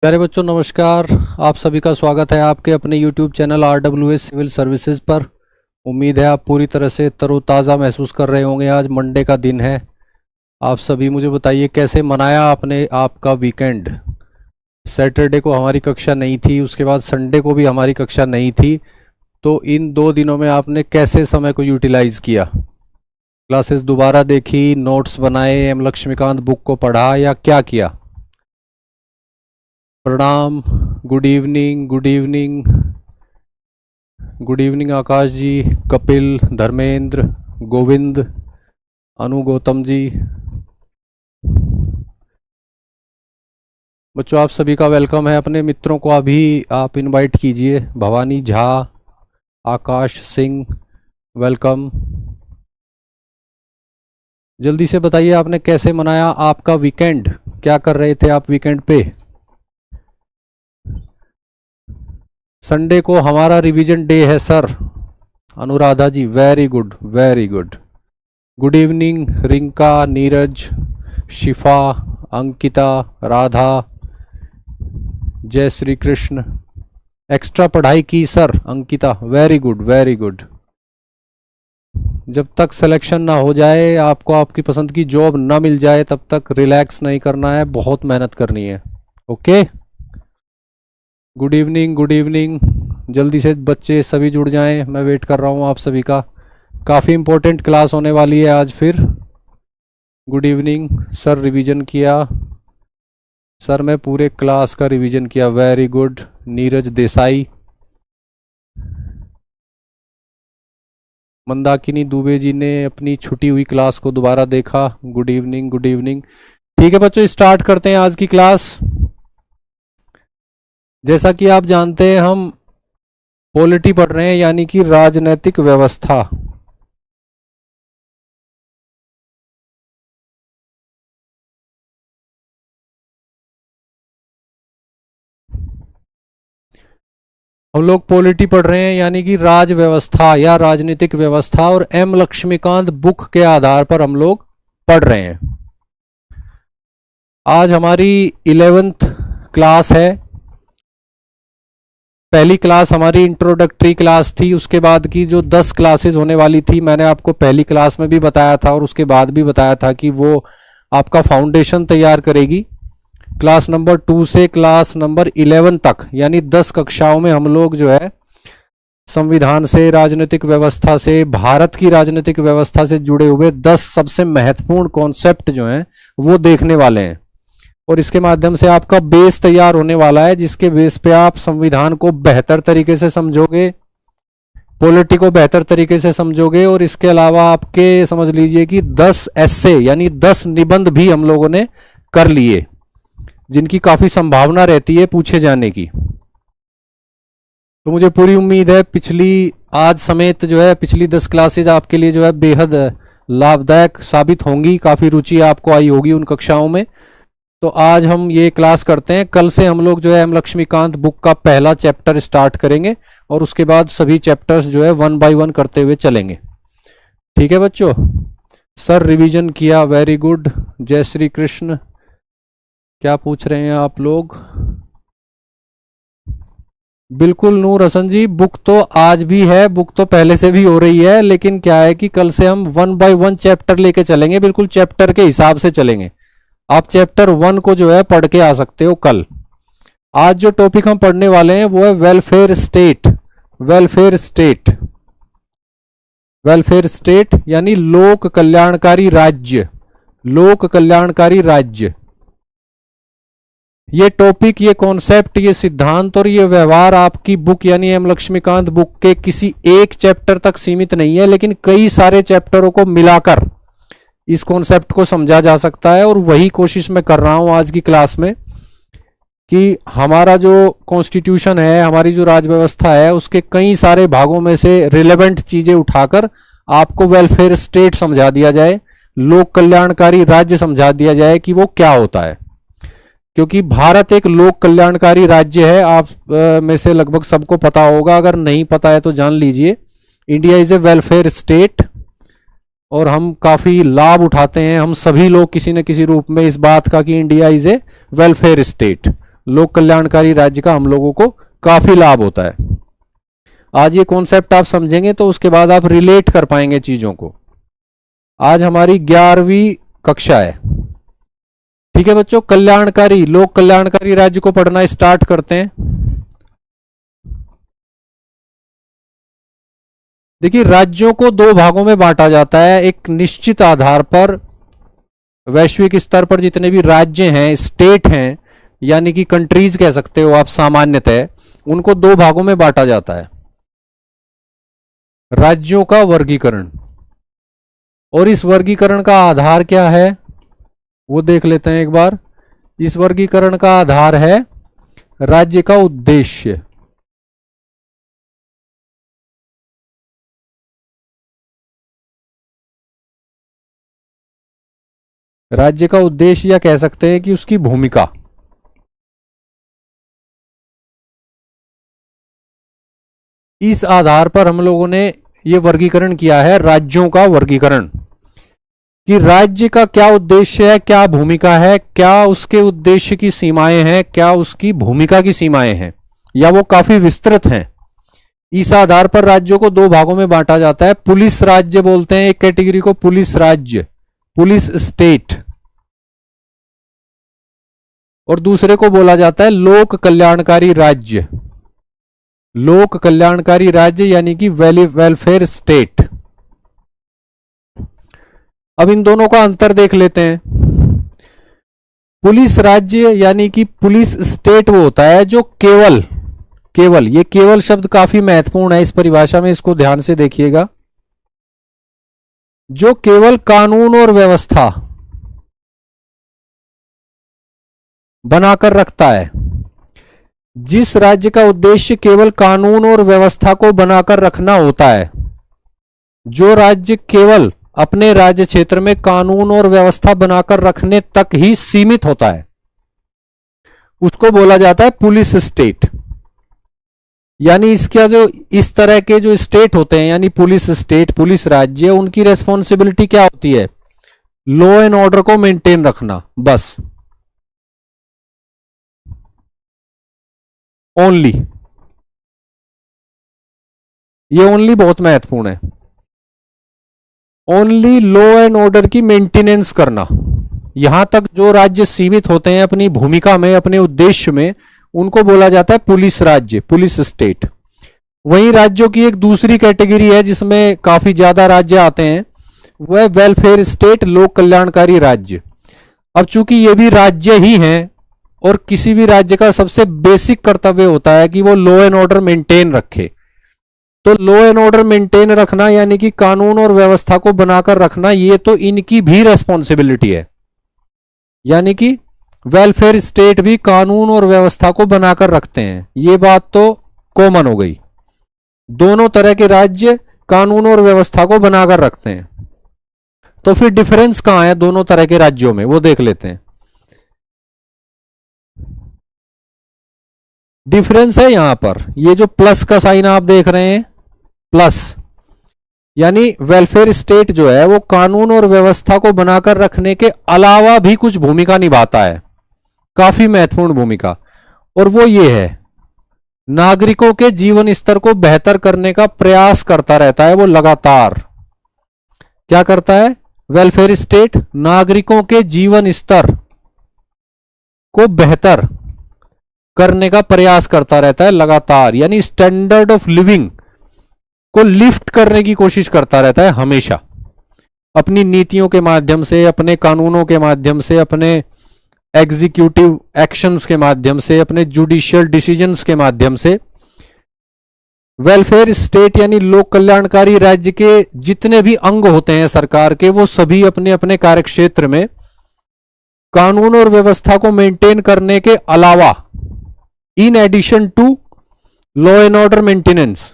प्यारे बच्चों नमस्कार। आप सभी का स्वागत है आपके अपने YouTube channel RWS civil services पर। उम्मीद है आप पूरी तरह से तरोताज़ा महसूस कर रहे होंगे। आज मंडे का दिन है। आप सभी मुझे बताइए कैसे मनाया आपने आपका वीकेंड। सैटरडे को हमारी कक्षा नहीं थी, उसके बाद संडे को भी हमारी कक्षा नहीं थी। तो इन 2 दिनों में आपने कैसे समय को यूटिलाइज़ किया? क्लासेस दोबारा देखी, नोट्स बनाए, एम लक्ष्मीकांत बुक को पढ़ा या क्या किया? प्रणाम, good evening, good evening, good evening Akash ji, Kapil, Dharmendra, Govind, Anu, Gautam ji. बच्चों आप सभी का वेलकम है। अपने मित्रों को अभी आप इनवाइट कीजिए। भवानी झा, आकाश सिंह, वेलकम। जल्दी से बताइए आपने कैसे मनाया आपका वीकेंड, क्या कर रहे थे आप वीकेंड पे? संडे को हमारा रिवीजन डे है sir. Anuradha ji, very good very good. Good evening Rinka, Neeraj, Shifa, Ankita, Radha, Jai Shri Krishna. Extra पढ़ाई की sir Ankita, very good very good. जब तक सिलेक्शन ना हो जाए, आपको आपकी पसंद की जॉब ना मिल जाए, तब तक रिलैक्स नहीं करना है, बहुत मेहनत करनी है। Okay, good evening good evening. जल्दी से बच्चे सभी जुड़ जाएं, मैं वेट कर रहा हूं आप सभी का। काफ़ी इम्पोर्टेंट क्लास होने वाली है आज फिर। गुड इवनिंग सर, रिवीजन किया सर, मैं पूरे क्लास का रिवीजन किया, वेरी गुड। नीरज देसाई, मंदाकिनी दुबे जी ने अपनी छुटी हुई क्लास को दोबारा देखा, गुड इवनिंग गुड इवनिंग। ठीक है बच्चों, स्टार्ट करते हैं आज की क्लास। जैसा कि आप जानते हैं हम पॉलिटी पढ़ रहे हैं, यानी कि राजनीतिक व्यवस्था। हम लोग पॉलिटी पढ़ रहे हैं, यानी कि राज व्यवस्था या राजनीतिक व्यवस्था, और एम लक्ष्मीकांत बुक के आधार पर हम लोग पढ़ रहे हैं। आज हमारी 11th क्लास है। पहली क्लास हमारी इंट्रोडक्टरी क्लास थी। उसके बाद की जो 10 क्लासेस होने वाली थी, मैंने आपको पहली क्लास में भी बताया था और उसके बाद भी बताया था कि वो आपका फाउंडेशन तैयार करेगी। क्लास नंबर 2 से क्लास नंबर 11 तक, यानी 10 कक्षाओं में हम लोग जो है संविधान से, राजनीतिक व्यवस्था से, भारत की राजनीतिक व्यवस्था से जुड़े हुए 10 सबसे महत्वपूर्ण कॉन्सेप्ट जो हैं वो देखने वाले हैं। और इसके माध्यम से आपका बेस तैयार होने वाला है, जिसके बेस पे आप संविधान को बेहतर तरीके से समझोगे, पॉलिटी को बेहतर तरीके से समझोगे, और इसके अलावा आपके समझ लीजिए कि 10 एस्से यानी 10 निबंध भी हम लोगों ने कर लिए, जिनकी काफी संभावना रहती है पूछे जाने की। तो मुझे पूरी उम्मीद है आज समेत जो है पिछली 10 क्लासेज आपके लिए जो है बेहद लाभदायक साबित होंगी। काफी रुचि आपको आई होगी उन कक्षाओं में। तो आज हम ये क्लास करते हैं। कल से हम लोग जो है एम लक्ष्मीकांत बुक का पहला चैप्टर स्टार्ट करेंगे और उसके बाद सभी चैप्टर्स जो है 1 बाय 1 करते हुए चलेंगे। ठीक है बच्चों? सर रिवीजन किया, वेरी गुड। जय श्री कृष्ण। क्या पूछ रहे हैं आप लोग? बिल्कुल नूर हसन जी, बुक तो आज भी है, बुक तो पहले से भी हो रही है, लेकिन क्या है कि कल से हम 1 बाय 1 चैप्टर लेके चलेंगे, बिल्कुल चैप्टर के हिसाब से चलेंगे। आप चैप्टर 1 को जो है पढ़ के आ सकते हो कल। आज जो टॉपिक हम पढ़ने वाले हैं वो है welfare state. Welfare state, welfare state यानी लोक कल्याणकारी राज्य। लोक कल्याणकारी राज्य, ये टॉपिक, ये कॉन्सेप्ट, ये सिद्धांत और ये व्यवहार आपकी बुक यानी एम लक्ष्मीकांत बुक के किसी एक चैप्टर तक सीमित नहीं है, लेकिन कई सारे चैप्टरों को मिलाकर इस कॉन्सेप्ट को समझा जा सकता है। और वही कोशिश मैं कर रहा हूं आज की क्लास में कि हमारा जो कॉन्स्टिट्यूशन है, हमारी जो राज व्यवस्था है, उसके कई सारे भागों में से रिलेवेंट चीजें उठाकर आपको वेलफेयर स्टेट समझा दिया जाए, लोक कल्याणकारी राज्य समझा दिया जाए कि वो क्या होता है। क्योंकि भारत एक लोक कल्याणकारी राज्य है, आप में से लगभग सबको पता होगा, अगर नहीं पता है तो जान लीजिए। India is a welfare state और हम काफी लाभ उठाते हैं, हम सभी लोग किसी न किसी रूप में, इस बात का कि India is a welfare state, लोक कल्याणकारी राज्य का हम लोगों को काफी लाभ होता है। आज ये कॉन्सेप्ट आप समझेंगे तो उसके बाद आप रिलेट कर पाएंगे चीजों को। आज हमारी 11वीं कक्षा है, ठीक है बच्चों। कल्याणकारी, लोक कल्याणकारी राज्य को पढ़ना स्टार्ट करते हैं। देखिए, राज्यों को दो भागों में बांटा जाता है। एक निश्चित आधार पर वैश्विक स्तर पर जितने भी राज्य हैं, स्टेट हैं, यानी कि कंट्रीज कह सकते हो आप सामान्यतः, उनको दो भागों में बांटा जाता है। राज्यों का वर्गीकरण, और इस वर्गीकरण का आधार क्या है वो देख लेते हैं एक बार। इस वर्गीकरण का आधार है राज्य का उद्देश्य। राज्य का उद्देश्य, या कह सकते हैं कि उसकी भूमिका। इस आधार पर हम लोगों ने यह वर्गीकरण किया है, राज्यों का वर्गीकरण, कि राज्य का क्या उद्देश्य है, क्या भूमिका है, क्या उसके उद्देश्य की सीमाएं हैं, क्या उसकी भूमिका की सीमाएं हैं, या वो काफी विस्तृत हैं। इस आधार पर राज्यों को दो भागों में बांटा जाता है। पुलिस राज्य बोलते हैं एक कैटेगरी को, पुलिस राज्य, पुलिस स्टेट, और दूसरे को बोला जाता है लोक कल्याणकारी राज्य। लोक कल्याणकारी राज्य यानी कि वेलफेयर स्टेट। अब इन दोनों का अंतर देख लेते हैं। पुलिस राज्य यानी कि पुलिस स्टेट वो होता है जो केवल ये केवल शब्द काफी महत्वपूर्ण है इस परिभाषा में, इसको ध्यान से देखिएगा। जो केवल कानून और व्यवस्था बनाकर रखता है। जिस राज्य का उद्देश्य केवल कानून और व्यवस्था को बनाकर रखना होता है, जो राज्य केवल अपने राज्य क्षेत्र में कानून और व्यवस्था बनाकर रखने तक ही सीमित होता है, उसको बोला जाता है पुलिस स्टेट। यानी इसका जो इस तरह के जो स्टेट होते हैं, यानी पुलिस स्टेट, पुलिस राज्य, उनकी रेस्पॉन्सिबिलिटी क्या होती है? लॉ एंड ऑर्डर को मेंटेन रखना, बस, ओनली। ये ओनली बहुत महत्वपूर्ण है। ओनली लॉ एंड ऑर्डर की मेंटेनेंस करना। यहां तक जो राज्य सीमित होते हैं अपनी भूमिका में, अपने उद्देश्य में, उनको बोला जाता है पुलिस राज्य, पुलिस स्टेट। वहीं राज्यों की एक दूसरी कैटेगरी है जिसमें काफी ज्यादा राज्य आते हैं, वह वेलफेयर स्टेट, लोक कल्याणकारी राज्य। अब चूंकि ये भी राज्य ही हैं और किसी भी राज्य का सबसे बेसिक कर्तव्य होता है कि वो लॉ एंड ऑर्डर मेंटेन रखे, तो लॉ एंड ऑर्डर मेंटेन रखना यानी कि कानून और व्यवस्था को बनाकर रखना, ये तो इनकी भी रेस्पॉन्सिबिलिटी है। यानी कि वेलफेयर स्टेट भी कानून और व्यवस्था को बनाकर रखते हैं, ये बात तो कॉमन हो गई। दोनों तरह के राज्य कानून और व्यवस्था को बनाकर रखते हैं। तो फिर डिफरेंस कहां है दोनों तरह के राज्यों में, वो देख लेते हैं। डिफरेंस है यहां पर, ये जो प्लस का साइन आप देख रहे हैं, प्लस, यानी वेलफेयर स्टेट जो है वो कानून और व्यवस्था को बनाकर रखने के अलावा भी कुछ भूमिका निभाता है, काफी महत्वपूर्ण भूमिका, और वो ये है नागरिकों के जीवन स्तर को बेहतर करने का प्रयास करता रहता है। वो लगातार क्या करता है? वेलफेयर स्टेट नागरिकों के जीवन स्तर को बेहतर करने का प्रयास करता रहता है लगातार, यानी स्टैंडर्ड ऑफ लिविंग को लिफ्ट करने की कोशिश करता रहता है हमेशा, अपनी नीतियों के माध्यम से, अपने कानूनों के माध्यम से, अपने एग्जीक्यूटिव एक्शंस के माध्यम से, अपने जुडिशियल डिसीजंस के माध्यम से। वेलफेयर स्टेट यानी लोक कल्याणकारी राज्य के जितने भी अंग होते हैं सरकार के, वो सभी अपने अपने कार्यक्षेत्र में कानून और व्यवस्था को मेंटेन करने के अलावा, in addition to law and order maintenance,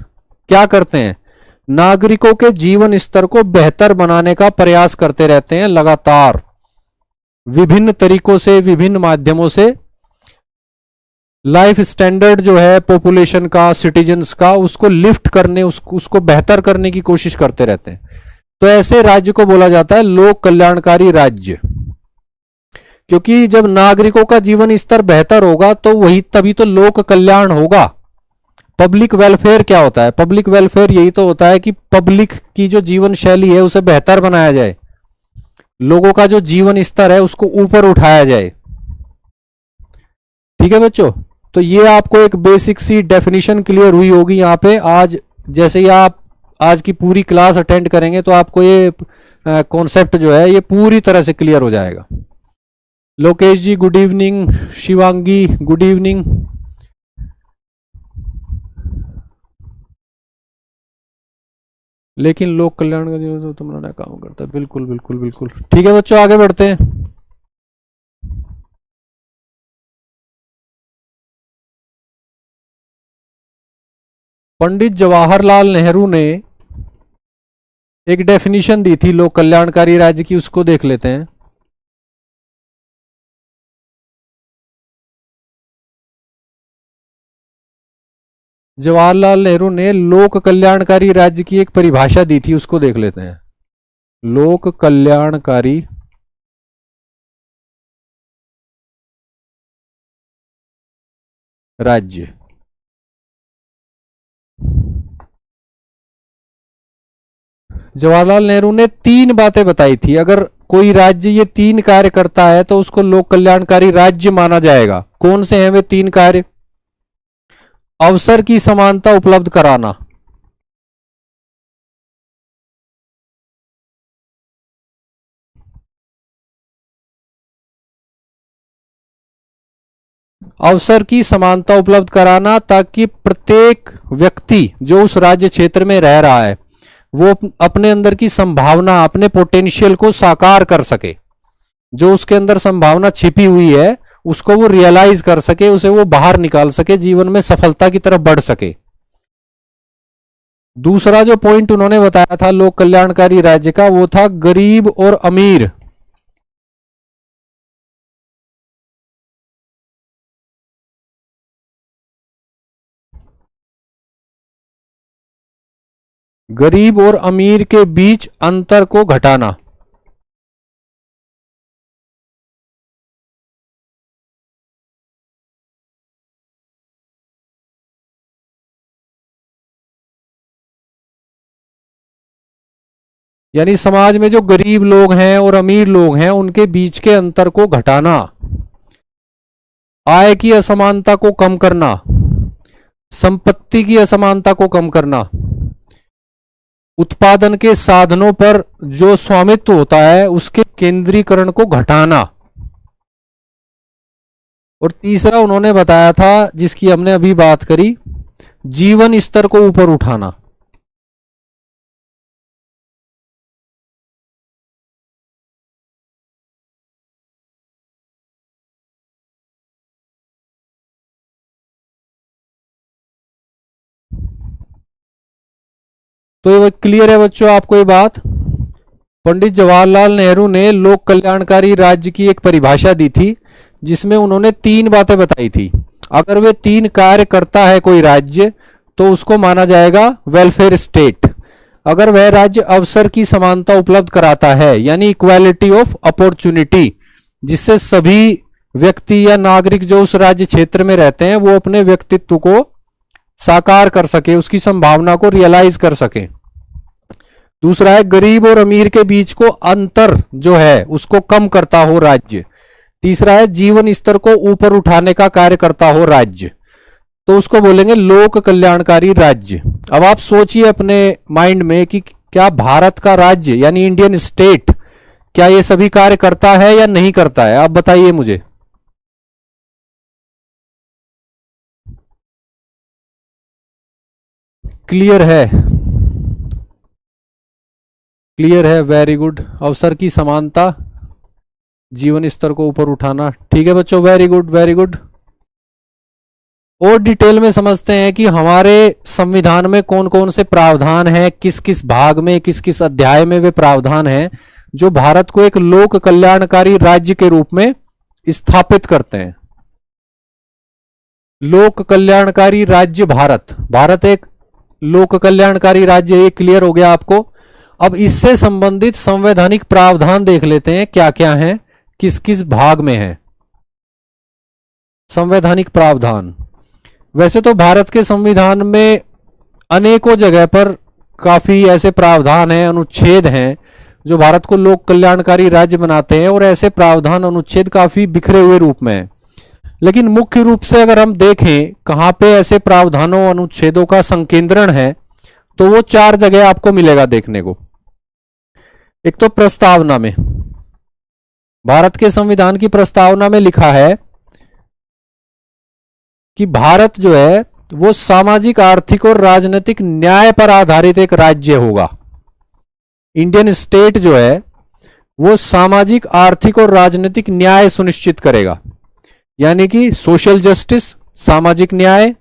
क्या करते हैं? नागरिकों के जीवन स्तर को बेहतर बनाने का प्रयास करते रहते हैं लगातार, विभिन्न तरीकों से, विभिन्न माध्यमों से। लाइफ स्टैंडर्ड जो है पॉपुलेशन का, सिटीजन्स का, उसको लिफ्ट करने, उसको बेहतर करने की कोशिश करते रहते हैं। तो ऐसे राज्य को बोला जाता है लोक कल्याणकारी राज्य। क्योंकि जब नागरिकों का जीवन स्तर बेहतर होगा तो वही तभी तो लोक कल्याण होगा। पब्लिक वेलफेयर क्या होता है? पब्लिक वेलफेयर यही तो होता है कि पब्लिक की जो जीवन शैली है उसे बेहतर बनाया जाए, लोगों का जो जीवन स्तर है उसको ऊपर उठाया जाए। ठीक है बच्चों, तो ये आपको एक बेसिक सी डेफिनेशन क्लियर हुई होगी यहाँ पे। आज जैसे ही आप आज की पूरी क्लास अटेंड करेंगे तो आपको ये कॉन्सेप्ट जो है ये पूरी तरह से क्लियर हो जाएगा। Lokesh ji good evening, Shivangi good evening. लेकिन लोक कल्याण का जो तुम्हारा काम करता है, बिल्कुल बिल्कुल बिल्कुल। ठीक है बच्चों, आगे बढ़ते हैं। पंडित जवाहरलाल नेहरू ने एक डेफिनेशन दी थी लोक कल्याणकारी राज्य की, उसको देख लेते हैं। जवाहरलाल नेहरू ने लोक कल्याणकारी राज्य की एक परिभाषा दी थी, उसको देख लेते हैं। लोक कल्याणकारी राज्य। जवाहरलाल नेहरू ने 3 बातें बताई थी, अगर कोई राज्य ये 3 कार्य करता है तो उसको लोक कल्याणकारी राज्य माना जाएगा। कौन से हैं वे 3 कार्य? अवसर की समानता उपलब्ध कराना, अवसर की समानता उपलब्ध कराना ताकि प्रत्येक व्यक्ति जो उस राज्य क्षेत्र में रह रहा है वो अपने अंदर की संभावना, अपने पोटेंशियल को साकार कर सके। जो उसके अंदर संभावना छिपी हुई है उसको वो रियलाइज कर सके, उसे वो बाहर निकाल सके, जीवन में सफलता की तरफ बढ़ सके। दूसरा जो पॉइंट उन्होंने बताया था लोक कल्याणकारी राज्य का, वो था गरीब और अमीर गरीब और अमीर के बीच अंतर को घटाना। यानी समाज में जो गरीब लोग हैं और अमीर लोग हैं उनके बीच के अंतर को घटाना, आय की असमानता को कम करना, संपत्ति की असमानता को कम करना, उत्पादन के साधनों पर जो स्वामित्व होता है उसके केंद्रीकरण को घटाना। और तीसरा उन्होंने बताया था जिसकी हमने अभी बात करी, जीवन स्तर को ऊपर उठाना। तो ये क्लियर है बच्चों आपको ये बात? पंडित जवाहरलाल नेहरू ने लोक कल्याणकारी राज्य की एक परिभाषा दी थी जिसमें उन्होंने 3 बातें बताई थी। अगर वे 3 कार्य करता है कोई राज्य तो उसको माना जाएगा वेलफेयर स्टेट। अगर वह राज्य अवसर की समानता उपलब्ध कराता है यानी इक्वालिटी ऑफ अपॉर्चुनिटी, जिससे सभी व्यक्ति या नागरिक जो उस राज्य क्षेत्र में रहते हैं वो अपने व्यक्तित्व को साकार कर सके, उसकी संभावना को रियलाइज कर सके। दूसरा है गरीब और अमीर के बीच को अंतर जो है उसको कम करता हो राज्य। तीसरा है जीवन स्तर को ऊपर उठाने का कार्य करता हो राज्य, तो उसको बोलेंगे लोक कल्याणकारी राज्य। अब आप सोचिए अपने माइंड में कि क्या भारत का राज्य यानी इंडियन स्टेट क्या ये सभी कार्य करता है या नहीं करता है? आप बताइए मुझे। क्लियर है? क्लियर है, वेरी गुड। अवसर की समानता, जीवन स्तर को ऊपर उठाना, ठीक है बच्चों, वेरी गुड वेरी गुड। और डिटेल में समझते हैं कि हमारे संविधान में कौन कौन से प्रावधान हैं, किस किस भाग में, किस किस अध्याय में वे प्रावधान हैं जो भारत को एक लोक कल्याणकारी राज्य के रूप में स्थापित करते हैं। लोक कल्याणकारी राज्य भारत, भारत एक लोक कल्याणकारी राज्य, ये क्लियर हो गया आपको। अब इससे संबंधित संवैधानिक प्रावधान देख लेते हैं क्या क्या हैं, किस किस भाग में है। संवैधानिक प्रावधान, वैसे तो भारत के संविधान में अनेकों जगह पर काफी ऐसे प्रावधान हैं, अनुच्छेद हैं जो भारत को लोक कल्याणकारी राज्य बनाते हैं, और ऐसे प्रावधान अनुच्छेद काफी बिखरे हुए रूप में हैं। लेकिन मुख्य रूप से अगर हम देखें कहां पे ऐसे प्रावधानों अनुच्छेदों का संकेंद्रण है, तो वो 4 जगह आपको मिलेगा देखने को। एक तो प्रस्तावना में, भारत के संविधान की प्रस्तावना में लिखा है कि भारत जो है वो सामाजिक, आर्थिक और राजनीतिक न्याय पर आधारित एक राज्य होगा। इंडियन स्टेट जो है वो सामाजिक, आर्थिक और राजनीतिक न्याय सुनिश्चित करेगा, यानी कि सोशल जस्टिस, सामाजिक न्याय,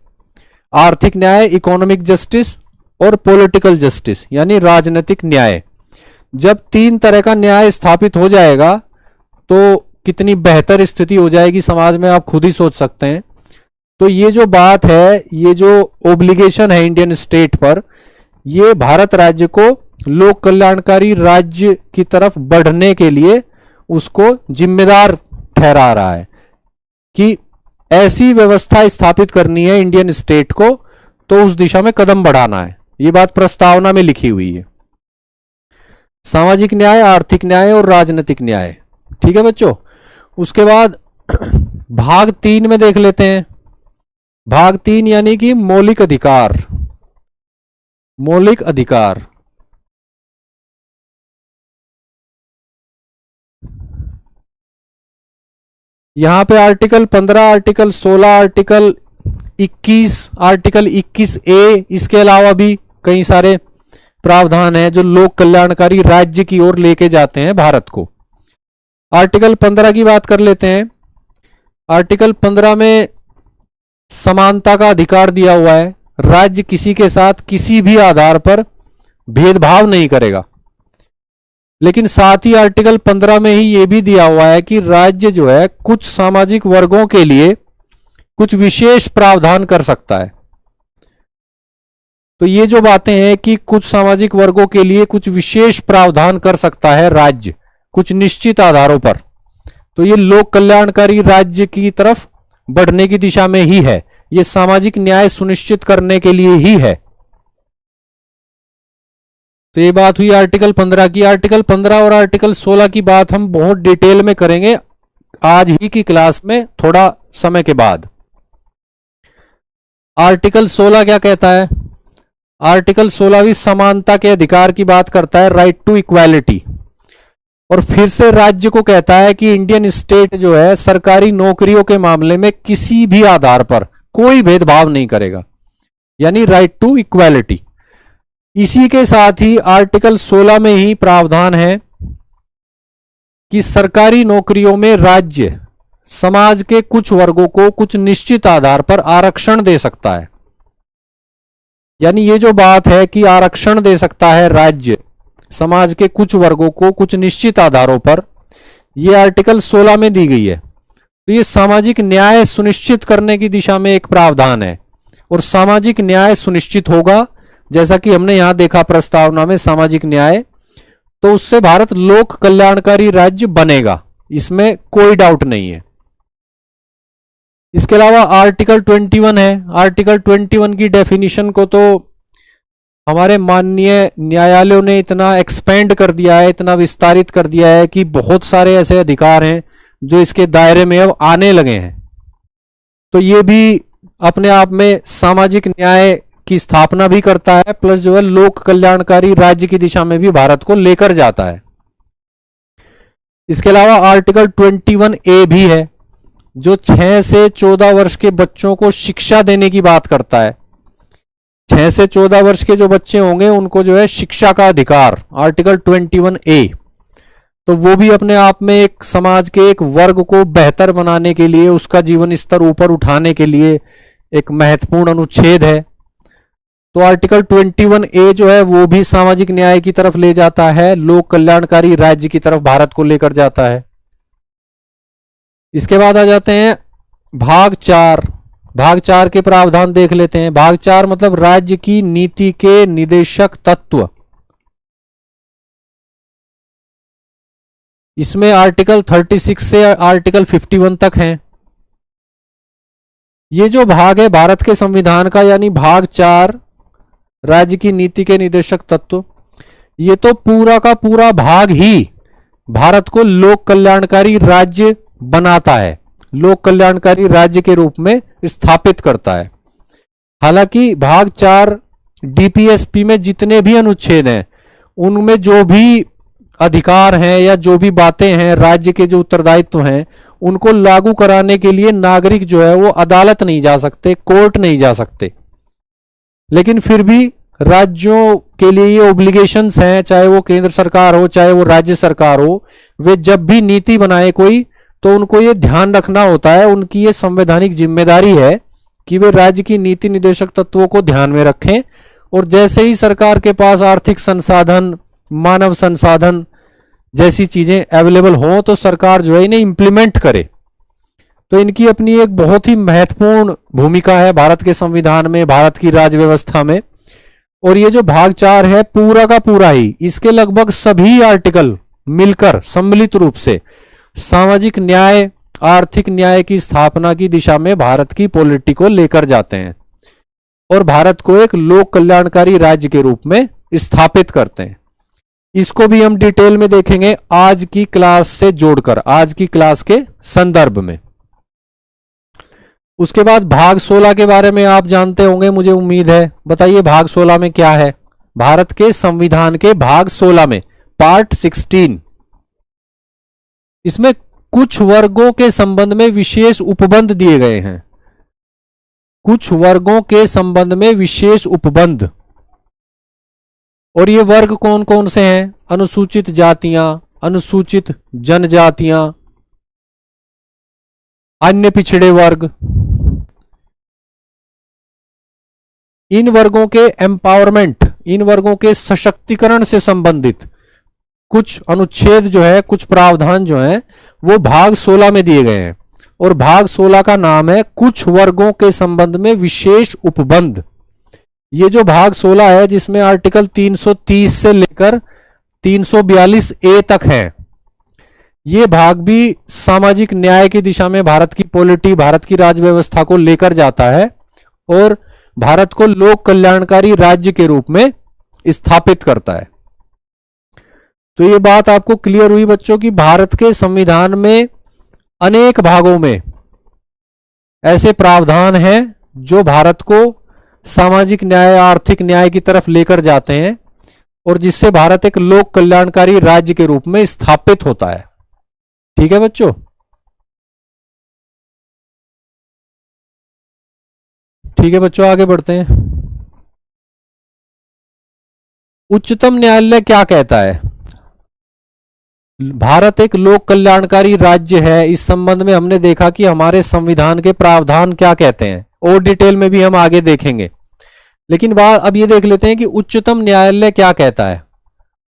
आर्थिक न्याय, इकोनॉमिक जस्टिस, और पॉलिटिकल जस्टिस यानी राजनीतिक न्याय। जब 3 तरह का न्याय स्थापित हो जाएगा तो कितनी बेहतर स्थिति हो जाएगी समाज में, आप खुद ही सोच सकते हैं। तो ये जो बात है, ये जो ओब्लिगेशन है इंडियन स्टेट पर, ये भारत राज्य को लोक कल्याणकारी राज्य की तरफ बढ़ने के लिए उसको जिम्मेदार ठहरा रहा है कि ऐसी व्यवस्था स्थापित करनी है इंडियन स्टेट को, तो उस दिशा में कदम बढ़ाना है। ये बात प्रस्तावना में लिखी हुई है। सामाजिक न्याय, आर्थिक न्याय और राजनीतिक न्याय। ठीक है बच्चों, उसके बाद भाग 3 में देख लेते हैं। भाग 3 यानी कि मौलिक अधिकार। मौलिक अधिकार, यहां पे article 15, article 16, article 21, article 21A, इसके अलावा भी कई सारे प्रावधान हैं जो लोक कल्याणकारी राज्य की ओर लेके जाते हैं भारत को। आर्टिकल 15 की बात कर लेते हैं। आर्टिकल 15 में समानता का अधिकार दिया हुआ है। राज्य किसी के साथ किसी भी आधार पर भेदभाव नहीं करेगा। लेकिन साथ ही आर्टिकल 15 में ही यह भी दिया हुआ है कि राज्य जो है कुछ सामाजिक वर्गों के लिए कुछ विशेष प्रावधान कर सकता है। तो ये जो बातें हैं कि कुछ सामाजिक वर्गों के लिए कुछ विशेष प्रावधान कर सकता है राज्य कुछ निश्चित आधारों पर, तो ये लोक कल्याणकारी राज्य की तरफ बढ़ने की दिशा में ही है। ये सामाजिक न्याय सुनिश्चित करने के लिए ही है। तो ये बात हुई आर्टिकल 15 की। आर्टिकल 15 और आर्टिकल 16 की बात हम बहुत डिटेल में करेंगे आज ही की क्लास में, थोड़ा समय के बाद। आर्टिकल 16 क्या कहता है? आर्टिकल 16 भी समानता के अधिकार की बात करता है, राइट टू इक्वालिटी। और फिर से राज्य को कहता है कि इंडियन स्टेट जो है सरकारी नौकरियों के मामले में किसी भी आधार पर कोई भेदभाव नहीं करेगा, यानी राइट टू इक्वालिटी। इसी के साथ ही आर्टिकल 16 में ही प्रावधान है कि सरकारी नौकरियों में राज्य समाज के कुछ वर्गों को कुछ निश्चित आधार पर आरक्षण दे सकता है। यानी ये जो बात है कि आरक्षण दे सकता है राज्य समाज के कुछ वर्गों को कुछ निश्चित आधारों पर, यह आर्टिकल 16 में दी गई है। तो ये सामाजिक न्याय सुनिश्चित करने की दिशा में एक प्रावधान है। और सामाजिक न्याय सुनिश्चित होगा, जैसा कि हमने यहां देखा प्रस्तावना में सामाजिक न्याय, तो उससे भारत लोक कल्याणकारी राज्य बनेगा, इसमें कोई डाउट नहीं है। इसके अलावा आर्टिकल 21 है। आर्टिकल 21 की डेफिनेशन को तो हमारे माननीय न्यायालयों ने इतना एक्सपेंड कर दिया है, इतना विस्तारित कर दिया है कि बहुत सारे ऐसे अधिकार हैं जो इसके दायरे में अब आने लगे हैं। तो ये भी अपने आप में सामाजिक न्याय की स्थापना भी करता है, प्लस जो है लोक कल्याणकारी राज्य की दिशा में भी भारत को लेकर जाता है। इसके अलावा आर्टिकल 21A भी है जो 6 से 14 वर्ष के बच्चों को शिक्षा देने की बात करता है। 6 से 14 वर्ष के जो बच्चे होंगे उनको जो है शिक्षा का अधिकार, आर्टिकल 21A। तो वो भी अपने आप में एक समाज के एक वर्ग को बेहतर बनाने के लिए, उसका जीवन स्तर ऊपर उठाने के लिए एक महत्वपूर्ण अनुच्छेद है। तो आर्टिकल 21A जो है वो भी सामाजिक न्याय की तरफ ले जाता है, लोक कल्याणकारी राज्य की तरफ भारत को लेकर जाता है। इसके बाद आ जाते हैं भाग 4। भाग 4 के प्रावधान देख लेते हैं। भाग 4 मतलब राज्य की नीति के निदेशक तत्व। इसमें आर्टिकल 36 से आर्टिकल 51 तक हैं। ये जो भाग है भारत के संविधान का, यानी भाग 4 राज्य की नीति के निदेशक तत्व, ये तो पूरा का पूरा भाग ही भारत को लोक कल्याणकारी राज्य बनाता है, लोक कल्याणकारी राज्य के रूप में स्थापित करता है। हालांकि भाग 4 डीपीएसपी में जितने भी अनुच्छेद हैं उनमें जो भी अधिकार हैं या जो भी बातें हैं, राज्य के जो उत्तरदायित्व हैं, उनको लागू कराने के लिए नागरिक जो है वो अदालत नहीं जा सकते, कोर्ट नहीं जा सकते। लेकिन फिर भी राज्यों के लिए ये ओब्लिगेशंस हैं, चाहे वो केंद्र सरकार हो चाहे वो राज्य सरकार हो, वे जब भी नीति बनाए कोई तो उनको ये ध्यान रखना होता है, उनकी ये संवैधानिक जिम्मेदारी है कि वे राज्य की नीति निदेशक तत्वों को ध्यान में रखें। और जैसे ही सरकार के पास आर्थिक संसाधन, मानव संसाधन जैसी चीजें अवेलेबल हों तो सरकार जो है इन्हें इंप्लीमेंट करे। तो इनकी अपनी एक बहुत ही महत्वपूर्ण भूमिका है भारत के संविधान में, भारत की राज्य व्यवस्था में। और ये जो भाग 4 है पूरा का पूरा ही, इसके लगभग सभी आर्टिकल मिलकर सम्मिलित रूप से सामाजिक न्याय, आर्थिक न्याय की स्थापना की दिशा में भारत की पॉलिटी को लेकर जाते हैं और भारत को एक लोक कल्याणकारी राज्य के रूप में स्थापित करते हैं। इसको भी हम डिटेल में देखेंगे आज की क्लास से जोड़कर, आज की क्लास के संदर्भ में। उसके बाद भाग 16 के बारे में आप जानते होंगे, मुझे उम्मीद है। बताइए भाग 16 में क्या है? भारत के संविधान के भाग 16 में पार्ट 16, इसमें कुछ वर्गों के संबंध में विशेष उपबंध दिए गए हैं। कुछ वर्गों के संबंध में विशेष उपबंध, और ये वर्ग कौन कौन से हैं? अनुसूचित जातियां, अनुसूचित जनजातियां, अन्य पिछड़े वर्ग। इन वर्गों के एम्पावरमेंट, इन वर्गों के सशक्तिकरण से संबंधित कुछ अनुच्छेद जो है, कुछ प्रावधान जो है वो भाग 16 में दिए गए हैं। और भाग 16 का नाम है कुछ वर्गों के संबंध में विशेष उपबंध। ये जो भाग 16 है जिसमें आर्टिकल 330 से लेकर 342 ए तक है, ये भाग भी सामाजिक न्याय की दिशा में भारत की पॉलिटी, भारत की राज्य व्यवस्था को लेकर जाता है और भारत को लोक कल्याणकारी राज्य के रूप में स्थापित करता है। तो ये बात आपको क्लियर हुई बच्चों कि भारत के संविधान में अनेक भागों में ऐसे प्रावधान हैं जो भारत को सामाजिक न्याय, आर्थिक न्याय की तरफ लेकर जाते हैं और जिससे भारत एक लोक कल्याणकारी राज्य के रूप में स्थापित होता है। ठीक है बच्चों? ठीक है बच्चों, आगे बढ़ते हैं। उच्चतम न्यायालय क्या कहता है? भारत एक लोक कल्याणकारी राज्य है, इस संबंध में हमने देखा कि हमारे संविधान के प्रावधान क्या कहते हैं, और डिटेल में भी हम आगे देखेंगे। लेकिन बात अब ये देख लेते हैं कि उच्चतम न्यायालय क्या कहता है।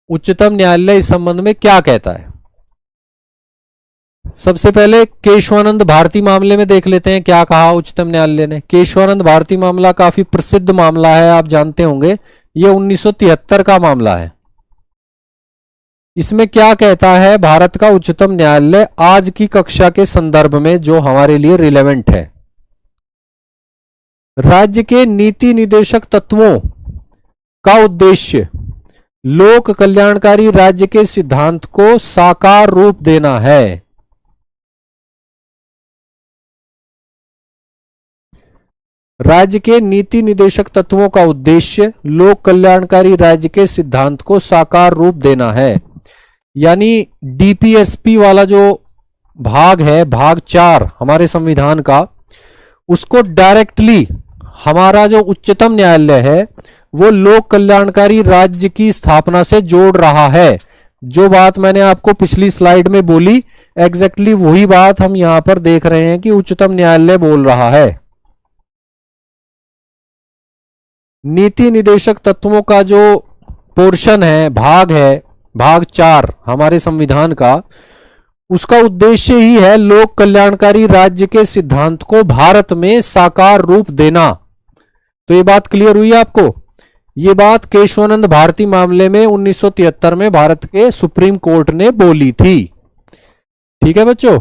उच्चतम न्यायालय इस संबंध में क्या कहता है? सबसे पहले केशवानंद भारती मामले में देख लेते हैं क्या कहा उच्चतम न्यायालय ने। केशवानंद भारती मामला काफी प्रसिद्ध मामला है, आप जानते होंगे। यह 1973 का मामला है। इसमें क्या कहता है भारत का उच्चतम न्यायालय आज की कक्षा के संदर्भ में, जो हमारे लिए रिलेवेंट है? राज्य के नीति निदेशक तत्वों का उद्देश्य लोक कल्याणकारी राज्य के सिद्धांत को साकार रूप देना है। राज्य के नीति निदेशक तत्वों का उद्देश्य लोक कल्याणकारी राज्य के सिद्धांत को साकार रूप देना है। यानी डीपीएसपी वाला जो भाग है, भाग 4 हमारे संविधान का, उसको डायरेक्टली हमारा जो उच्चतम न्यायालय है वो लोक कल्याणकारी राज्य की स्थापना से जोड़ रहा है। जो बात मैंने आपको पिछली स्लाइड में बोली, एग्जैक्टली वही बात हम यहां पर देख रहे हैं कि उच्चतम न्यायालय बोल रहा है। नीति निदेशक तत्वों का जो पोर्शन है, भाग है, भाग 4 हमारे संविधान का, उसका उद्देश्य ही है लोक कल्याणकारी राज्य के सिद्धांत को भारत में साकार रूप देना। तो ये बात क्लियर हुई आपको? ये बात केशवानंद भारती मामले में 1973 में भारत के सुप्रीम कोर्ट ने बोली थी। ठीक है बच्चों।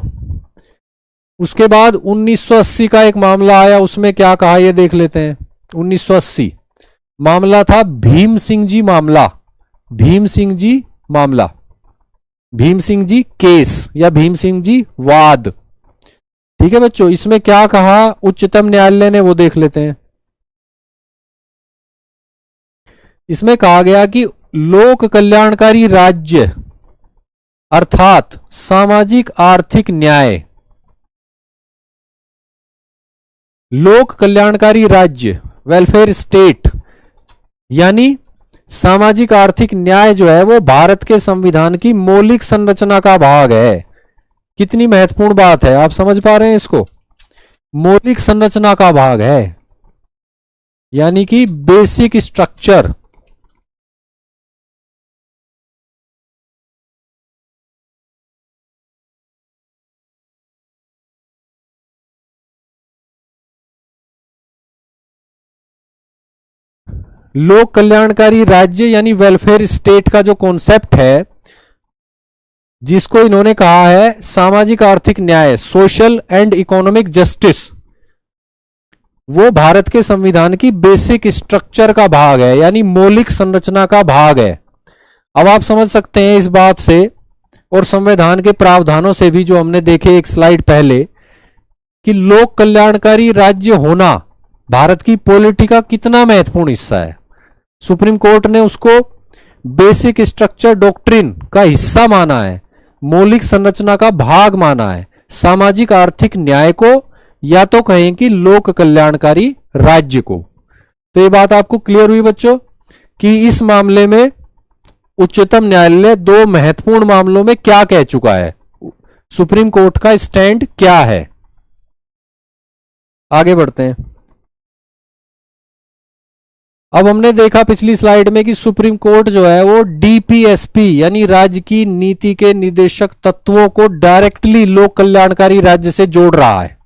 उसके बाद 1980 का एक मामला आया, उसमें क्या कहा ये देख लेते हैं। 1980 मामला था भीम सिंह जी मामला, भीम सिंह जी मामला, भीम सिंह जी केस या भीम सिंह जी वाद। ठीक है बच्चों, इसमें क्या कहा उच्चतम न्यायालय ने वो देख लेते हैं। इसमें कहा गया कि लोक कल्याणकारी राज्य अर्थात सामाजिक आर्थिक न्याय, लोक कल्याणकारी राज्य वेलफेयर स्टेट यानी सामाजिक आर्थिक न्याय जो है वो भारत के संविधान की मौलिक संरचना का भाग है। कितनी महत्वपूर्ण बात है, आप समझ पा रहे हैं इसको। मौलिक संरचना का भाग है यानी कि बेसिक स्ट्रक्चर। लोक कल्याणकारी राज्य यानी वेलफेयर स्टेट का जो कॉन्सेप्ट है, जिसको इन्होंने कहा है सामाजिक आर्थिक न्याय, सोशल एंड इकोनॉमिक जस्टिस, वो भारत के संविधान की बेसिक स्ट्रक्चर का भाग है यानी मौलिक संरचना का भाग है। अब आप समझ सकते हैं इस बात से और संविधान के प्रावधानों से भी, जो हमने देखे एक स्लाइड पहले, कि लोक कल्याणकारी राज्य होना भारत की पॉलिटी का कितना महत्वपूर्ण हिस्सा है। सुप्रीम कोर्ट ने उसको बेसिक स्ट्रक्चर डॉक्ट्रिन का हिस्सा माना है, मौलिक संरचना का भाग माना है सामाजिक आर्थिक न्याय को, या तो कहें कि लोक कल्याणकारी राज्य को। तो ये बात आपको क्लियर हुई बच्चों कि इस मामले में उच्चतम न्यायालय दो महत्वपूर्ण मामलों में क्या कह चुका है, सुप्रीम कोर्ट का स्टैंड क्या है। आगे बढ़ते हैं। अब हमने देखा पिछली स्लाइड में कि सुप्रीम कोर्ट जो है वो डीपीएसपी यानी राज्य की नीति के निर्देशक तत्वों को डायरेक्टली लोक कल्याणकारी राज्य से जोड़ रहा है।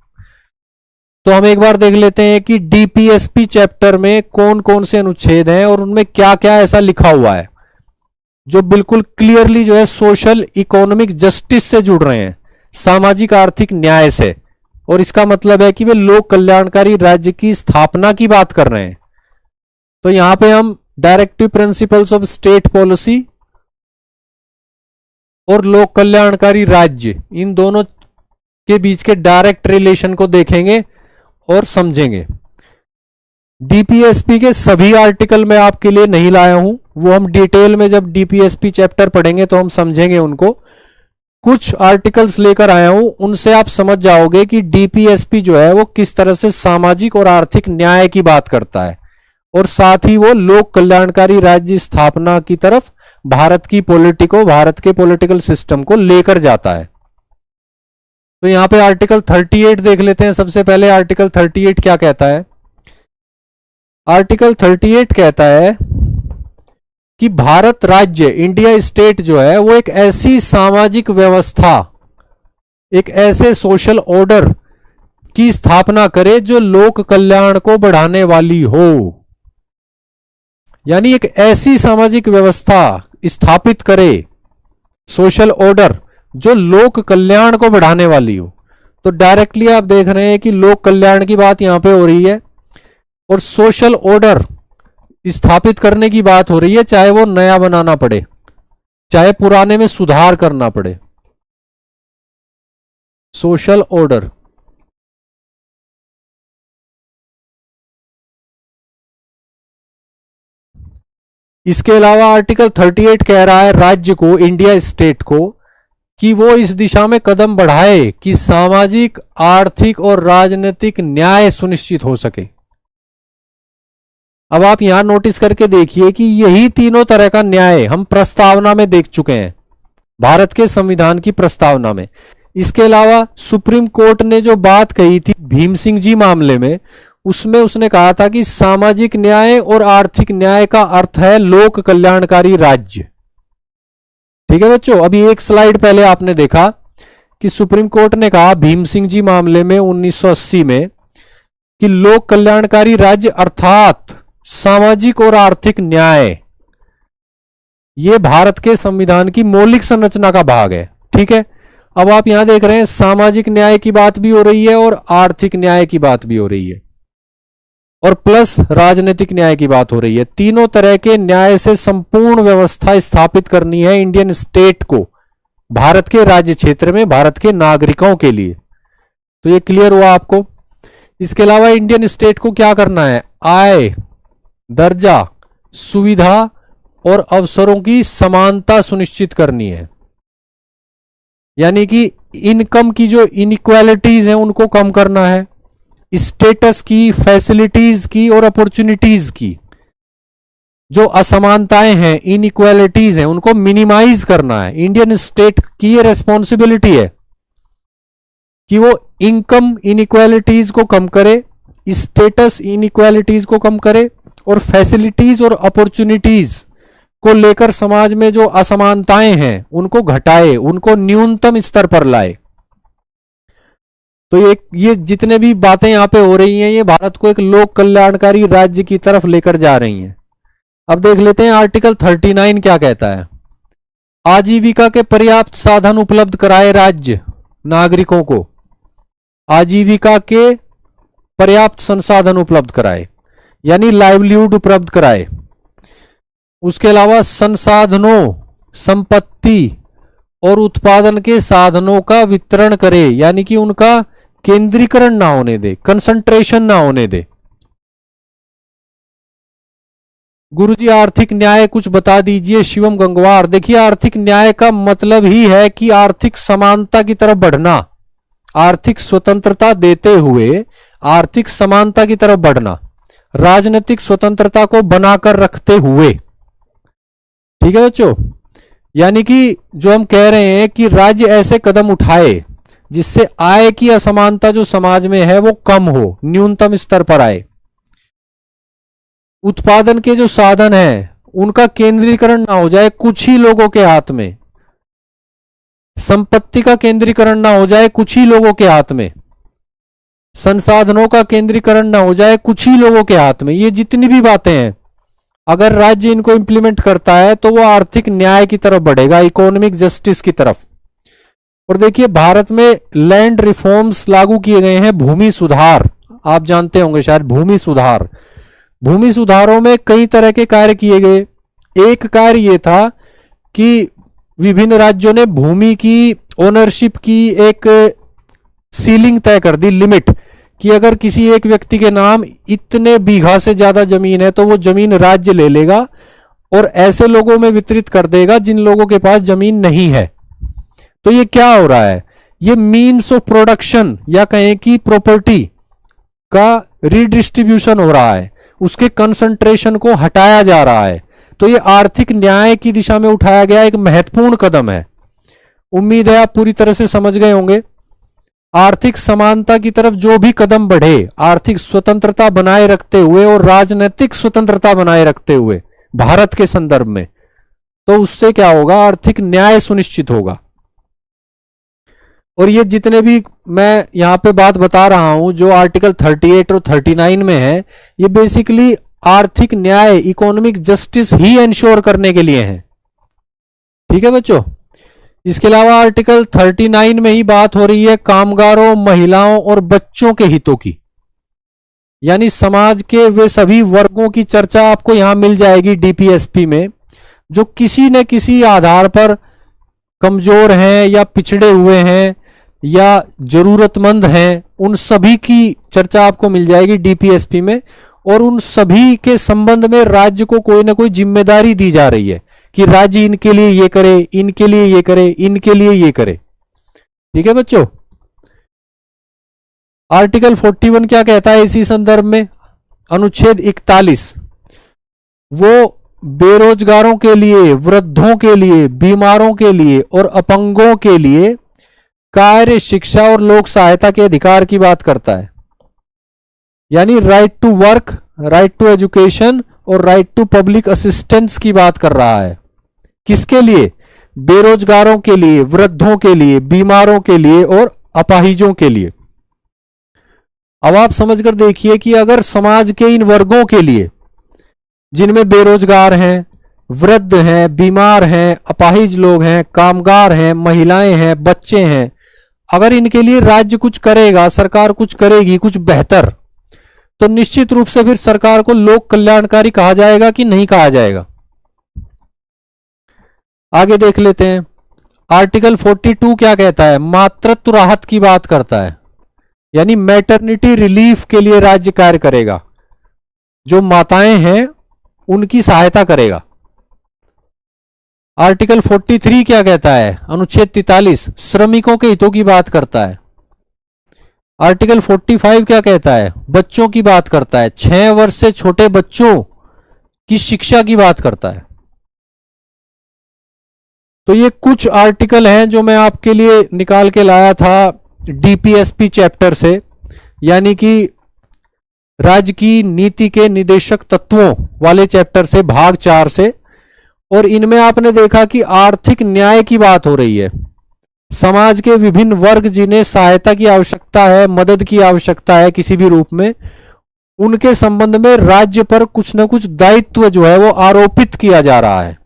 तो हम एक बार देख लेते हैं कि डीपीएसपी चैप्टर में कौन कौन से अनुच्छेद हैं और उनमें क्या क्या ऐसा लिखा हुआ है जो बिल्कुल क्लियरली जो है सोशल इकोनॉमिक जस्टिस से जुड़ रहे हैं, सामाजिक आर्थिक न्याय से, और इसका मतलब है कि वे लोक कल्याणकारी राज्य की स्थापना की बात कर रहे हैं। तो यहां पे हम directive principles of state policy और लोक कल्याणकारी राज्य, इन दोनों के बीच के डायरेक्ट रिलेशन को देखेंगे और समझेंगे। डीपीएसपी के सभी आर्टिकल मैं आपके लिए नहीं लाया हूं, वो हम डिटेल में जब डीपीएसपी चैप्टर पढ़ेंगे तो हम समझेंगे उनको। कुछ आर्टिकल्स लेकर आया हूं, उनसे आप समझ जाओगे कि डीपीएसपी जो है वो किस तरह से सामाजिक और आर्थिक न्याय की बात करता है और साथ ही वो लोक कल्याणकारी राज्य स्थापना की तरफ भारत की पॉलिटी को, भारत के पॉलिटिकल सिस्टम को लेकर जाता है। तो यहां पे आर्टिकल 38 देख लेते हैं। सबसे पहले आर्टिकल 38 क्या कहता है। आर्टिकल 38 कहता है कि भारत राज्य, इंडिया स्टेट जो है वो एक ऐसी सामाजिक व्यवस्था, एक ऐसे सोशल ऑर्डर की स्थापना करे जो लोक कल्याण को बढ़ाने वाली हो, यानी एक ऐसी सामाजिक व्यवस्था स्थापित करे, सोशल ऑर्डर जो लोक कल्याण को बढ़ाने वाली हो। तो डायरेक्टली आप देख रहे हैं कि लोक कल्याण की बात यहां पे हो रही है और सोशल ऑर्डर स्थापित करने की बात हो रही है, चाहे वो नया बनाना पड़े, चाहे पुराने में सुधार करना पड़े। सोशल ऑर्डर, इसके अलावा आर्टिकल 38 कह रहा है राज्य को, इंडिया स्टेट को, कि वो इस दिशा में कदम बढ़ाए कि सामाजिक, आर्थिक और राजनीतिक न्याय सुनिश्चित हो सके। अब आप यहां नोटिस करके देखिए कि यही तीनों तरह का न्याय हम प्रस्तावना में देख चुके हैं, भारत के संविधान की प्रस्तावना में। इसके अलावा सुप्रीम कोर्ट ने जो बात कही थी भीम सिंह जी मामले में, उसमें उसने कहा था कि सामाजिक न्याय और आर्थिक न्याय का अर्थ है लोक कल्याणकारी राज्य। ठीक है बच्चों, अभी एक स्लाइड पहले आपने देखा कि सुप्रीम कोर्ट ने कहा भीम सिंह जी मामले में 1980 में कि लोक कल्याणकारी राज्य अर्थात सामाजिक और आर्थिक न्याय ये भारत के संविधान की मौलिक संरचना का भाग है। ठीक है, अब आप यहां देख रहे हैं सामाजिक न्याय की बात भी हो रही है और आर्थिक न्याय की बात भी हो रही है और प्लस राजनीतिक न्याय की बात हो रही है। तीनों तरह के न्याय से संपूर्ण व्यवस्था स्थापित करनी है इंडियन स्टेट को, भारत के राज्य क्षेत्र में, भारत के नागरिकों के लिए। तो ये क्लियर हुआ आपको। इसके अलावा इंडियन स्टेट को क्या करना है? आय, दर्जा, सुविधा और अवसरों की समानता सुनिश्चित करनी है। यानी कि इनकम की जो इनइक्वालिटीज हैं उनको कम करना है, स्टेटस की, फैसिलिटीज की और अपॉर्चुनिटीज की जो असमानताएं हैं, इनइक्वालिटीज हैं, उनको मिनिमाइज करना है। इंडियन स्टेट की ये रेस्पॉन्सिबिलिटी है कि वो इनकम इनइक्वालिटीज को कम करे, स्टेटस इनइक्वालिटीज को कम करे और फैसिलिटीज और अपॉर्चुनिटीज को लेकर समाज में जो असमानताएं हैं उनको घटाए, उनको न्यूनतम स्तर पर लाए। तो ये जितने भी बातें यहां पे हो रही हैं ये भारत को एक लोक कल्याणकारी राज्य की तरफ लेकर जा रही हैं। अब देख लेते हैं आर्टिकल 39 क्या कहता है। आजीविका के पर्याप्त साधन उपलब्ध कराए राज्य नागरिकों को, आजीविका के पर्याप्त संसाधन उपलब्ध कराए यानी लाइवलीहुड उपलब्ध कराए। उसके अलावा संसाधनों, संपत्ति और उत्पादन के साधनों का वितरण करे यानी कि उनका केंद्रीकरण ना होने दे, कंसंट्रेशन ना होने दे। गुरुजी आर्थिक न्याय कुछ बता दीजिए, शिवम गंगवार। देखिए आर्थिक न्याय का मतलब ही है कि आर्थिक समानता की तरफ बढ़ना, आर्थिक स्वतंत्रता देते हुए आर्थिक समानता की तरफ बढ़ना, राजनीतिक स्वतंत्रता को बनाकर रखते हुए। ठीक है बच्चों, यानी कि जो हम कह रहे हैं कि राज्य ऐसे कदम उठाए जिससे आय की असमानता जो समाज में है वो कम हो, न्यूनतम स्तर पर आए। उत्पादन के जो साधन हैं उनका केंद्रीकरण ना हो जाए कुछ ही लोगों के हाथ में, संपत्ति का केंद्रीकरण ना हो जाए कुछ ही लोगों के हाथ में, संसाधनों का केंद्रीकरण ना हो जाए कुछ ही लोगों के हाथ में। ये जितनी भी बातें हैं अगर राज्य इनको इंप्लीमेंट करता है तो वो आर्थिक न्याय की तरफ बढ़ेगा, इकोनॉमिक जस्टिस की तरफ। और देखिए भारत में लैंड रिफॉर्म्स लागू किए गए हैं, भूमि सुधार, आप जानते होंगे शायद भूमि सुधार। भूमि सुधारों में कई तरह के कार्य किए गए। एक कार्य यह था कि विभिन्न राज्यों ने भूमि की ओनरशिप की एक सीलिंग तय कर दी, लिमिट, कि अगर किसी एक व्यक्ति के नाम इतने बीघा से ज्यादा जमीन है तो वो जमीन राज्य ले लेगा और ऐसे लोगों में वितरित कर देगा जिन लोगों के पास जमीन नहीं है। तो ये क्या हो रहा है? ये मीन्स ऑफ प्रोडक्शन या कहें कि प्रॉपर्टी का रीडिस्ट्रीब्यूशन हो रहा है, उसके कंसंट्रेशन को हटाया जा रहा है। तो ये आर्थिक न्याय की दिशा में उठाया गया एक महत्वपूर्ण कदम है। उम्मीद है आप पूरी तरह से समझ गए होंगे। आर्थिक समानता की तरफ जो भी कदम बढ़े, आर्थिक स्वतंत्रता बनाए रखते हुए और राजनीतिक स्वतंत्रता बनाए रखते हुए भारत के संदर्भ में, तो उससे क्या होगा? आर्थिक न्याय सुनिश्चित होगा। और ये जितने भी मैं यहां पे बात बता रहा हूं जो आर्टिकल 38 और 39 में है, ये बेसिकली आर्थिक न्याय, इकोनॉमिक जस्टिस ही इंश्योर करने के लिए है। ठीक है बच्चों। इसके अलावा आर्टिकल 39 में ही बात हो रही है कामगारों, महिलाओं और बच्चों के हितों की, यानी समाज के वे सभी वर्गों की चर्चा आपको यहां मिल जाएगी डीपीएसपी में, जो किसी न किसी आधार पर कमजोर हैं या पिछड़े हुए हैं या जरूरतमंद हैं। उन सभी की चर्चा आपको मिल जाएगी डीपीएसपी में और उन सभी के संबंध में राज्य को कोई ना कोई जिम्मेदारी दी जा रही है कि राज्य इनके लिए ये करे, इनके लिए ये करे, इनके लिए ये करे। ठीक है बच्चों। आर्टिकल 41 क्या कहता है इसी संदर्भ में? अनुच्छेद 41 वो बेरोजगारों के लिए, वृद्धों के लिए, बीमारों के लिए और अपंगों के लिए कार्य, शिक्षा और लोक सहायता के अधिकार की बात करता है। यानी right to work, right to education और राइट टू पब्लिक असिस्टेंस की बात कर रहा है। किसके लिए? बेरोजगारों के लिए, वृद्धों के लिए, बीमारों के लिए और अपाहिजों के लिए। अब आप समझकर देखिए कि अगर समाज के इन वर्गों के लिए जिनमें बेरोजगार हैं वृद्ध हैं, बीमार हैं, अपाहिज लोग हैं, कामगार हैं, महिलाएं हैं, बच्चे हैं, अगर इनके लिए राज्य कुछ करेगा, सरकार कुछ करेगी कुछ बेहतर, तो निश्चित रूप से फिर सरकार को लोक कल्याणकारी कहा जाएगा कि नहीं कहा जाएगा। आगे देख लेते हैं। आर्टिकल 42 क्या कहता है? मातृत्व राहत की बात करता है, यानी मैटरनिटी रिलीफ के लिए राज्य कार्य करेगा, जो माताएं हैं उनकी सहायता करेगा। आर्टिकल 43 क्या कहता है? अनुच्छेद 43 श्रमिकों के हितों की बात करता है। आर्टिकल 45 क्या कहता है? बच्चों की बात करता है, 6 वर्ष से छोटे बच्चों की शिक्षा की बात करता है। तो ये कुछ आर्टिकल हैं जो मैं आपके लिए निकाल के लाया था डीपीएसपी चैप्टर से, यानी कि राज्य की नीति के निदेशक तत्वों वाले चैप्टर से, भाग 4 से। और इनमें आपने देखा कि आर्थिक न्याय की बात हो रही है। समाज के विभिन्न वर्ग जिन्हें सहायता की आवश्यकता है, मदद की आवश्यकता है किसी भी रूप में, उनके संबंध में राज्य पर कुछ ना कुछ दायित्व जो है वो आरोपित किया जा रहा है,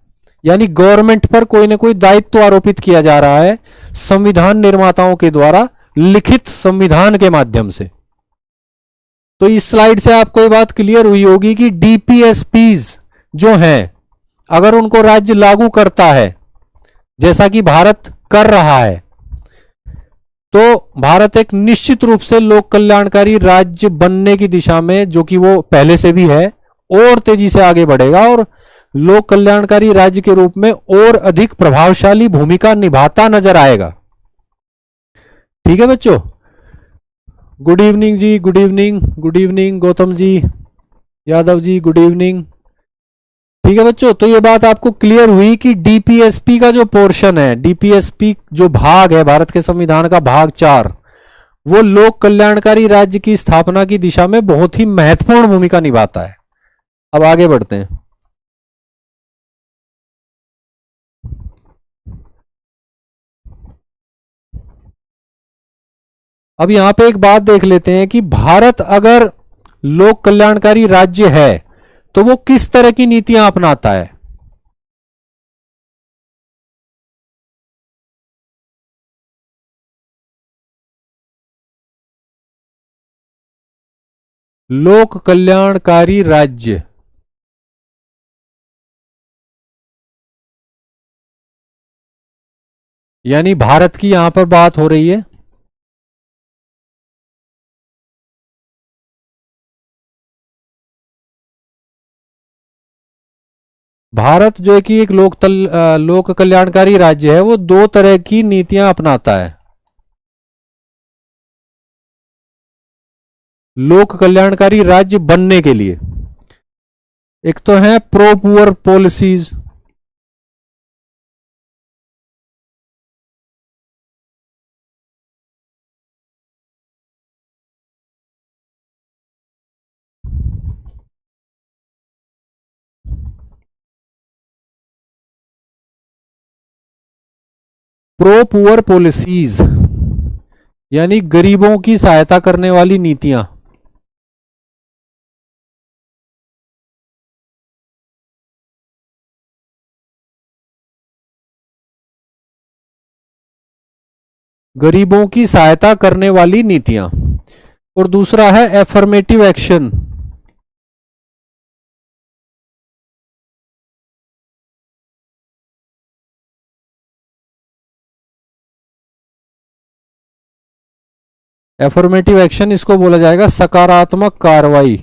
यानी गवर्नमेंट पर कोई ना कोई दायित्व आरोपित किया जा रहा है संविधान निर्माताओं के द्वारा लिखित संविधान के माध्यम से। तो इस स्लाइड से आपको ये बात क्लियर हुई होगी कि डीपीएसपीज जो हैं, अगर उनको राज्य लागू करता है, जैसा कि भारत कर रहा है, तो भारत एक निश्चित रूप से लोक कल्याणकारी राज्य बनने की दिशा में, जो कि वो पहले से भी है, और तेजी से आगे बढ़ेगा और लोक कल्याणकारी राज्य के रूप में और अधिक प्रभावशाली भूमिका निभाता नजर आएगा। ठीक है बच्चों? गुड इवनिंग जी, good evening, good evening Gautam ji, Yadav ji, good evening. ठीक है बच्चों, तो ये बात आपको क्लियर हुई कि डीपीएसपी का जो पोर्शन है, डीपीएसपी जो भाग है भारत के संविधान का भाग 4, वो लोक कल्याणकारी राज्य की स्थापना की दिशा में बहुत ही महत्वपूर्ण भूमिका निभाता है। अब आगे बढ़ते हैं। अब यहां पे एक बात देख लेते हैं कि भारत अगर लोक कल्याणकारी राज्य है तो वो किस तरह की नीतियां अपनाता है। लोक कल्याणकारी राज्य यानी भारत की यहां पर बात हो रही है। भारत जो है कि एक लोक कल्याणकारी राज्य है, वो 2 तरह की नीतियां अपनाता है लोक कल्याणकारी राज्य बनने के लिए। एक तो है pro poor policies, pro poor policies यानी गरीबों की सहायता करने वाली नीतियां। गरीबों की सहायता करने वाली नीतियां। और दूसरा है एफर्मेटिव एक्शन, एफर्मेटिव एक्शन इसको बोला जाएगा सकारात्मक कार्रवाई।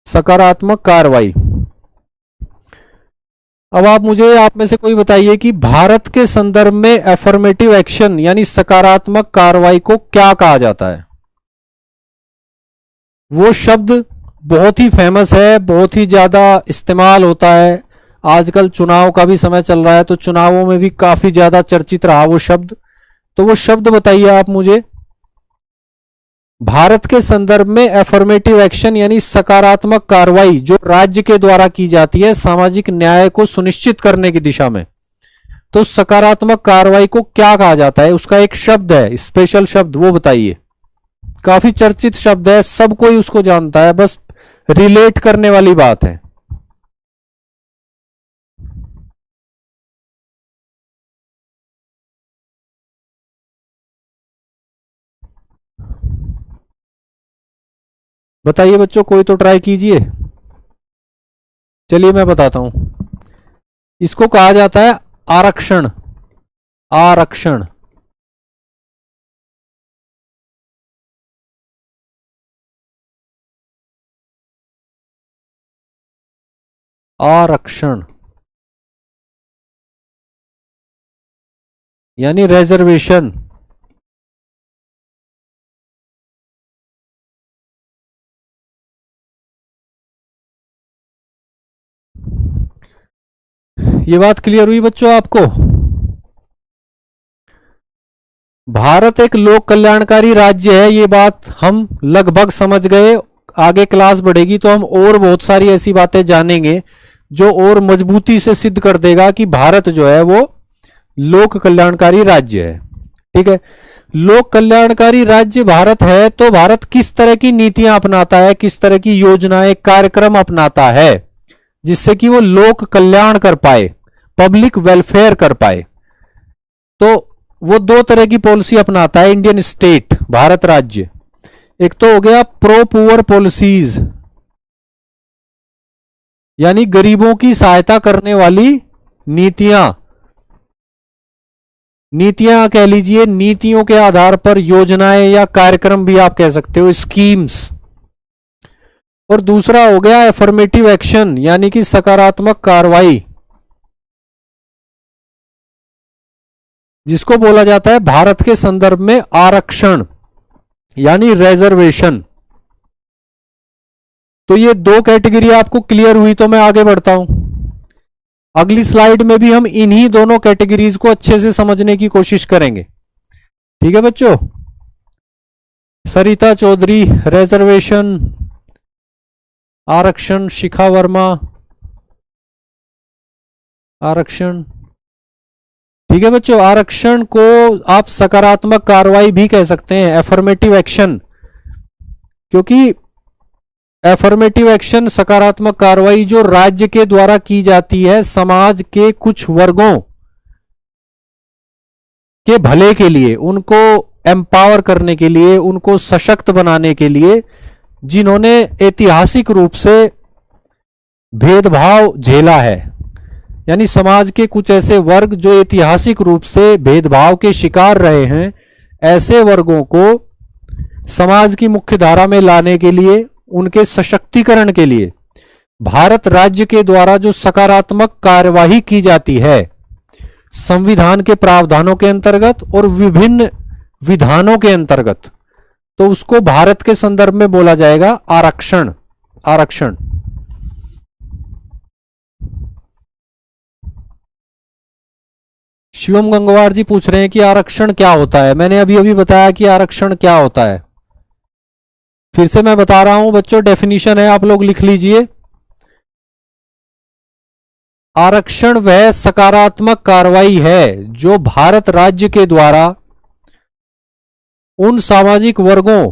सकारात्मक कार्रवाई। अब आप में से कोई बताइए कि भारत के संदर्भ में एफर्मेटिव एक्शन यानी सकारात्मक कार्रवाई को क्या कहा जाता है। वो शब्द बहुत ही फेमस है, बहुत ही ज्यादा इस्तेमाल होता है। आजकल चुनाव का भी समय चल रहा है, तो चुनावों में भी काफी ज्यादा चर्चित रहा वो शब्द। तो वो शब्द बताइए आप मुझे। भारत के संदर्भ में एफर्मेटिव एक्शन यानी सकारात्मक कार्रवाई जो राज्य के द्वारा की जाती है सामाजिक न्याय को सुनिश्चित करने की दिशा में, तो सकारात्मक कार्रवाई को क्या कहा जाता है? उसका एक शब्द है, स्पेशल शब्द, वो बताइए। काफी चर्चित शब्द है, सब कोई उसको जानता है, बस रिलेट करने वाली बात है। बताइए बच्चों, कोई तो ट्राई कीजिए। चलिए मैं बताता हूं। इसको कहा जाता है आरक्षण। आरक्षण। आरक्षण यानी रिजर्वेशन। ये बात क्लियर हुई बच्चों आपको? भारत एक लोक कल्याणकारी राज्य है, ये बात हम लगभग समझ गए। आगे क्लास बढ़ेगी तो हम और बहुत सारी ऐसी बातें जानेंगे जो और मजबूती से सिद्ध कर देगा कि भारत जो है वो लोक कल्याणकारी राज्य है। ठीक है, लोक कल्याणकारी राज्य भारत है, तो भारत किस तरह की नीतियां अपनाता है, किस तरह की योजनाएं, कार्यक्रम अपनाता है जिससे कि वो लोक कल्याण कर पाए, पब्लिक वेलफेयर कर पाए। तो वो दो तरह की पॉलिसी अपनाता है इंडियन स्टेट, भारत राज्य। एक तो हो गया प्रो पुअर पॉलिसीज, यानी गरीबों की सहायता करने वाली नीतियां। नीतियां कह लीजिए, नीतियों के आधार पर योजनाएं या कार्यक्रम भी आप कह सकते हो, स्कीम्स। और दूसरा हो गया एफर्मेटिव एक्शन, यानी कि सकारात्मक कार्रवाई, जिसको बोला जाता है भारत के संदर्भ में आरक्षण यानी रिजर्वेशन। तो ये दो कैटेगरी आपको क्लियर हुई, तो मैं आगे बढ़ता हूं। अगली स्लाइड में भी हम इन्हीं दोनों कैटेगरीज को अच्छे से समझने की कोशिश करेंगे। ठीक है बच्चों? सरिता चौधरी रिजर्वेशन, आरक्षण, शिखा वर्मा आरक्षण। ठीक है बच्चों, आरक्षण को आप सकारात्मक कार्रवाई भी कह सकते हैं, एफर्मेटिव एक्शन, क्योंकि एफर्मेटिव एक्शन, सकारात्मक कार्रवाई जो राज्य के द्वारा की जाती है समाज के कुछ वर्गों के भले के लिए, उनको एम्पावर करने के लिए, उनको सशक्त बनाने के लिए, जिन्होंने ऐतिहासिक रूप से भेदभाव झेला है। यानी समाज के कुछ ऐसे वर्ग जो ऐतिहासिक रूप से भेदभाव के शिकार रहे हैं, ऐसे वर्गों को समाज की मुख्य धारा में लाने के लिए, उनके सशक्तिकरण के लिए भारत राज्य के द्वारा जो सकारात्मक कार्यवाही की जाती है संविधान के प्रावधानों के अंतर्गत और विभिन्न विधानों के अंतर्गत, तो उसको भारत के संदर्भ में बोला जाएगा आरक्षण। आरक्षण। शिवम गंगवार जी पूछ रहे हैं कि आरक्षण क्या होता है। मैंने अभी अभी बताया कि आरक्षण क्या होता है, फिर से मैं बता रहा हूं बच्चों, डेफिनेशन है, आप लोग लिख लीजिए। आरक्षण वह सकारात्मक कार्रवाई है जो भारत राज्य के द्वारा उन सामाजिक वर्गों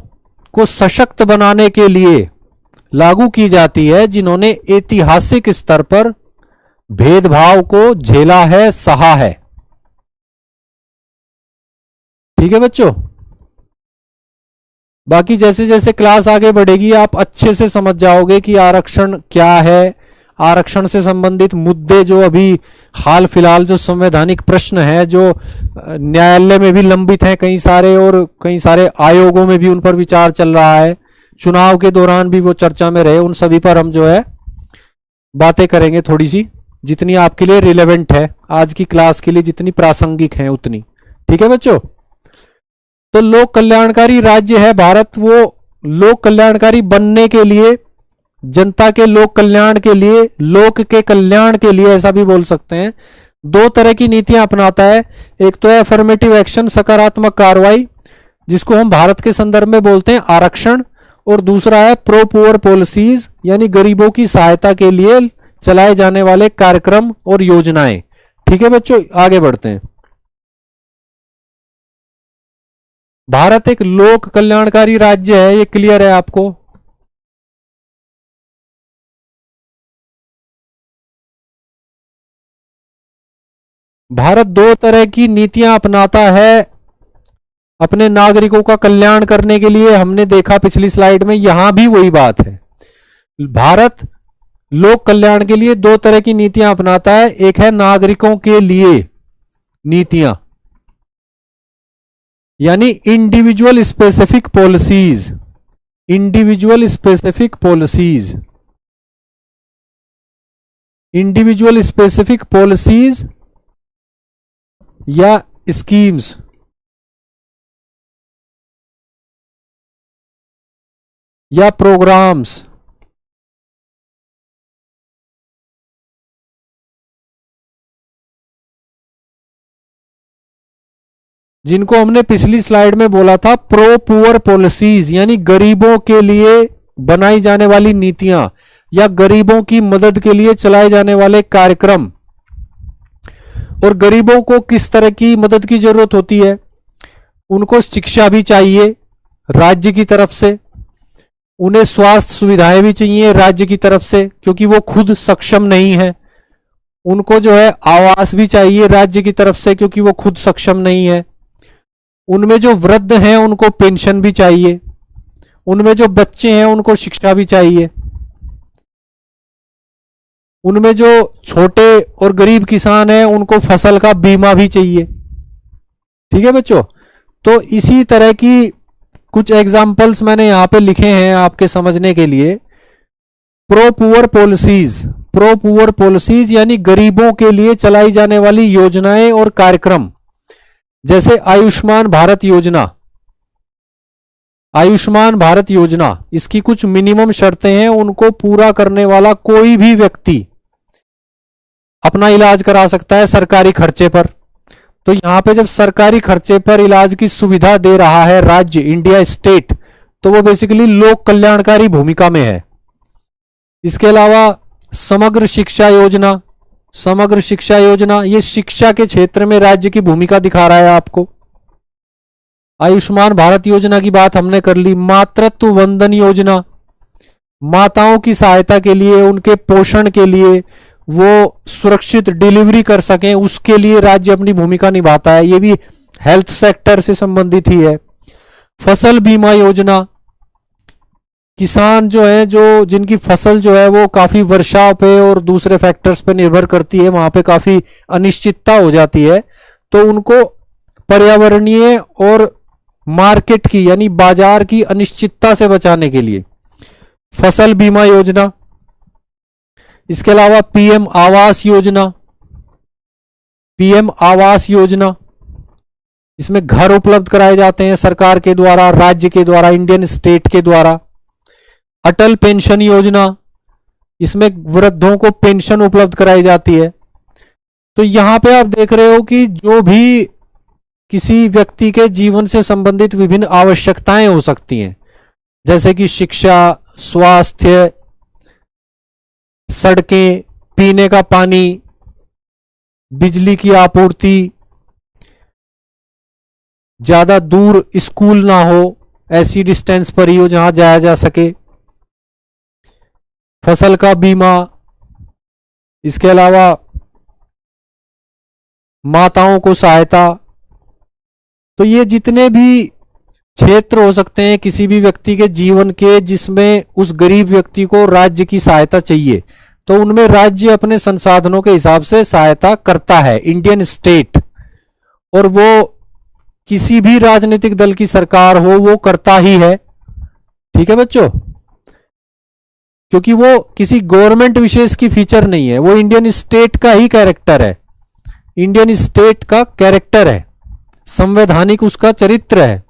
को सशक्त बनाने के लिए लागू की जाती है जिन्होंने ऐतिहासिक स्तर पर भेदभाव को झेला है, सहा है। ठीक है बच्चों? बाकी जैसे जैसे क्लास आगे बढ़ेगी आप अच्छे से समझ जाओगे कि आरक्षण क्या है, आरक्षण से संबंधित मुद्दे जो अभी हाल फिलहाल जो संवैधानिक प्रश्न है जो न्यायालय में भी लंबित हैं कई सारे, और कई सारे आयोगों में भी उन पर विचार चल रहा है, चुनाव के दौरान भी वो चर्चा में रहे, उन सभी पर हम जो है बातें करेंगे थोड़ी सी, जितनी आपके लिए रिलेवेंट है, आज की क्लास के लिए जितनी प्रासंगिक है उतनी। ठीक है बच्चों? तो लोक कल्याणकारी राज्य है भारत, वो लोक कल्याणकारी बनने के लिए, जनता के लोक कल्याण के लिए, लोक के कल्याण के लिए, ऐसा भी बोल सकते हैं, दो तरह की नीतियां अपनाता है। एक तो है अफर्मेटिव एक्शन, सकारात्मक कार्रवाई, जिसको हम भारत के संदर्भ में बोलते हैं आरक्षण, और दूसरा है प्रो पुअर पॉलिसीज, यानी गरीबों की सहायता के लिए चलाए जाने वाले कार्यक्रम और योजनाएं, ठीक है बच्चों, आगे बढ़ते हैं। भारत एक लोक कल्याणकारी राज्य है, ये क्लियर है आपको? भारत दो तरह की नीतियां अपनाता है अपने नागरिकों का कल्याण करने के लिए। हमने देखा पिछली स्लाइड में, यहां भी वही बात है। भारत लोक कल्याण के लिए दो तरह की नीतियां अपनाता है। एक है नागरिकों के लिए नीतियां, यानी individual specific policies. Individual specific policies, individual specific policies या स्कीम्स। या प्रोग्राम्स। जिनको हमने पिछली स्लाइड में बोला था प्रो पुअर पॉलिसीज, यानी गरीबों के लिए बनाई जाने वाली नीतियां या गरीबों की मदद के लिए चलाए जाने वाले कार्यक्रम। और गरीबों को किस तरह की मदद की जरूरत होती है? उनको शिक्षा भी चाहिए राज्य की तरफ से, उन्हें स्वास्थ्य सुविधाएं भी चाहिए राज्य की तरफ से क्योंकि वो खुद सक्षम नहीं है। उनको जो है आवास भी चाहिए राज्य की तरफ से क्योंकि वो खुद सक्षम नहीं है। उनमें जो वृद्ध हैं उनको पेंशन भी चाहिए। उनमें जो बच्चे हैं उनको शिक्षा भी चाहिए। उनमें जो छोटे और गरीब किसान हैं उनको फसल का बीमा भी चाहिए। ठीक है बच्चों, तो इसी तरह की कुछ एग्जाम्पल्स मैंने यहां पे लिखे हैं आपके समझने के लिए। Pro poor policies, pro poor policies यानी गरीबों के लिए चलाई जाने वाली योजनाएं और कार्यक्रम, जैसे आयुष्मान भारत योजना। आयुष्मान भारत योजना, इसकी कुछ मिनिमम शर्तें हैं, उनको पूरा करने वाला कोई भी व्यक्ति अपना इलाज करा सकता है सरकारी खर्चे पर। तो यहां पे जब सरकारी खर्चे पर इलाज की सुविधा दे रहा है राज्य, इंडिया स्टेट, तो वो बेसिकली लोक कल्याणकारी भूमिका में है। इसके अलावा समग्र शिक्षा योजना, समग्र शिक्षा योजना ये शिक्षा के क्षेत्र में राज्य की भूमिका दिखा रहा है आपको। आयुष्मान भारत योजना की बात हमने कर ली। मातृत्व वंदन योजना, माताओं की सहायता के लिए, उनके पोषण के लिए, वो सुरक्षित डिलीवरी कर सकें, उसके लिए राज्य अपनी भूमिका निभाता है। ये भी हेल्थ सेक्टर से संबंधित ही है। फसल बीमा योजना, किसान जो है, जो जिनकी फसल जो है वो काफी वर्षा पे और दूसरे फैक्टर्स पे निर्भर करती है, वहां पे काफी अनिश्चितता हो जाती है, तो उनको पर्यावरणीय और मार्केट की यानी बाजार की अनिश्चितता से बचाने के लिए फसल बीमा योजना। इसके अलावा पीएम आवास योजना, पीएम आवास योजना, इसमें घर उपलब्ध कराए जाते हैं सरकार के द्वारा, राज्य के द्वारा, इंडियन स्टेट के द्वारा। अटल पेंशन योजना, इसमें वृद्धों को पेंशन उपलब्ध कराई जाती है। तो यहां पे आप देख रहे हो कि जो भी किसी व्यक्ति के जीवन से संबंधित विभिन्न आवश्यकताएं हो सकती हैं, जैसे कि शिक्षा, स्वास्थ्य, सड़कें, पीने का पानी, बिजली की आपूर्ति, ज्यादा दूर स्कूल ना हो, ऐसी डिस्टेंस पर ही हो जहां जाया जा सके, फसल का बीमा, इसके अलावा माताओं को सहायता। तो ये जितने भी क्षेत्र हो सकते हैं किसी भी व्यक्ति के जीवन के जिसमें उस गरीब व्यक्ति को राज्य की सहायता चाहिए, तो उनमें राज्य अपने संसाधनों के हिसाब से सहायता करता है, इंडियन स्टेट। और वो किसी भी राजनीतिक दल की सरकार हो वो करता ही है। ठीक है बच्चों, क्योंकि वो किसी गवर्नमेंट विशेष की फीचर नहीं है, वो इंडियन स्टेट का ही कैरेक्टर है, इंडियन स्टेट का कैरेक्टर है, संवैधानिक उसका चरित्र है।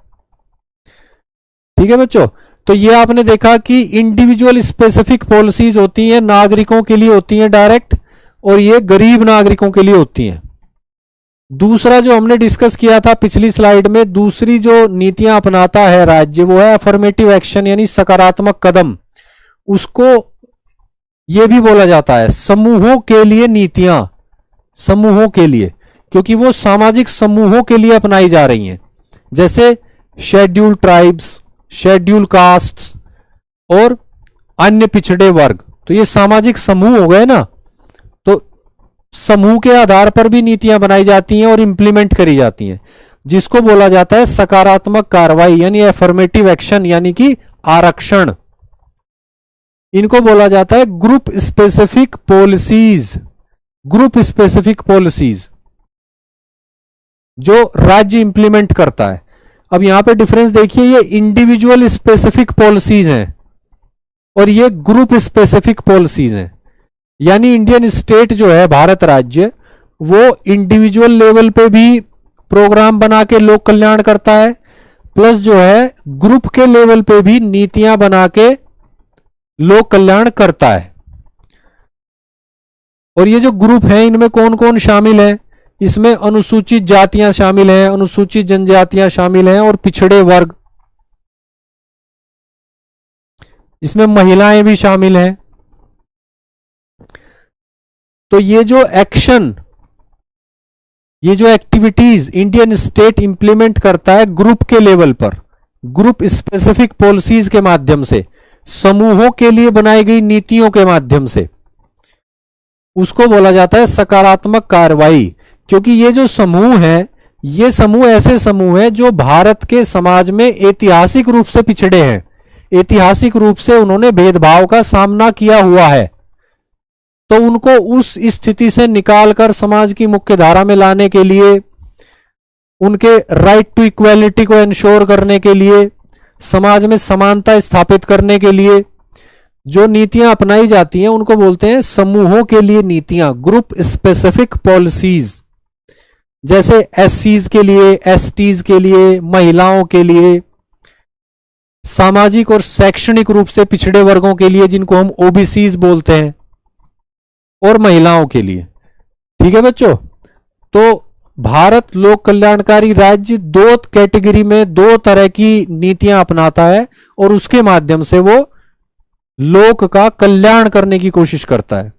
ठीक है बच्चों, तो ये आपने देखा कि इंडिविजुअल स्पेसिफिक पॉलिसीज होती हैं, नागरिकों के लिए होती हैं डायरेक्ट, और ये गरीब नागरिकों के लिए होती हैं। दूसरा जो हमने डिस्कस किया था पिछली स्लाइड में, दूसरी जो नीतियां अपनाता है राज्य वो है अफर्मेटिव एक्शन यानी सकारात्मक कदम। उसको ये भी बोला जाता है समूहों के लिए नीतियां, समूहों के लिए, क्योंकि वो सामाजिक समूहों के लिए अपनाई जा रही हैं, जैसे शेड्यूल ट्राइब्स, शेड्यूल कास्ट्स और अन्य पिछड़े वर्ग। तो ये सामाजिक समूह हो गए ना, तो समूह के आधार पर भी नीतियां बनाई जाती हैं और इंप्लीमेंट करी जाती हैं, जिसको बोला जाता है सकारात्मक कार्रवाई यानी एफर्मेटिव एक्शन यानी कि आरक्षण। इनको बोला जाता है group specific policies. Group specific policies जो राज्य इंप्लीमेंट करता है। अब यहां पे डिफरेंस देखिए, ये इंडिविजुअल स्पेसिफिक पॉलिसीज हैं और ये ग्रुप स्पेसिफिक पॉलिसीज हैं। यानी इंडियन स्टेट जो है, भारत राज्य, वो इंडिविजुअल लेवल पे भी प्रोग्राम बना के लोक कल्याण करता है, प्लस जो है ग्रुप के लेवल पे भी नीतियां बना के लोक कल्याण करता है। और ये जो ग्रुप है, इनमें कौन कौन शामिल है? इसमें अनुसूचित जातियां शामिल हैं, अनुसूचित जनजातियां शामिल हैं और पिछड़े वर्ग। इसमें महिलाएं भी शामिल हैं। तो ये जो एक्शन, ये जो एक्टिविटीज इंडियन स्टेट इंप्लीमेंट करता है ग्रुप के लेवल पर, ग्रुप स्पेसिफिक पॉलिसीज के माध्यम से, समूहों के लिए बनाई गई नीतियों के माध्यम से, उसको बोला जाता है सकारात्मक कार्रवाई। क्योंकि ये जो समूह है, ये समूह ऐसे समूह हैं जो भारत के समाज में ऐतिहासिक रूप से पिछड़े हैं, ऐतिहासिक रूप से उन्होंने भेदभाव का सामना किया हुआ है। तो उनको उस स्थिति से निकालकर समाज की मुख्य धारा में लाने के लिए, उनके राइट टू इक्वालिटी को इंश्योर करने के लिए, समाज में समानता स्थापित करने के लिए जो नीतियां अपनाई जाती हैं उनको बोलते हैं समूहों के लिए नीतियां, ग्रुप स्पेसिफिक पॉलिसीज। जैसे एससीज के लिए, एसटीज के लिए, महिलाओं के लिए, सामाजिक और शैक्षणिक रूप से पिछड़े वर्गों के लिए जिनको हम ओबीसीज बोलते हैं, और महिलाओं के लिए। ठीक है बच्चों, तो भारत लोक कल्याणकारी राज्य दो कैटेगरी में, दो तरह की नीतियां अपनाता है और उसके माध्यम से वो लोक का कल्याण करने की कोशिश करता है।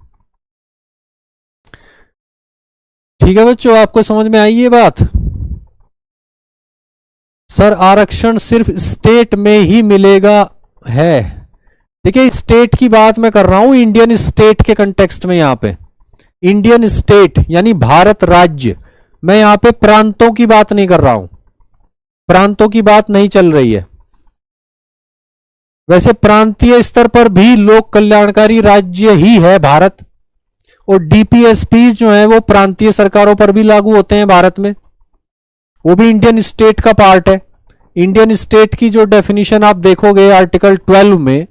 ठीक है बच्चों, आपको समझ में आई ये बात? सर आरक्षण सिर्फ स्टेट में ही मिलेगा है? देखिए, स्टेट की बात मैं कर रहा हूं इंडियन स्टेट के कंटेक्स्ट में। यहां पे इंडियन स्टेट यानी भारत राज्य, मैं यहां पे प्रांतों की बात नहीं कर रहा हूं, प्रांतों की बात नहीं चल रही है। वैसे प्रांतीय स्तर पर भी लोक कल्याणकारी राज्य ही है भारत, और डीपीएसपी जो है वो प्रांतीय सरकारों पर भी लागू होते हैं भारत में, वो भी इंडियन स्टेट का पार्ट है। इंडियन स्टेट की जो डेफिनेशन आप देखोगे आर्टिकल 12 में,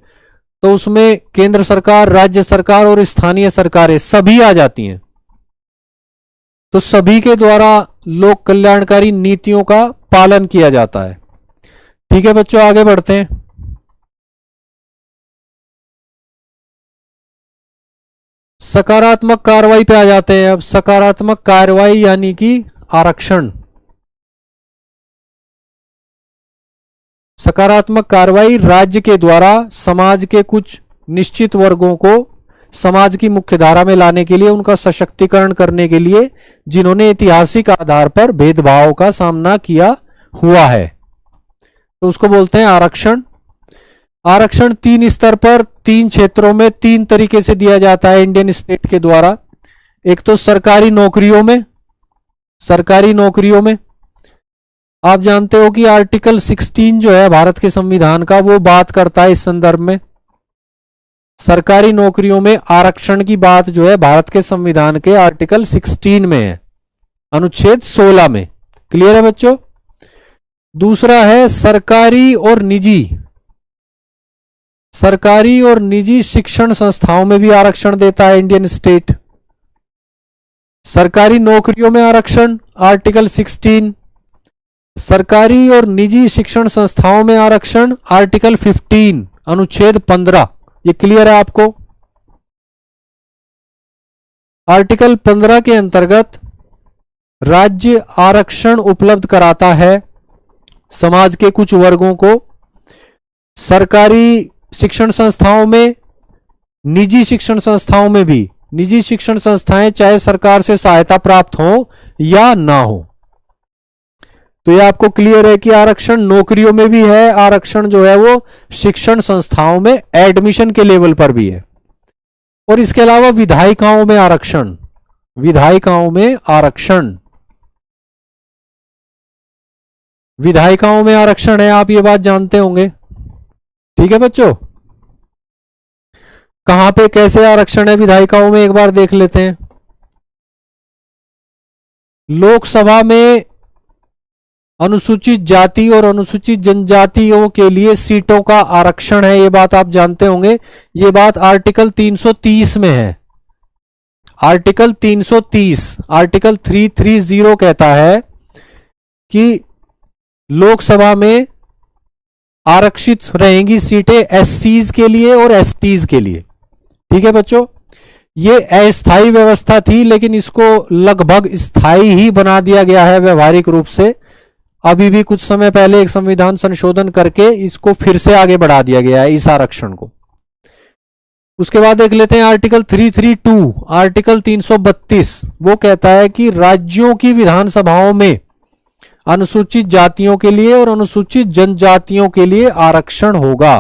तो उसमें केंद्र सरकार, राज्य सरकार और स्थानीय सरकारें सभी आ जाती हैं। तो सभी के द्वारा लोक कल्याणकारी नीतियों का पालन किया जाता है। ठीक है बच्चों, आगे बढ़ते हैं। सकारात्मक कार्रवाई पे आ जाते हैं। अब सकारात्मक कार्रवाई यानी कि आरक्षण। सकारात्मक कार्रवाई राज्य के द्वारा समाज के कुछ निश्चित वर्गों को समाज की मुख्यधारा में लाने के लिए, उनका सशक्तिकरण करने के लिए, जिन्होंने ऐतिहासिक आधार पर भेदभाव का सामना किया हुआ है, तो उसको बोलते हैं आरक्षण। आरक्षण 3 स्तर पर, 3 क्षेत्रों में, 3 तरीके से दिया जाता है इंडियन स्टेट के द्वारा। एक तो सरकारी नौकरियों में। सरकारी नौकरियों में आप जानते हो कि आर्टिकल 16 जो है भारत के संविधान का, वो बात करता है इस संदर्भ में। सरकारी नौकरियों में आरक्षण की बात जो है भारत के संविधान के आर्टिकल 16 में है, अनुच्छेद 16 में। क्लियर है बच्चों? दूसरा है सरकारी और निजी। सरकारी और निजी शिक्षण संस्थाओं में भी आरक्षण देता है इंडियन स्टेट। सरकारी नौकरियों में आरक्षण आर्टिकल 16, सरकारी और निजी शिक्षण संस्थाओं में आरक्षण आर्टिकल 15, अनुच्छेद 15। ये क्लियर है आपको? आर्टिकल 15 के अंतर्गत राज्य आरक्षण उपलब्ध कराता है समाज के कुछ वर्गों को, सरकारी शिक्षण संस्थाओं में, निजी शिक्षण संस्थाओं में भी निजी शिक्षण संस्थाएं चाहे सरकार से सहायता प्राप्त हो या ना हो। तो ये आपको क्लियर है कि आरक्षण नौकरियों में भी है, आरक्षण जो है वो शिक्षण संस्थाओं में एडमिशन के लेवल पर भी है। और इसके अलावा विधायिकाओं में आरक्षण, विधायिकाओं में आरक्षण, विधायिकाओं में आरक्षण है, आप ये बात जानते होंगे। ठीक है बच्चों, कहां पे कैसे आरक्षण है विधायिकाओं में एक बार देख लेते हैं। लोकसभा में अनुसूचित जाति और अनुसूचित जनजातियों के लिए सीटों का आरक्षण है, ये बात आप जानते होंगे। ये बात आर्टिकल 330 में है। आर्टिकल 330, आर्टिकल 330 कहता है कि लोकसभा में आरक्षित रहेंगी सीटें एससीज के लिए और एसटीज के लिए। ठीक है बच्चों, ये अस्थायी व्यवस्था थी लेकिन इसको लगभग स्थायी ही बना दिया गया है व्यवहारिक रूप से। अभी भी कुछ समय पहले एक संविधान संशोधन करके इसको फिर से आगे बढ़ा दिया गया है, इस आरक्षण को। उसके बाद देख लेते हैं आर्टिकल 332, आर्टिकल 332 वो कहता है कि राज्यों की विधानसभाओं में अनुसूचित जातियों के लिए और अनुसूचित जनजातियों के लिए आरक्षण होगा।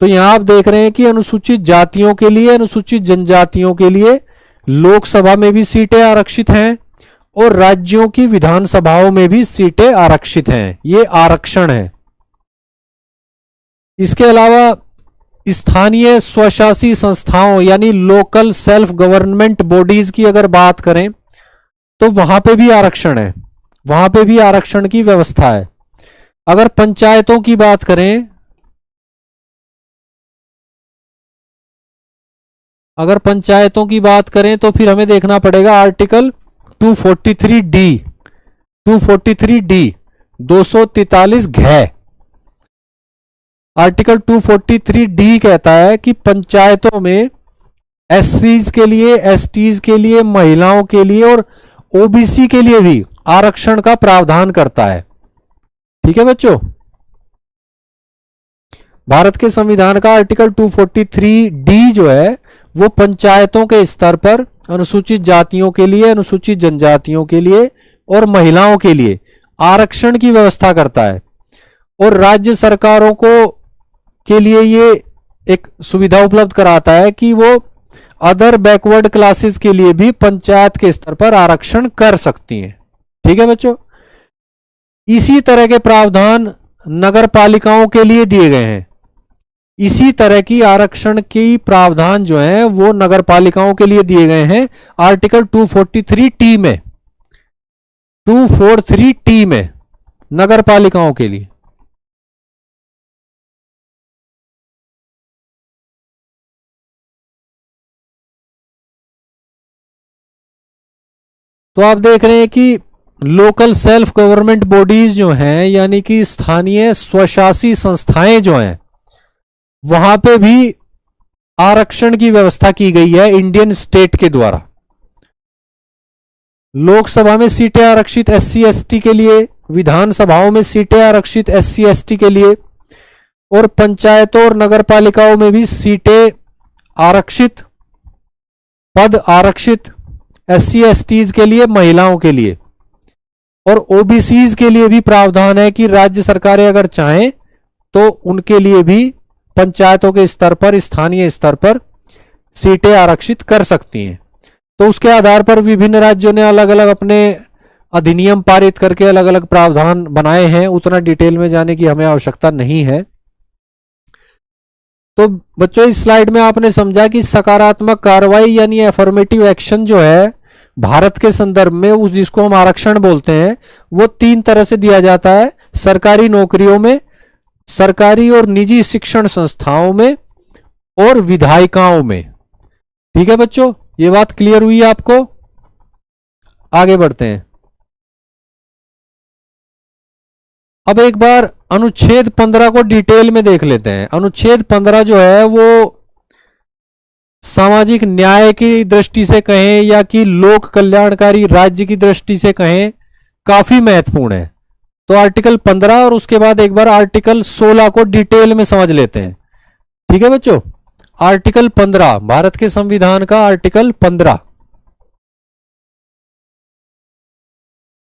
तो यहां आप देख रहे हैं कि अनुसूचित जातियों के लिए, अनुसूचित जनजातियों के लिए लोकसभा में भी सीटें आरक्षित हैं और राज्यों की विधानसभाओं में भी सीटें आरक्षित हैं। ये आरक्षण है। इसके अलावा स्थानीय स्वशासी संस्थाओं यानी लोकल सेल्फ गवर्नमेंट बॉडीज की अगर बात करें तो वहां पे भी आरक्षण है, वहां पे भी आरक्षण की व्यवस्था है। अगर पंचायतों की बात करें, अगर पंचायतों की बात करें तो फिर हमें देखना पड़ेगा आर्टिकल 243D, 243D 243 घ। आर्टिकल 243D कहता है कि पंचायतों में एससीज के लिए, एसटीज के लिए, महिलाओं के लिए और ओबीसी के लिए भी आरक्षण का प्रावधान करता है। ठीक है बच्चों, भारत के संविधान का आर्टिकल 243D जो है वो पंचायतों के स्तर पर अनुसूचित जातियों के लिए, अनुसूचित जनजातियों के लिए और महिलाओं के लिए आरक्षण की व्यवस्था करता है। और राज्य सरकारों को के लिए ये एक सुविधा उपलब्ध कराता है कि वो अदर बैकवर्ड क्लासेस के लिए भी पंचायत के स्तर पर आरक्षण कर सकती हैं। ठीक है बच्चों, इसी तरह के प्रावधान नगर पालिकाओं के लिए दिए गए हैं। इसी तरह की आरक्षण की प्रावधान जो है वो नगर पालिकाओं के लिए दिए गए हैं आर्टिकल 243T में, 243T में नगर पालिकाओं के लिए। तो आप देख रहे हैं कि लोकल सेल्फ गवर्नमेंट बॉडीज जो हैं यानी कि स्थानीय स्वशासी संस्थाएं जो हैं वहां पे भी आरक्षण की व्यवस्था की गई है इंडियन स्टेट के द्वारा। लोकसभा में सीटें आरक्षित एससी एसटी के लिए, विधानसभाओं में सीटें आरक्षित एससी एसटी के लिए और पंचायतों और नगर पालिकाओं में भी सीटें आरक्षित, पद आरक्षित एससी एसटीज के लिए, महिलाओं के लिए और ओबीसीज के लिए भी प्रावधान है कि राज्य सरकारें अगर चाहें तो उनके लिए भी पंचायतों के स्तर पर, स्थानीय स्तर पर सीटें आरक्षित कर सकती हैं। तो उसके आधार पर विभिन्न राज्यों ने अलग अलग अपने अधिनियम पारित करके अलग अलग प्रावधान बनाए हैं। उतना डिटेल में जाने की हमें आवश्यकता नहीं है। तो बच्चों इस स्लाइड में आपने समझा कि सकारात्मक कार्रवाई यानी अफर्मेटिव एक्शन जो है भारत के संदर्भ में, उस जिसको हम आरक्षण बोलते हैं, वो 3 तरह से दिया जाता है। सरकारी नौकरियों में, सरकारी और निजी शिक्षण संस्थाओं में और विधायिकाओं में। ठीक है बच्चों, ये बात क्लियर हुई आपको? आगे बढ़ते हैं। अब एक बार अनुच्छेद 15 को डिटेल में देख लेते हैं। अनुच्छेद 15 जो है वो सामाजिक न्याय की दृष्टि से कहें या कि लोक कल्याणकारी राज्य की दृष्टि से कहें काफी महत्वपूर्ण है। तो आर्टिकल 15 और उसके बाद एक बार आर्टिकल 16 को डिटेल में समझ लेते हैं। ठीक है बच्चों, आर्टिकल 15, भारत के संविधान का आर्टिकल 15।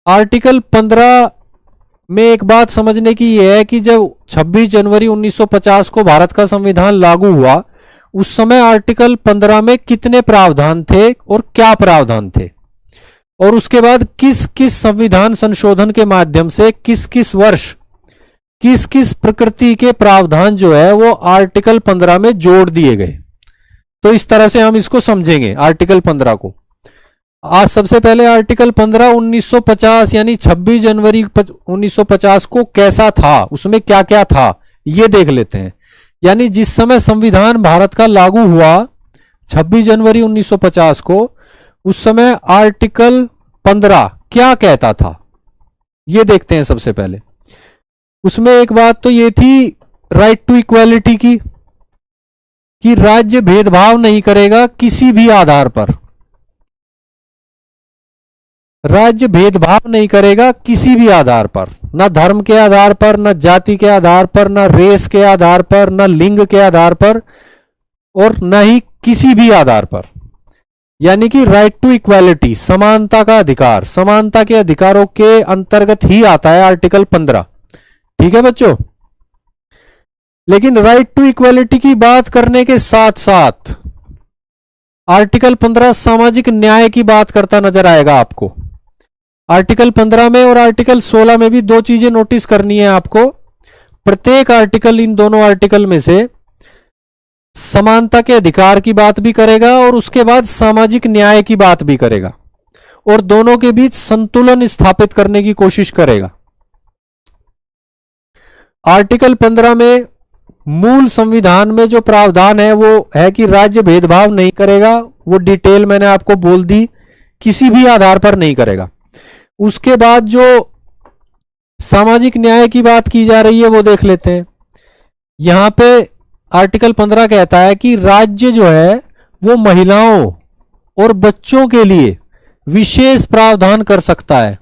आर्टिकल 15 में एक बात समझने की यह है कि जब 26 जनवरी 1950 को भारत का संविधान लागू हुआ, उस समय आर्टिकल 15 में कितने प्रावधान थे और क्या प्रावधान थे, और उसके बाद किस किस संविधान संशोधन के माध्यम से किस किस वर्ष किस किस प्रकृति के प्रावधान जो है वो आर्टिकल 15 में जोड़ दिए गए। तो इस तरह से हम इसको समझेंगे आर्टिकल 15 को। आज सबसे पहले आर्टिकल 15 1950 यानी 26 जनवरी 1950 को कैसा था, उसमें क्या क्या था, ये देख लेते हैं। यानी जिस समय संविधान भारत का लागू हुआ 26 जनवरी 1950 को, उस समय आर्टिकल 15 क्या कहता था, ये देखते हैं सबसे पहले। उसमें एक बात तो ये थी राइट टू इक्वालिटी की, कि राज्य भेदभाव नहीं करेगा किसी भी आधार पर, राज्य भेदभाव नहीं करेगा किसी भी आधार पर, ना धर्म के आधार पर, ना जाति के आधार पर, ना रेस के आधार पर, ना लिंग के आधार पर, और न ही किसी भी आधार पर। यानी कि राइट टू इक्वालिटी, समानता का अधिकार, समानता के अधिकारों के अंतर्गत ही आता है आर्टिकल 15। ठीक है बच्चों। लेकिन राइट टू इक्वालिटी की बात करने के साथ साथ आर्टिकल 15 सामाजिक न्याय की बात करता नजर आएगा आपको। आर्टिकल 15 में और आर्टिकल 16 में भी दो चीजें नोटिस करनी है आपको। प्रत्येक आर्टिकल, इन दोनों आर्टिकल में से समानता के अधिकार की बात भी करेगा और उसके बाद सामाजिक न्याय की बात भी करेगा, और दोनों के बीच संतुलन स्थापित करने की कोशिश करेगा। आर्टिकल 15 में मूल संविधान में जो प्रावधान है वो है कि राज्य भेदभाव नहीं करेगा, वो डिटेल मैंने आपको बोल दी, किसी भी आधार पर नहीं करेगा। उसके बाद जो सामाजिक न्याय की बात की जा रही है वो देख लेते हैं। यहां पे आर्टिकल 15 कहता है कि राज्य जो है वो महिलाओं और बच्चों के लिए विशेष प्रावधान कर सकता है।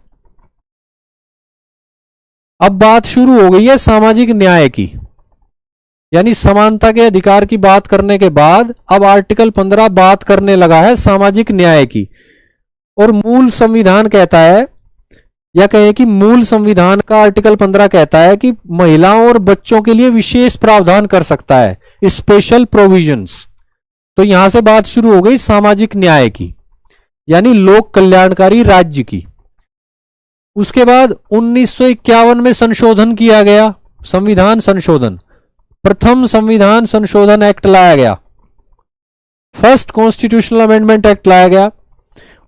अब बात शुरू हो गई है सामाजिक न्याय की, यानी समानता के अधिकार की बात करने के बाद अब आर्टिकल 15 बात करने लगा है सामाजिक न्याय की। और मूल संविधान कहता है, या कहें कि मूल संविधान का आर्टिकल 15 कहता है कि महिलाओं और बच्चों के लिए विशेष प्रावधान कर सकता है, स्पेशल प्रोविजंस। तो यहां से बात शुरू हो गई सामाजिक न्याय की, यानी लोक कल्याणकारी राज्य की। उसके बाद 1951 में संशोधन किया गया, संविधान संशोधन, प्रथम संविधान संशोधन एक्ट लाया गया, फर्स्ट कॉन्स्टिट्यूशनल अमेंडमेंट एक्ट लाया गया,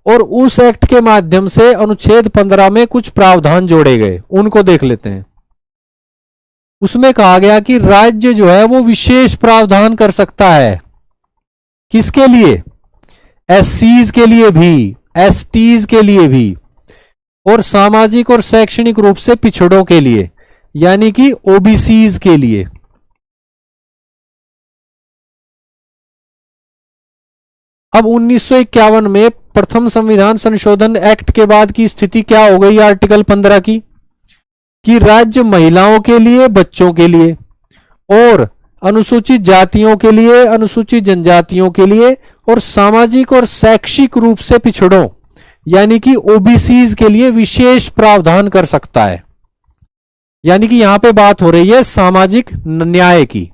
और उस एक्ट के माध्यम से अनुच्छेद 15 में कुछ प्रावधान जोड़े गए, उनको देख लेते हैं। उसमें कहा गया कि राज्य जो है वो विशेष प्रावधान कर सकता है, किसके लिए? एससीज के लिए भी, एसटीज के लिए भी, और सामाजिक और शैक्षणिक रूप से पिछड़ों के लिए, यानी कि ओबीसीज के लिए। अब 1951 में प्रथम संविधान संशोधन एक्ट के बाद की स्थिति क्या हो गई आर्टिकल 15 की, कि राज्य महिलाओं के लिए, बच्चों के लिए और अनुसूचित जातियों के लिए, अनुसूचित जनजातियों के लिए और सामाजिक और शैक्षिक रूप से पिछड़ों यानी कि ओबीसीज के लिए विशेष प्रावधान कर सकता है। यानी कि यहां पे बात हो रही है सामाजिक न्याय की।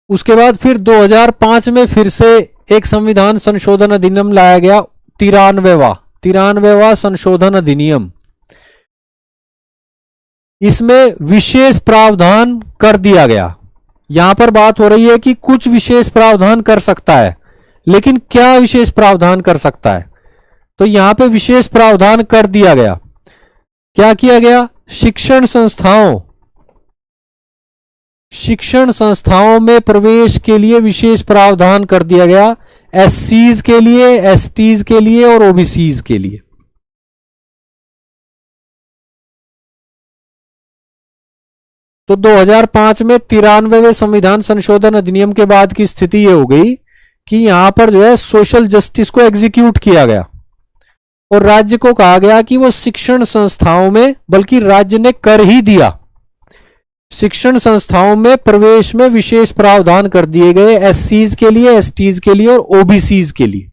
उसके बाद फिर 2005 में फिर से एक संविधान संशोधन अधिनियम लाया गया, 93वां संशोधन अधिनियम। इसमें विशेष प्रावधान कर दिया गया। यहां पर बात हो रही है कि कुछ विशेष प्रावधान कर सकता है, लेकिन क्या विशेष प्रावधान कर सकता है? तो यहां पे विशेष प्रावधान कर दिया गया। क्या किया गया? शिक्षण संस्थाओं में प्रवेश के लिए विशेष प्रावधान कर दिया गया, एससीज के लिए, एसटीज के लिए और ओबीसीज के लिए। तो 2005 में 93वें संविधान संशोधन अधिनियम के बाद की स्थिति यह हो गई कि यहां पर जो है सोशल जस्टिस को एग्जीक्यूट किया गया और राज्य को कहा गया कि वो शिक्षण संस्थाओं में, बल्कि राज्य ने कर ही दिया शिक्षण संस्थाओं में प्रवेश में विशेष प्रावधान कर दिए गए एससीज के लिए, एसटीज के लिए और ओबीसीज के लिए।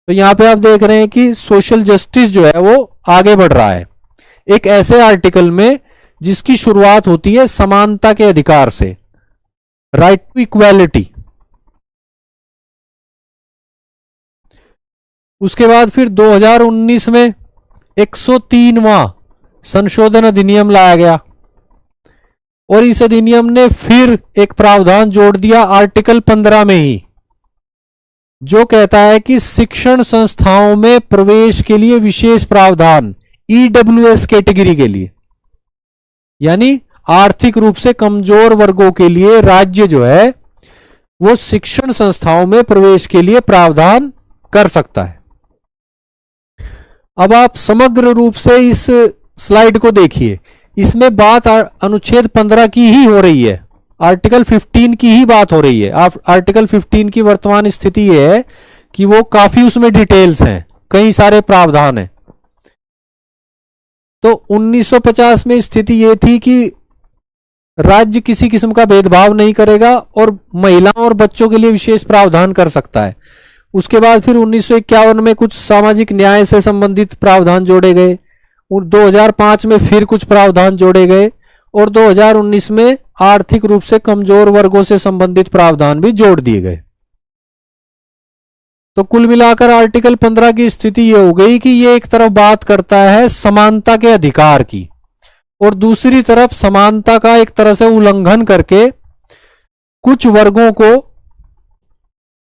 तो यहां पे आप देख रहे हैं कि सोशल जस्टिस जो है वो आगे बढ़ रहा है एक ऐसे आर्टिकल में जिसकी शुरुआत होती है समानता के अधिकार से, राइट टू इक्वालिटी। उसके बाद फिर 2019 में 103वां संशोधन अधिनियम लाया गया और इस अधिनियम ने फिर एक प्रावधान जोड़ दिया आर्टिकल 15 में ही, जो कहता है कि शिक्षण संस्थाओं में प्रवेश के लिए विशेष प्रावधान ईडब्ल्यूएस कैटेगरी के लिए, यानी आर्थिक रूप से कमजोर वर्गों के लिए राज्य जो है वो शिक्षण संस्थाओं में प्रवेश के लिए प्रावधान कर सकता है। अब आप समग्र रूप से इस स्लाइड को देखिए, इसमें बात अनुच्छेद 15 की ही हो रही है, आर्टिकल 15 की ही बात हो रही है। आप आर्टिकल 15 की वर्तमान स्थिति ये है कि वो काफी उसमें डिटेल्स हैं, कई सारे प्रावधान हैं। तो 1950 में स्थिति ये थी कि राज्य किसी किस्म का भेदभाव नहीं करेगा और महिलाओं और बच्चों के लिए विशेष प्रावधान कर सकता है। उसके बाद फिर 1951 में कुछ सामाजिक न्याय से संबंधित प्रावधान जोड़े गए और 2005 में फिर कुछ प्रावधान जोड़े गए और 2019 में आर्थिक रूप से कमजोर वर्गों से संबंधित प्रावधान भी जोड़ दिए गए। तो कुल मिलाकर आर्टिकल 15 की स्थिति यह हो गई कि यह एक तरफ बात करता है समानता के अधिकार की और दूसरी तरफ समानता का एक तरह से उल्लंघन करके कुछ वर्गों को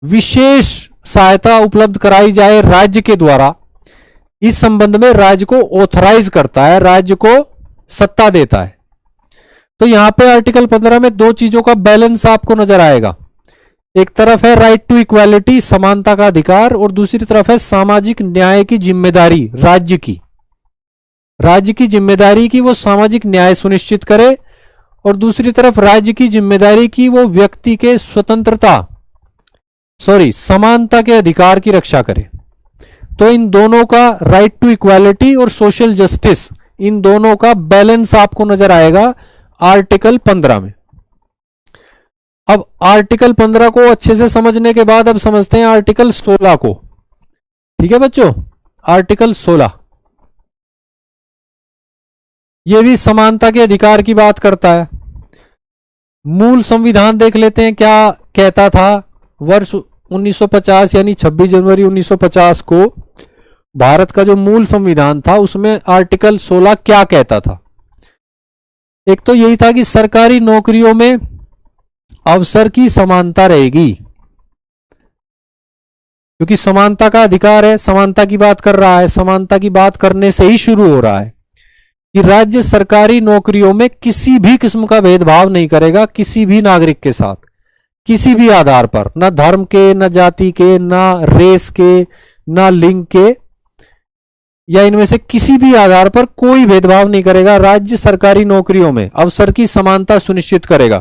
विशेष सहायता उपलब्ध कराई जाए राज्य के द्वारा, इस संबंध में राज्य को ऑथराइज करता है, राज्य को सत्ता देता है। तो यहां पे आर्टिकल 15 में दो चीजों का बैलेंस आपको नजर आएगा, एक तरफ है राइट टू इक्वालिटी समानता का अधिकार और दूसरी तरफ है सामाजिक न्याय की जिम्मेदारी राज्य की, राज्य की जिम्मेदारी की वो सामाजिक न्याय सुनिश्चित करे और दूसरी तरफ राज्य की जिम्मेदारी की वो व्यक्ति के समानता के अधिकार की रक्षा करे। तो इन दोनों का राइट टू इक्वालिटी और सोशल जस्टिस, इन दोनों का बैलेंस आपको नजर आएगा आर्टिकल 15 में। अब आर्टिकल 15 को अच्छे से समझने के बाद अब समझते हैं आर्टिकल 16 को। ठीक है बच्चों, आर्टिकल 16 यह भी समानता के अधिकार की बात करता है। मूल संविधान देख लेते हैं क्या कहता था। वर्ष 1950 यानी 26 जनवरी 1950 को भारत का जो मूल संविधान था उसमें आर्टिकल 16 क्या कहता था। एक तो यही था कि सरकारी नौकरियों में अवसर की समानता रहेगी, क्योंकि समानता का अधिकार है, समानता की बात कर रहा है। समानता की बात करने से ही शुरू हो रहा है कि राज्य सरकारी नौकरियों में किसी भी किस्म का भेदभाव नहीं करेगा किसी भी नागरिक के साथ, किसी भी आधार पर, ना धर्म के, ना जाति के, ना रेस के, ना लिंग के, या इनमें से किसी भी आधार पर कोई भेदभाव नहीं करेगा। राज्य सरकारी नौकरियों में अवसर की समानता सुनिश्चित करेगा।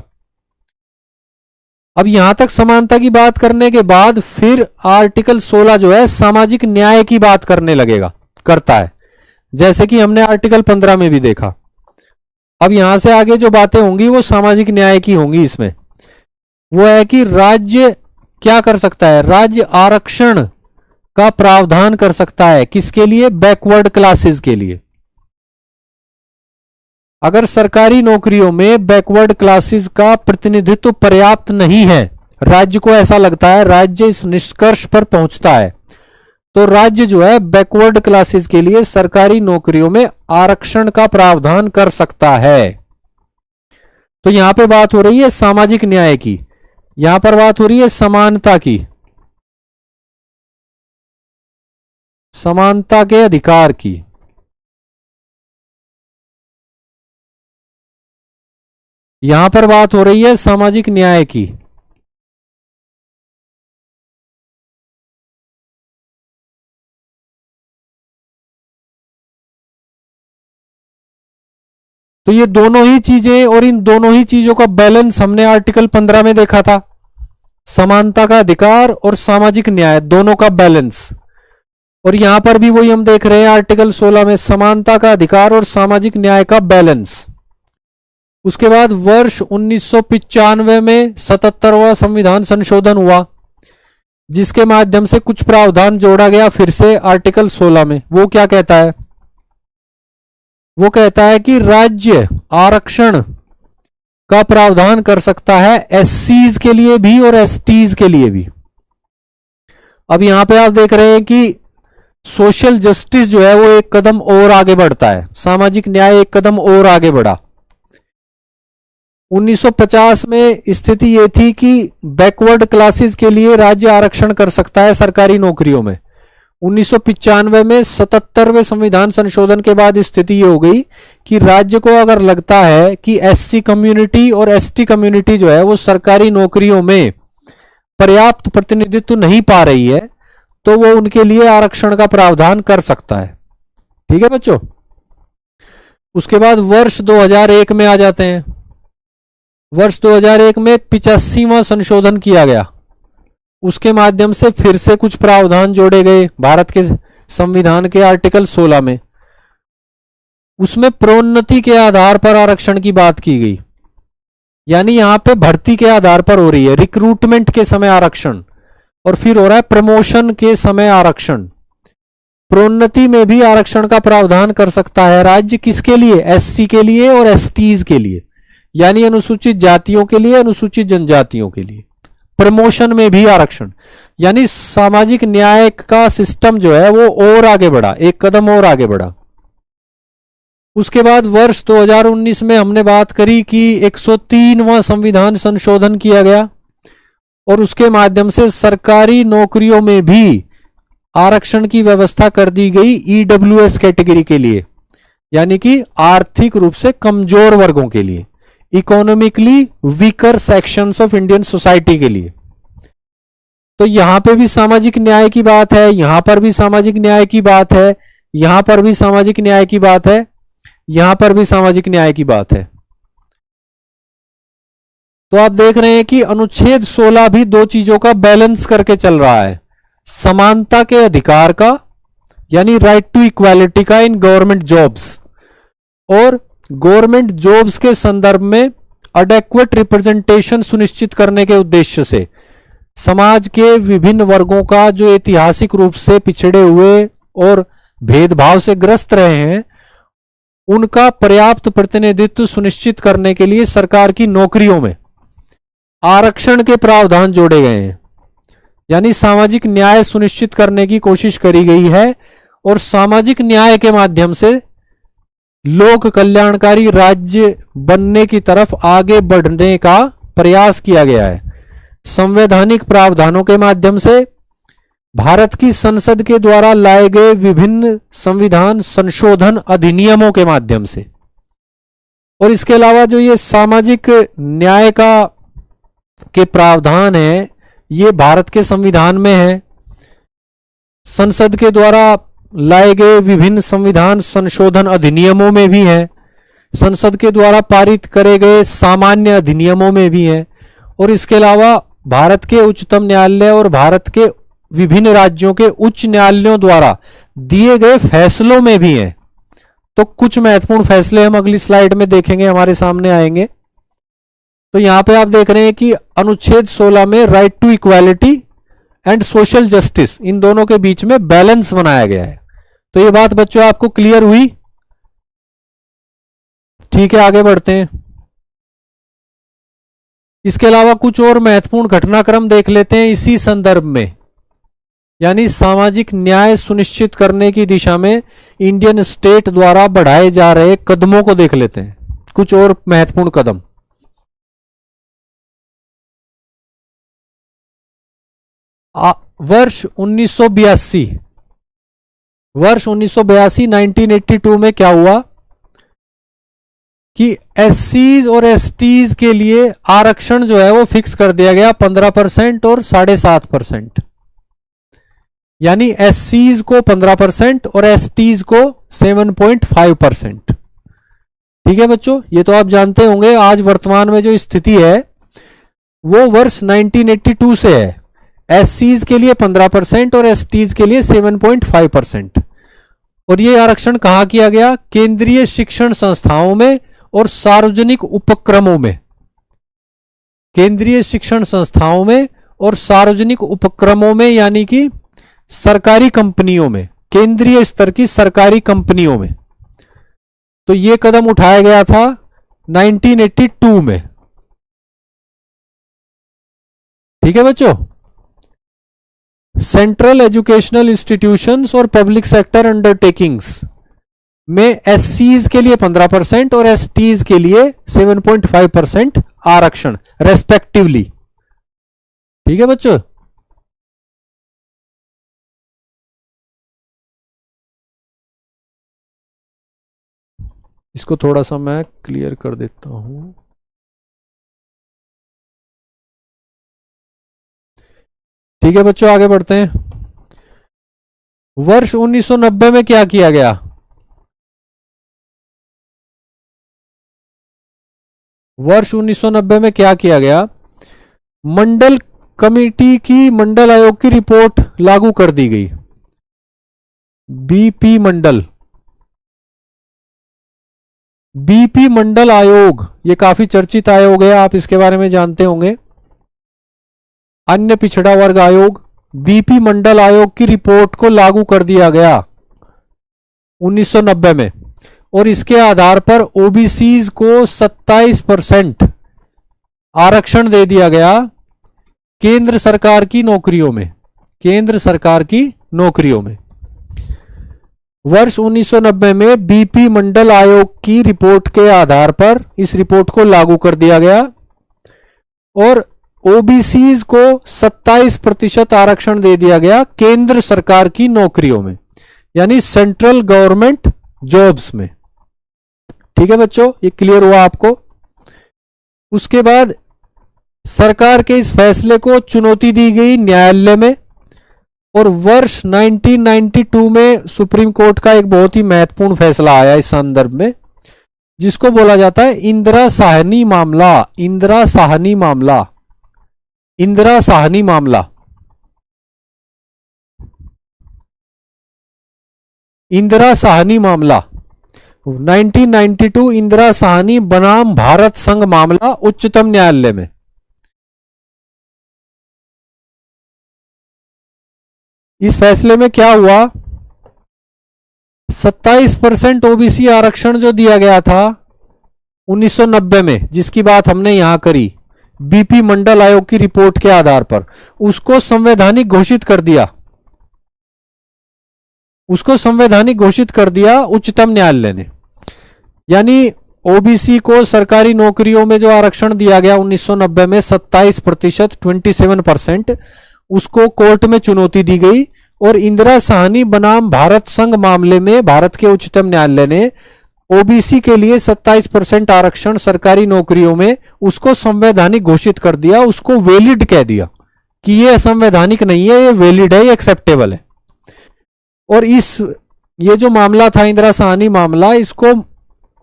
अब यहां तक समानता की बात करने के बाद फिर आर्टिकल 16 जो है सामाजिक न्याय की बात करता है, जैसे कि हमने आर्टिकल 15 में भी देखा। अब यहां से आगे जो बातें होंगी वो सामाजिक न्याय की होंगी। इसमें वो है कि राज्य क्या कर सकता है, राज्य आरक्षण का प्रावधान कर सकता है। किसके लिए? बैकवर्ड क्लासेस के लिए। अगर सरकारी नौकरियों में बैकवर्ड क्लासेस का प्रतिनिधित्व पर्याप्त नहीं है, राज्य को ऐसा लगता है, राज्य इस निष्कर्ष पर पहुंचता है, तो राज्य जो है बैकवर्ड क्लासेस के लिए सरकारी नौकरियों में आरक्षण का प्रावधान कर सकता है। तो यहां पे बात हो रही है सामाजिक न्याय की, यहां पर बात हो रही है समानता की, समानता के अधिकार की। यहां पर बात हो रही है सामाजिक न्याय की। तो ये दोनों ही चीजें और इन दोनों ही चीजों का बैलेंस हमने आर्टिकल 15 में देखा था। समानता का अधिकार और सामाजिक न्याय दोनों का बैलेंस। और यहां पर भी वही हम देख रहे हैं आर्टिकल 16 में समानता का अधिकार और सामाजिक न्याय का बैलेंस। उसके बाद वर्ष 1995 में 77वां संविधान संशोधन हुआ, जिसके माध्यम से कुछ प्रावधान जोड़ा गया फिर से आर्टिकल 16 में। वो क्या कहता है? वो कहता है कि राज्य आरक्षण का प्रावधान कर सकता है एससीज के लिए भी और एसटीज के लिए भी। अब यहां पे आप देख रहे हैं कि सोशल जस्टिस जो है वो एक कदम और आगे बढ़ता है, सामाजिक न्याय एक कदम और आगे बढ़ा। 1950 में स्थिति ये थी कि बैकवर्ड क्लासेस के लिए राज्य आरक्षण कर सकता है सरकारी नौकरियों में। 1995 में 77वें संविधान संशोधन के बाद स्थिति ये हो गई कि राज्य को अगर लगता है कि एससी कम्युनिटी और एसटी कम्युनिटी जो है वो सरकारी नौकरियों में पर्याप्त प्रतिनिधित्व नहीं पा रही है, तो वो उनके लिए आरक्षण का प्रावधान कर सकता है। ठीक है बच्चों। उसके बाद वर्ष 2001 में आ जाते हैं। वर्ष 2001 में 85वां संशोधन किया गया। उसके माध्यम से फिर से कुछ प्रावधान जोड़े गए भारत के संविधान के आर्टिकल 16 में। उसमें प्रोन्नति के आधार पर आरक्षण की बात की गई, यानी यहां पे भर्ती के आधार पर हो रही है, रिक्रूटमेंट के समय आरक्षण, और फिर हो रहा है प्रमोशन के समय आरक्षण। प्रोन्नति में भी आरक्षण का प्रावधान कर सकता है राज्य, किसके लिए? एससी के लिए और एसटीज के लिए, यानी अनुसूचित जातियों के लिए, अनुसूचित जनजातियों के लिए। प्रमोशन में भी आरक्षण, यानी सामाजिक न्याय का सिस्टम जो है वो और आगे बढ़ा, एक कदम और आगे बढ़ा। उसके बाद वर्ष 2019 में हमने बात करी कि 103वां संविधान संशोधन किया गया और उसके माध्यम से सरकारी नौकरियों में भी आरक्षण की व्यवस्था कर दी गई ईडब्ल्यूएस कैटेगरी के लिए, यानी कि आर्थिक रूप से कमजोर वर्गों के लिए, economically weaker sections of Indian society के लिए। तो यहां पे भी सामाजिक न्याय की बात है, यहां पर भी सामाजिक न्याय की बात है, यहां पर भी सामाजिक न्याय की बात है, यहां पर भी सामाजिक न्याय की बात है। तो आप देख रहे हैं कि अनुच्छेद 16 भी दो चीजों का बैलेंस करके चल रहा है, समानता के अधिकार का यानी राइट टू इक्वालिटी का इन गवर्नमेंट जॉब्स, और गवर्नमेंट जॉब्स के संदर्भ में एडेक्वेट रिप्रेजेंटेशन सुनिश्चित करने के उद्देश्य से समाज के विभिन्न वर्गों का जो ऐतिहासिक रूप से पिछड़े हुए और भेदभाव से ग्रस्त रहे हैं, उनका पर्याप्त प्रतिनिधित्व सुनिश्चित करने के लिए सरकार की नौकरियों में आरक्षण के प्रावधान जोड़े गए हैं, यानी सामाजिक न्याय सुनिश्चित करने की कोशिश करी गई है और सामाजिक न्याय के माध्यम से लोक कल्याणकारी राज्य बनने की तरफ आगे बढ़ने का प्रयास किया गया है। संवैधानिक प्रावधानों के माध्यम से भारत की संसद के द्वारा लाए गए विभिन्न संविधान संशोधन अधिनियमों के माध्यम से, और इसके अलावा जो ये सामाजिक न्याय का के प्रावधान है ये भारत के संविधान में है, संसद के द्वारा लाए गए विभिन्न संविधान संशोधन अधिनियमों में भी है, संसद के द्वारा पारित करे गए सामान्य अधिनियमों में भी है, और इसके अलावा भारत के उच्चतम न्यायालय और भारत के विभिन्न राज्यों के उच्च न्यायालयों द्वारा दिए गए फैसलों में भी है। तो कुछ महत्वपूर्ण फैसले हम अगली स्लाइड में देखेंगे, हमारे सामने आएंगे। तो यहां पे आप देख रहे हैं कि अनुच्छेद 16 में right to equality and social justice, इन दोनों के बीच में बैलेंस बनाया गया है। तो ये बात बच्चों आपको क्लियर हुई? ठीक है, आगे बढ़ते हैं। इसके अलावा कुछ और महत्वपूर्ण घटनाक्रम देख लेते हैं इसी संदर्भ में, यानी सामाजिक न्याय सुनिश्चित करने की दिशा में इंडियन स्टेट द्वारा बढ़ाए जा रहे कदमों को देख लेते हैं, कुछ और महत्वपूर्ण कदम। वर्ष 1982 1982 में क्या हुआ कि एससीज और एसटीज के लिए आरक्षण जो है वो फिक्स कर दिया गया 15% और 7.5%, यानी एससीज को 15% और एसटीज को 7.5%। ठीक है बच्चों, ये तो आप जानते होंगे। आज वर्तमान में जो स्थिति है वो वर्ष 1982 से है, एससीज के लिए 15% और एसटीज के लिए 7.5%। और ये आरक्षण कहां किया गया? केंद्रीय शिक्षण संस्थाओं में और सार्वजनिक उपक्रमों में, केंद्रीय शिक्षण संस्थाओं में और सार्वजनिक उपक्रमों में यानी कि सरकारी कंपनियों में, केंद्रीय स्तर की सरकारी कंपनियों में। तो यह कदम उठाया गया था 1982 में। ठीक है बच्चों। सेंट्रल एजुकेशनल इंस्टीट्यूशंस और पब्लिक सेक्टर अंडरटेकिंग्स में एससीज के लिए 15% और एसटीज के लिए 7.5% आरक्षण रेस्पेक्टिवली। ठीक है बच्चों। इसको थोड़ा सा मैं क्लियर कर देता हूं। ठीक है बच्चों, आगे बढ़ते हैं। वर्ष 1990 में क्या किया गया? वर्ष 1990 में क्या किया गया? मंडल कमेटी की, मंडल आयोग की रिपोर्ट लागू कर दी गई। बीपी मंडल, बीपी मंडल आयोग, ये काफी चर्चित आयोग है, आप इसके बारे में जानते होंगे। अन्य पिछड़ा वर्ग आयोग, बीपी मंडल आयोग की रिपोर्ट को लागू कर दिया गया 1990 में, और इसके आधार पर ओबीसीज को 27% आरक्षण दे दिया गया केंद्र सरकार की नौकरियों में, केंद्र सरकार की नौकरियों में। वर्ष 1990 में बीपी मंडल आयोग की रिपोर्ट के आधार पर इस रिपोर्ट को लागू कर दिया गया और ओबीसीज को 27% आरक्षण दे दिया गया केंद्र सरकार की नौकरियों में, यानी सेंट्रल गवर्नमेंट जॉब्स में। ठीक है बच्चों, ये क्लियर हुआ आपको। उसके बाद सरकार के इस फैसले को चुनौती दी गई न्यायालय में, और वर्ष 1992 में सुप्रीम कोर्ट का एक बहुत ही महत्वपूर्ण फैसला आया इस संदर्भ में, जिसको बोला जाता है इंदिरा साहनी मामला। इंदिरा साहनी मामला, इंदिरा साहनी मामला। इंदिरा साहनी मामला 1992 इंदिरा साहनी बनाम भारत संघ मामला उच्चतम न्यायालय में। इस फैसले में क्या हुआ? 27% ओबीसी आरक्षण जो दिया गया था 1990 में, जिसकी बात हमने यहां करी बीपी मंडल आयोग की रिपोर्ट के आधार पर, उसको संवैधानिक घोषित कर दिया, उसको संवैधानिक घोषित कर दिया उच्चतम न्यायालय ने। यानी ओबीसी को सरकारी नौकरियों में जो आरक्षण दिया गया 1990 में 27%, 27%, उसको कोर्ट में चुनौती दी गई और इंदिरा साहनी बनाम भारत संघ मामले में भारत के उच्चतम न्यायालय ने ओबीसी के लिए 27% आरक्षण सरकारी नौकरियों में उसको संवैधानिक घोषित कर दिया, उसको वैलिड कह दिया कि ये असंवैधानिक नहीं है, ये वैलिड है, ये एक्सेप्टेबल है। और ये जो मामला था इंदिरा साहनी मामला, इसको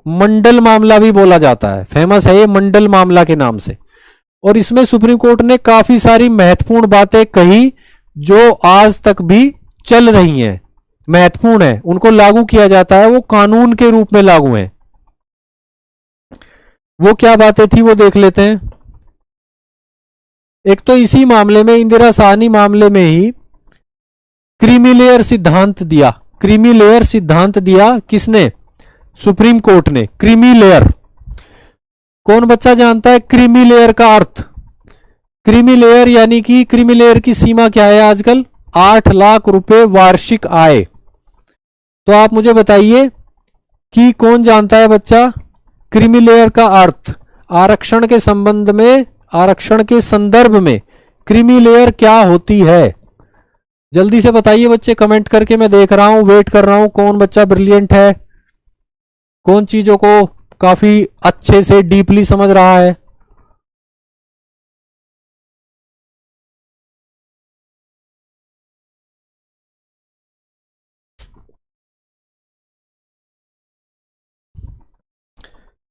मंडल मामला भी बोला जाता है, फेमस है ये मंडल मामला के नाम से। और इसमें सुप्रीम कोर्ट ने काफी सारी महत्वपूर्ण बातें कही जो आज तक भी चल रही हैं, महत्वपूर्ण है, उनको लागू किया जाता है, वो कानून के रूप में लागू है। वो क्या बातें थी वो देख लेते हैं। एक तो इसी मामले में, इंदिरा साहनी मामले में ही क्रीमी लेयर सिद्धांत दिया। क्रीमी लेयर सिद्धांत दिया किसने? सुप्रीम कोर्ट ने। क्रीमी लेयर, कौन बच्चा जानता है क्रीमी लेयर का अर्थ? क्रीमी लेयर यानी कि क्रीमी लेयर की सीमा क्या है आजकल? 8 लाख रुपए वार्षिक आय। तो आप मुझे बताइए कि कौन जानता है बच्चा क्रीमी लेयर का अर्थ? आरक्षण के संबंध में, आरक्षण के संदर्भ में क्रीमी लेयर क्या होती है? जल्दी से बताइए बच्चे, कमेंट करके, मैं देख रहा हूं, वेट कर रहा हूं, कौन बच्चा ब्रिलियंट है, कौन चीजों को काफी अच्छे से डीपली समझ रहा है।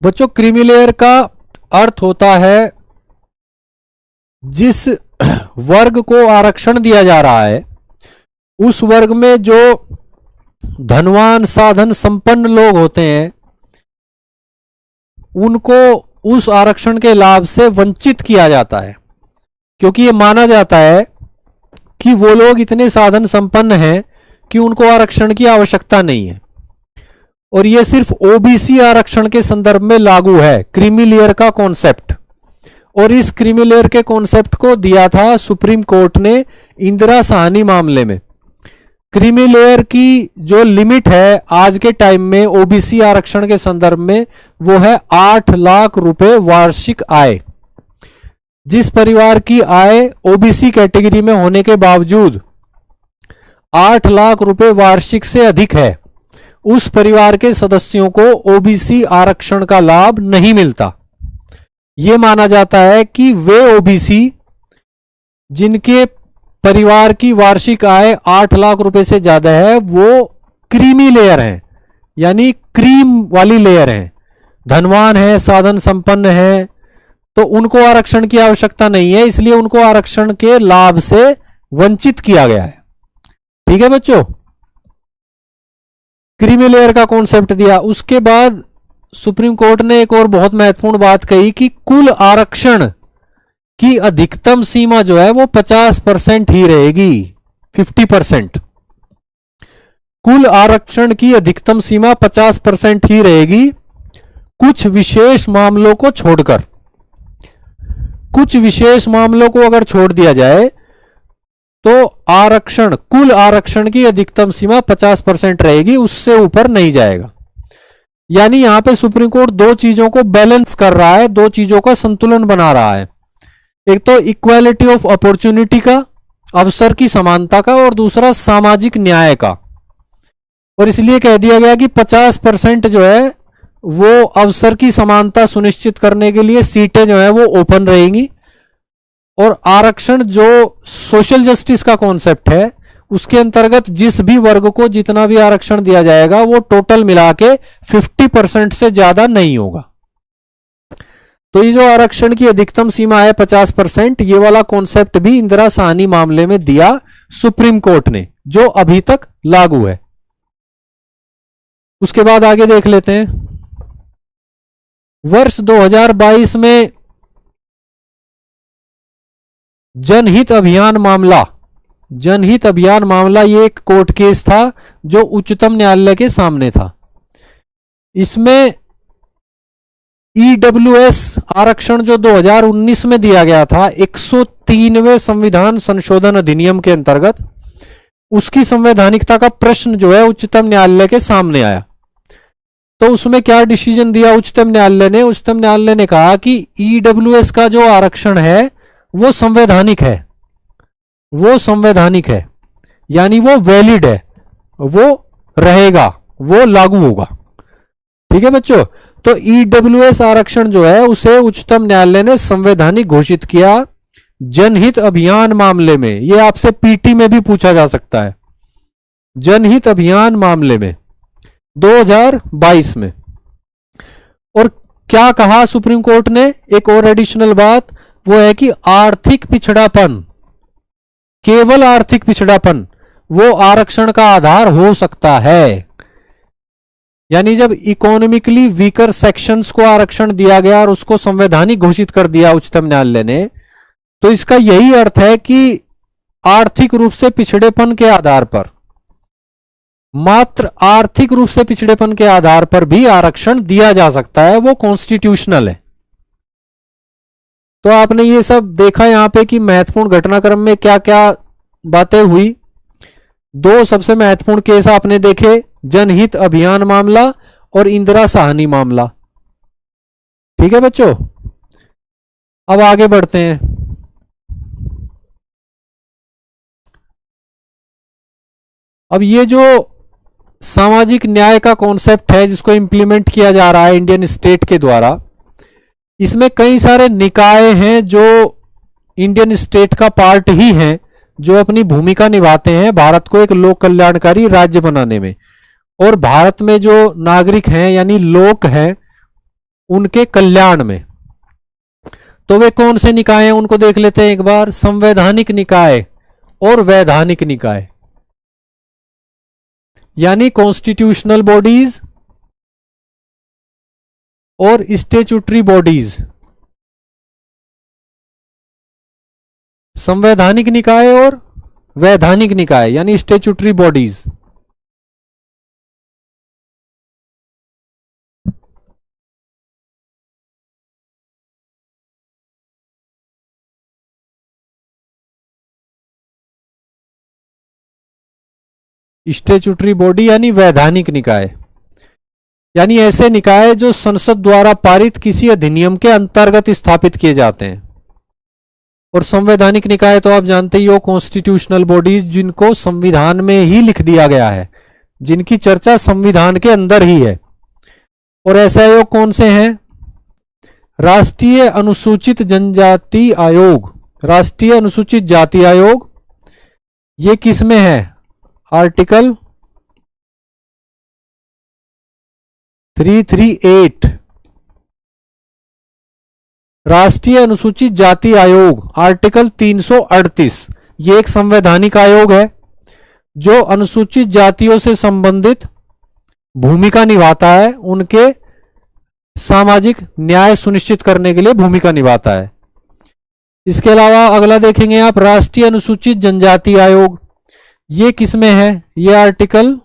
बच्चों क्रीमी लेयर का अर्थ होता है जिस वर्ग को आरक्षण दिया जा रहा है उस वर्ग में जो धनवान साधन संपन्न लोग होते हैं उनको उस आरक्षण के लाभ से वंचित किया जाता है, क्योंकि ये माना जाता है कि वो लोग इतने साधन संपन्न हैं कि उनको आरक्षण की आवश्यकता नहीं है। और ये सिर्फ ओबीसी आरक्षण के संदर्भ में लागू है, क्रीमी लेयर का कॉन्सेप्ट। और इस क्रीमी लेयर के कॉन्सेप्ट को दिया था सुप्रीम कोर्ट ने इंदिरा साहनी मामले में। क्रीमी लेयर की जो लिमिट है आज के टाइम में ओबीसी आरक्षण के संदर्भ में, वो है 8 लाख रुपए वार्षिक आय। जिस परिवार की आय ओबीसी कैटेगरी में होने के बावजूद 8 लाख रुपए वार्षिक से अधिक है, उस परिवार के सदस्यों को ओबीसी आरक्षण का लाभ नहीं मिलता। यह माना जाता है कि वे ओबीसी जिनके परिवार की वार्षिक आय 8 लाख रुपए से ज्यादा है, वो क्रीमी लेयर हैं, यानी क्रीम वाली लेयर हैं, धनवान है, साधन संपन्न है, तो उनको आरक्षण की आवश्यकता नहीं है, इसलिए उनको आरक्षण के लाभ से वंचित किया गया है। ठीक है बच्चों, क्रीमी लेयर का कॉन्सेप्ट दिया। उसके बाद सुप्रीम कोर्ट ने एक और बहुत महत्वपूर्ण बात कही कि कुल आरक्षण की अधिकतम सीमा जो है वो 50% ही रहेगी, 50%। कुल आरक्षण की अधिकतम सीमा 50% ही रहेगी, कुछ विशेष मामलों को छोड़कर। कुछ विशेष मामलों को अगर छोड़ दिया जाए तो आरक्षण, कुल आरक्षण की अधिकतम सीमा 50% रहेगी, उससे ऊपर नहीं जाएगा। यानी यहां पे सुप्रीम कोर्ट दो चीजों को बैलेंस कर रहा है, दो चीजों का संतुलन बना रहा है। एक तो इक्वालिटी ऑफ अपॉर्चुनिटी का, अवसर की समानता का, और दूसरा सामाजिक न्याय का। और इसलिए कह दिया गया कि 50% जो है वो अवसर की समानता सुनिश्चित करने के लिए सीटें जो है वो ओपन रहेंगी। और आरक्षण जो सोशल जस्टिस का कॉन्सेप्ट है, उसके अंतर्गत जिस भी वर्ग को जितना भी आरक्षण दिया जाएगा वो टोटल मिला के 50% से ज्यादा नहीं होगा। तो ये जो आरक्षण की अधिकतम सीमा है 50%, ये वाला कॉन्सेप्ट भी इंदिरा साहनी मामले में दिया सुप्रीम कोर्ट ने, जो अभी तक लागू है। उसके बाद आगे देख लेते हैं। वर्ष 2022 में जनहित अभियान मामला, जनहित अभियान मामला ये एक कोर्ट केस था जो उच्चतम न्यायालय के सामने था। इसमें ईडब्ल्यूएस आरक्षण जो 2019 में दिया गया था 103वें संविधान संशोधन अधिनियम के अंतर्गत, उसकी संवैधानिकता का प्रश्न जो है उच्चतम न्यायालय के सामने आया। तो उसमें क्या डिसीजन दिया उच्चतम न्यायालय ने? उच्चतम न्यायालय ने कहा कि ईडब्ल्यूएस का जो आरक्षण है वो संवैधानिक है, वो संवैधानिक है, यानी वो वैलिड है, वो रहेगा, वो लागू होगा। ठीक है बच्चों, तो ईडब्ल्यूएस आरक्षण जो है उसे उच्चतम न्यायालय ने संवैधानिक घोषित किया जनहित अभियान मामले में। यह आपसे पीटी में भी पूछा जा सकता है, जनहित अभियान मामले में 2022 में। और क्या कहा सुप्रीम कोर्ट ने? एक और एडिशनल बात वो है कि आर्थिक पिछड़ापन, केवल आर्थिक पिछड़ापन वो आरक्षण का आधार हो सकता है। यानी जब इकोनॉमिकली वीकर सेक्शंस को आरक्षण दिया गया और उसको संवैधानिक घोषित कर दिया उच्चतम न्यायालय ने, तो इसका यही अर्थ है कि आर्थिक रूप से पिछड़ेपन के आधार पर, मात्र आर्थिक रूप से पिछड़ेपन के आधार पर भी आरक्षण दिया जा सकता है, वो कॉन्स्टिट्यूशनल है। तो आपने ये सब देखा यहां पे कि महत्वपूर्ण घटनाक्रम में क्या क्या बातें हुई। दो सबसे महत्वपूर्ण केस आपने देखे, जनहित अभियान मामला और इंदिरा साहनी मामला। ठीक है बच्चों, अब आगे बढ़ते हैं। अब ये जो सामाजिक न्याय का कॉन्सेप्ट है जिसको इंप्लीमेंट किया जा रहा है इंडियन स्टेट के द्वारा, इसमें कई सारे निकाय हैं जो इंडियन स्टेट का पार्ट ही हैं, जो अपनी भूमिका निभाते हैं भारत को एक लोक कल्याणकारी राज्य बनाने में, और भारत में जो नागरिक हैं यानी लोक हैं उनके कल्याण में। तो वे कौन से निकाय हैं उनको देख लेते हैं एक बार। संवैधानिक निकाय और वैधानिक निकाय, यानी कॉन्स्टिट्यूशनल बॉडीज और स्टैट्यूटरी बॉडीज। संवैधानिक निकाय और वैधानिक निकाय यानी स्टैट्यूटरी बॉडीज। स्टैट्यूटरी बॉडी यानी वैधानिक निकाय, यानी ऐसे निकाय जो संसद द्वारा पारित किसी अधिनियम के अंतर्गत स्थापित किए जाते हैं। और संवैधानिक निकाय तो आप जानते ही हो, कॉन्स्टिट्यूशनल बॉडीज, जिनको संविधान में ही लिख दिया गया है, जिनकी चर्चा संविधान के अंदर ही है। और ऐसे आयोग कौन से हैं? राष्ट्रीय अनुसूचित जनजाति आयोग, राष्ट्रीय अनुसूचित जाति आयोग, ये किस में है? आर्टिकल 338। राष्ट्रीय अनुसूचित जाति आयोग आर्टिकल 338, ये एक संवैधानिक आयोग है जो अनुसूचित जातियों से संबंधित भूमिका निभाता है, उनके सामाजिक न्याय सुनिश्चित करने के लिए भूमिका निभाता है। इसके अलावा अगला देखेंगे आप, राष्ट्रीय अनुसूचित जनजाति आयोग, ये किस में है? ये आर्टिकल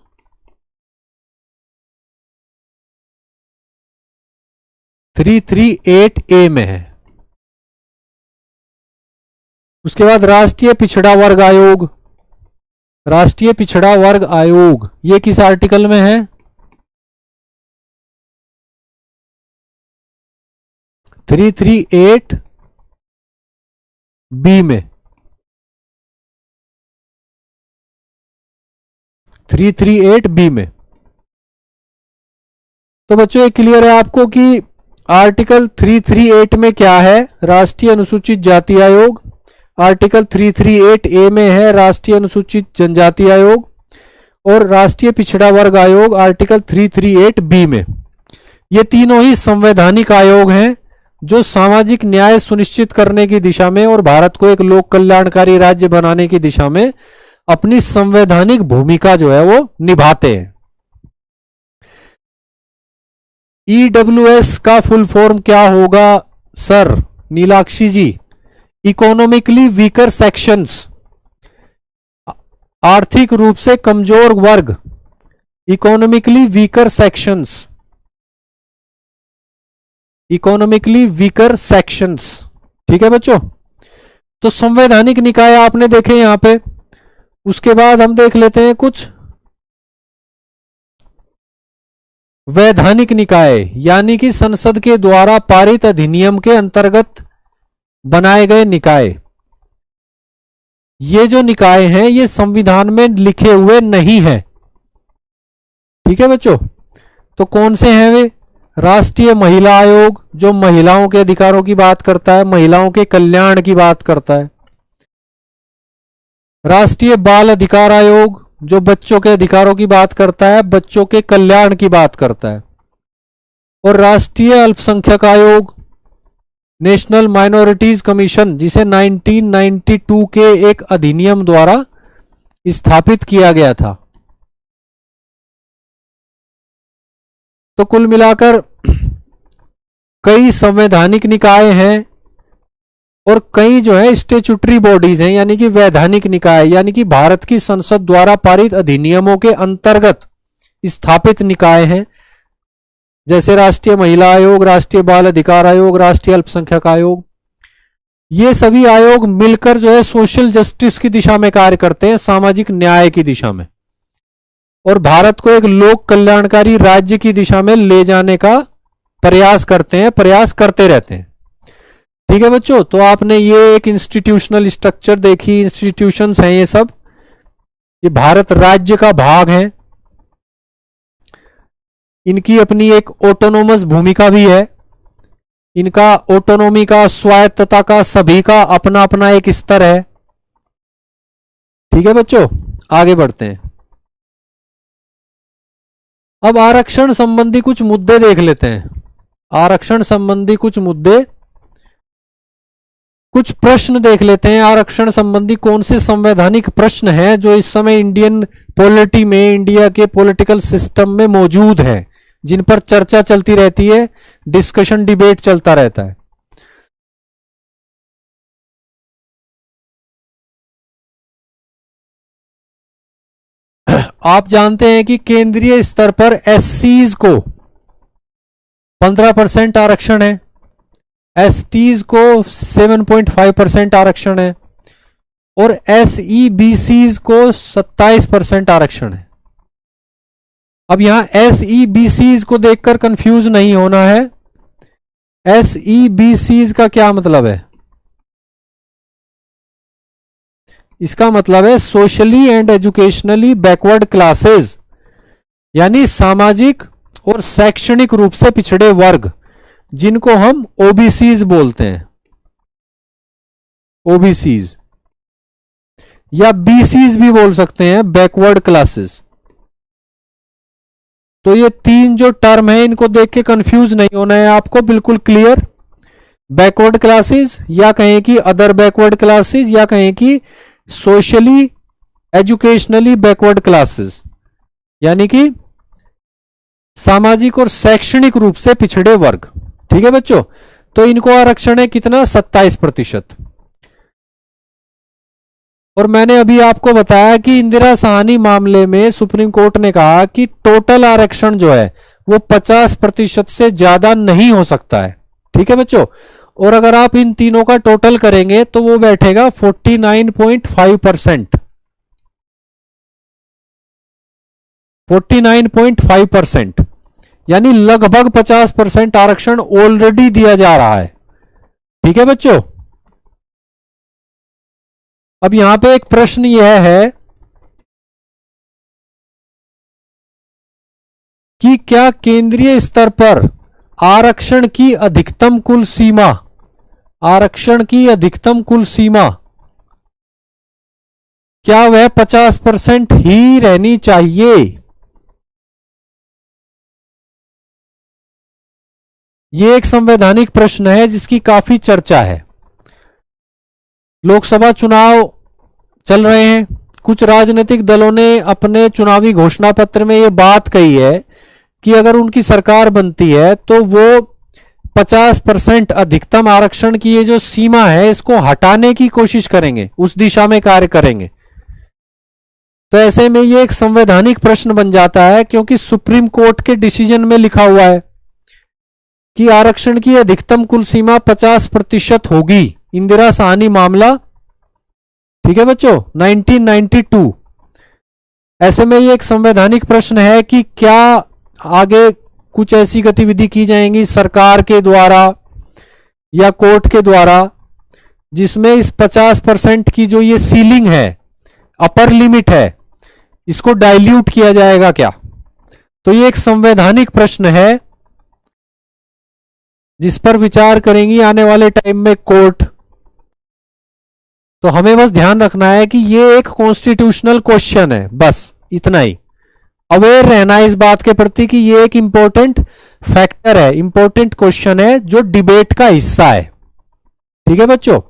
338A में है। उसके बाद राष्ट्रीय पिछड़ा वर्ग आयोग, राष्ट्रीय पिछड़ा वर्ग आयोग, ये किस आर्टिकल में है? 338B में, 338B में। तो बच्चों ये क्लियर है आपको कि आर्टिकल 338 में क्या है? राष्ट्रीय अनुसूचित जाति आयोग। आर्टिकल 338A में है राष्ट्रीय अनुसूचित जनजाति आयोग, और राष्ट्रीय पिछड़ा वर्ग आयोग आर्टिकल 338B में। ये तीनों ही संवैधानिक आयोग हैं जो सामाजिक न्याय सुनिश्चित करने की दिशा में और भारत को एक लोक कल्याणकारी राज्य बनाने की दिशा में अपनी संवैधानिक भूमिका जो है वो निभाते हैं। EWS का फुल फॉर्म क्या होगा सर नीलाक्षी जी? इकोनॉमिकली वीकर सेक्शंस, आर्थिक रूप से कमजोर वर्ग, economically weaker sections, economically weaker sections. ठीक है बच्चों, तो संवैधानिक निकाय आपने देखे यहां पे। उसके बाद हम देख लेते हैं कुछ वैधानिक निकाय, यानी कि संसद के द्वारा पारित अधिनियम के अंतर्गत बनाए गए निकाय। ये जो निकाय हैं ये संविधान में लिखे हुए नहीं है। ठीक है बच्चों, तो कौन से हैं वे? राष्ट्रीय महिला आयोग जो महिलाओं के अधिकारों की बात करता है, महिलाओं के कल्याण की बात करता है। राष्ट्रीय बाल अधिकार आयोग जो बच्चों के अधिकारों की बात करता है, बच्चों के कल्याण की बात करता है। और राष्ट्रीय अल्पसंख्यक आयोग, नेशनल माइनॉरिटीज कमीशन, जिसे 1992 के एक अधिनियम द्वारा स्थापित किया गया था। तो कुल मिलाकर कई संवैधानिक निकाय हैं और कई जो है स्टैट्यूटरी बॉडीज हैं, यानी कि वैधानिक निकाय, यानी कि भारत की संसद द्वारा पारित अधिनियमों के अंतर्गत स्थापित निकाय हैं, जैसे राष्ट्रीय महिला आयोग, राष्ट्रीय बाल अधिकार आयोग, राष्ट्रीय अल्पसंख्यक आयोग। ये सभी आयोग मिलकर जो है सोशल जस्टिस की दिशा में कार्य करते हैं, सामाजिक न्याय की दिशा में, और भारत को एक लोक कल्याणकारी राज्य की दिशा में ले जाने का प्रयास करते हैं, प्रयास करते रहते हैं। ठीक है बच्चों, तो आपने ये एक इंस्टीट्यूशनल स्ट्रक्चर देखी, इंस्टीट्यूशंस हैं ये सब, ये भारत राज्य का भाग है, इनकी अपनी एक ऑटोनोमस भूमिका भी है, इनका ऑटोनोमी का, स्वायत्तता का, सभी का अपना अपना एक स्तर है। ठीक है बच्चों, आगे बढ़ते हैं। अब आरक्षण संबंधी कुछ मुद्दे देख लेते हैं। आरक्षण संबंधी कुछ मुद्दे, कुछ प्रश्न देख लेते हैं। आरक्षण संबंधी कौन से संवैधानिक प्रश्न हैं जो इस समय इंडियन पॉलिटी में, इंडिया के पॉलिटिकल सिस्टम में मौजूद हैं, जिन पर चर्चा चलती रहती है, डिस्कशन डिबेट चलता रहता है। आप जानते हैं कि केंद्रीय स्तर पर एससीज को 15% आरक्षण है, एसटीज को 7.5% आरक्षण है और एसईबीसीज को 27% आरक्षण है। अब यहां एसईबीसीज को देखकर कंफ्यूज नहीं होना है। एसईबीसीज का क्या मतलब है? इसका मतलब है socially and educationally backward classes, यानी सामाजिक और शैक्षणिक रूप से पिछड़े वर्ग, जिनको हम ओबीसीज बोलते हैं, ओबीसीज या बीसीज भी बोल सकते हैं, बैकवर्ड क्लासेस। तो ये तीन जो टर्म है इनको देख के कंफ्यूज नहीं होना है आपको, बिल्कुल क्लियर। बैकवर्ड क्लासेस या कहें कि अदर बैकवर्ड क्लासेस या कहें कि सोशली एजुकेशनली बैकवर्ड क्लासेस, यानी कि सामाजिक और शैक्षणिक रूप से पिछड़े वर्ग। ठीक है बच्चों, तो इनको आरक्षण है कितना? 27%। और मैंने अभी आपको बताया कि इंदिरा साहनी मामले में सुप्रीम कोर्ट ने कहा कि टोटल आरक्षण जो है वो 50% से ज्यादा नहीं हो सकता है। ठीक है बच्चों, और अगर आप इन तीनों का टोटल करेंगे तो वो बैठेगा 49.5%। 49.5%, यानी लगभग 50% आरक्षण ऑलरेडी दिया जा रहा है। ठीक है बच्चों, अब यहां पे एक प्रश्न यह है कि क्या केंद्रीय स्तर पर आरक्षण की अधिकतम कुल सीमा, आरक्षण की अधिकतम कुल सीमा क्या वह 50% ही रहनी चाहिए? यह एक संवैधानिक प्रश्न है जिसकी काफी चर्चा है। लोकसभा चुनाव चल रहे हैं, कुछ राजनीतिक दलों ने अपने चुनावी घोषणा पत्र में यह बात कही है कि अगर उनकी सरकार बनती है तो वो 50% अधिकतम आरक्षण की ये जो सीमा है इसको हटाने की कोशिश करेंगे, उस दिशा में कार्य करेंगे। तो ऐसे में ये एक संवैधानिक प्रश्न बन जाता है, क्योंकि सुप्रीम कोर्ट के डिसीजन में लिखा हुआ है कि आरक्षण की अधिकतम कुल सीमा 50% होगी। इंदिरा साहनी मामला, ठीक है बच्चों, 1992। ऐसे में ये एक संवैधानिक प्रश्न है कि क्या आगे कुछ ऐसी गतिविधि की जाएंगी सरकार के द्वारा या कोर्ट के द्वारा जिसमें इस 50% की जो ये सीलिंग है, अपर लिमिट है, इसको डाइल्यूट किया जाएगा क्या? तो ये एक संवैधानिक प्रश्न है जिस पर विचार करेंगी आने वाले टाइम में कोर्ट। तो हमें बस ध्यान रखना है कि ये एक कॉन्स्टिट्यूशनल क्वेश्चन है, बस इतना ही। अवेयर रहना है इस बात के प्रति कि ये एक इंपॉर्टेंट फैक्टर है, इंपॉर्टेंट क्वेश्चन है जो डिबेट का हिस्सा है। ठीक है बच्चों,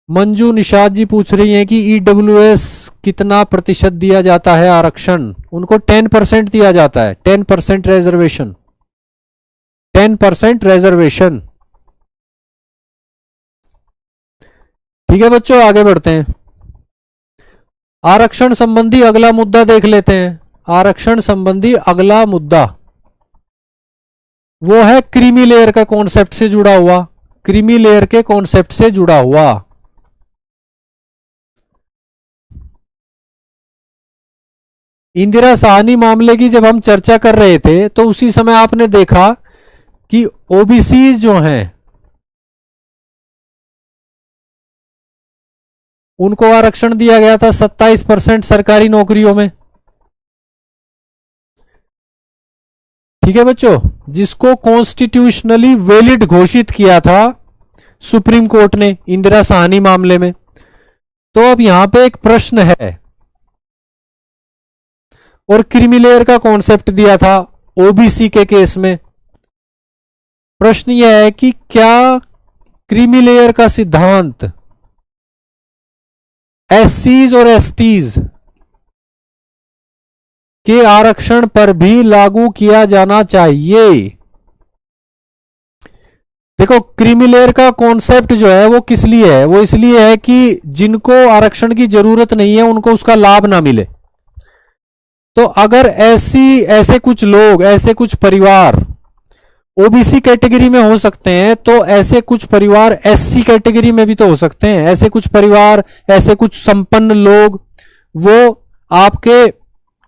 मंजू निषाद जी पूछ रही हैं कि ईडब्ल्यूएस कितना प्रतिशत दिया जाता है आरक्षण? उनको 10% दिया जाता है, 10% रिजर्वेशन, 10% रिजर्वेशन। ठीक है बच्चों, आगे बढ़ते हैं। आरक्षण संबंधी अगला मुद्दा देख लेते हैं। आरक्षण संबंधी अगला मुद्दा वो है क्रीमी लेयर का कॉन्सेप्ट से जुड़ा हुआ, क्रीमी लेयर के कॉन्सेप्ट से जुड़ा हुआ। इंदिरा साहनी मामले की जब हम चर्चा कर रहे थे तो उसी समय आपने देखा कि ओबीसी जो हैं उनको आरक्षण दिया गया था 27% सरकारी नौकरियों में। ठीक है बच्चों, जिसको कॉन्स्टिट्यूशनली वैलिड घोषित किया था सुप्रीम कोर्ट ने इंदिरा साहनी मामले में। तो अब यहां पे एक प्रश्न है, और क्रीमी लेयर का कॉन्सेप्ट दिया था ओबीसी के केस में। प्रश्न यह है कि क्या क्रीमी लेयर का सिद्धांत एससीज और एसटीज के आरक्षण पर भी लागू किया जाना चाहिए? देखो क्रीमी लेयर का कॉन्सेप्ट जो है वो किस लिए है, वो इसलिए है कि जिनको आरक्षण की जरूरत नहीं है उनको उसका लाभ ना मिले। तो अगर ऐसे कुछ लोग, ऐसे कुछ परिवार ओबीसी कैटेगरी में हो सकते हैं, तो ऐसे कुछ परिवार एससी कैटेगरी में भी तो हो सकते हैं। ऐसे कुछ परिवार, ऐसे कुछ संपन्न लोग वो आपके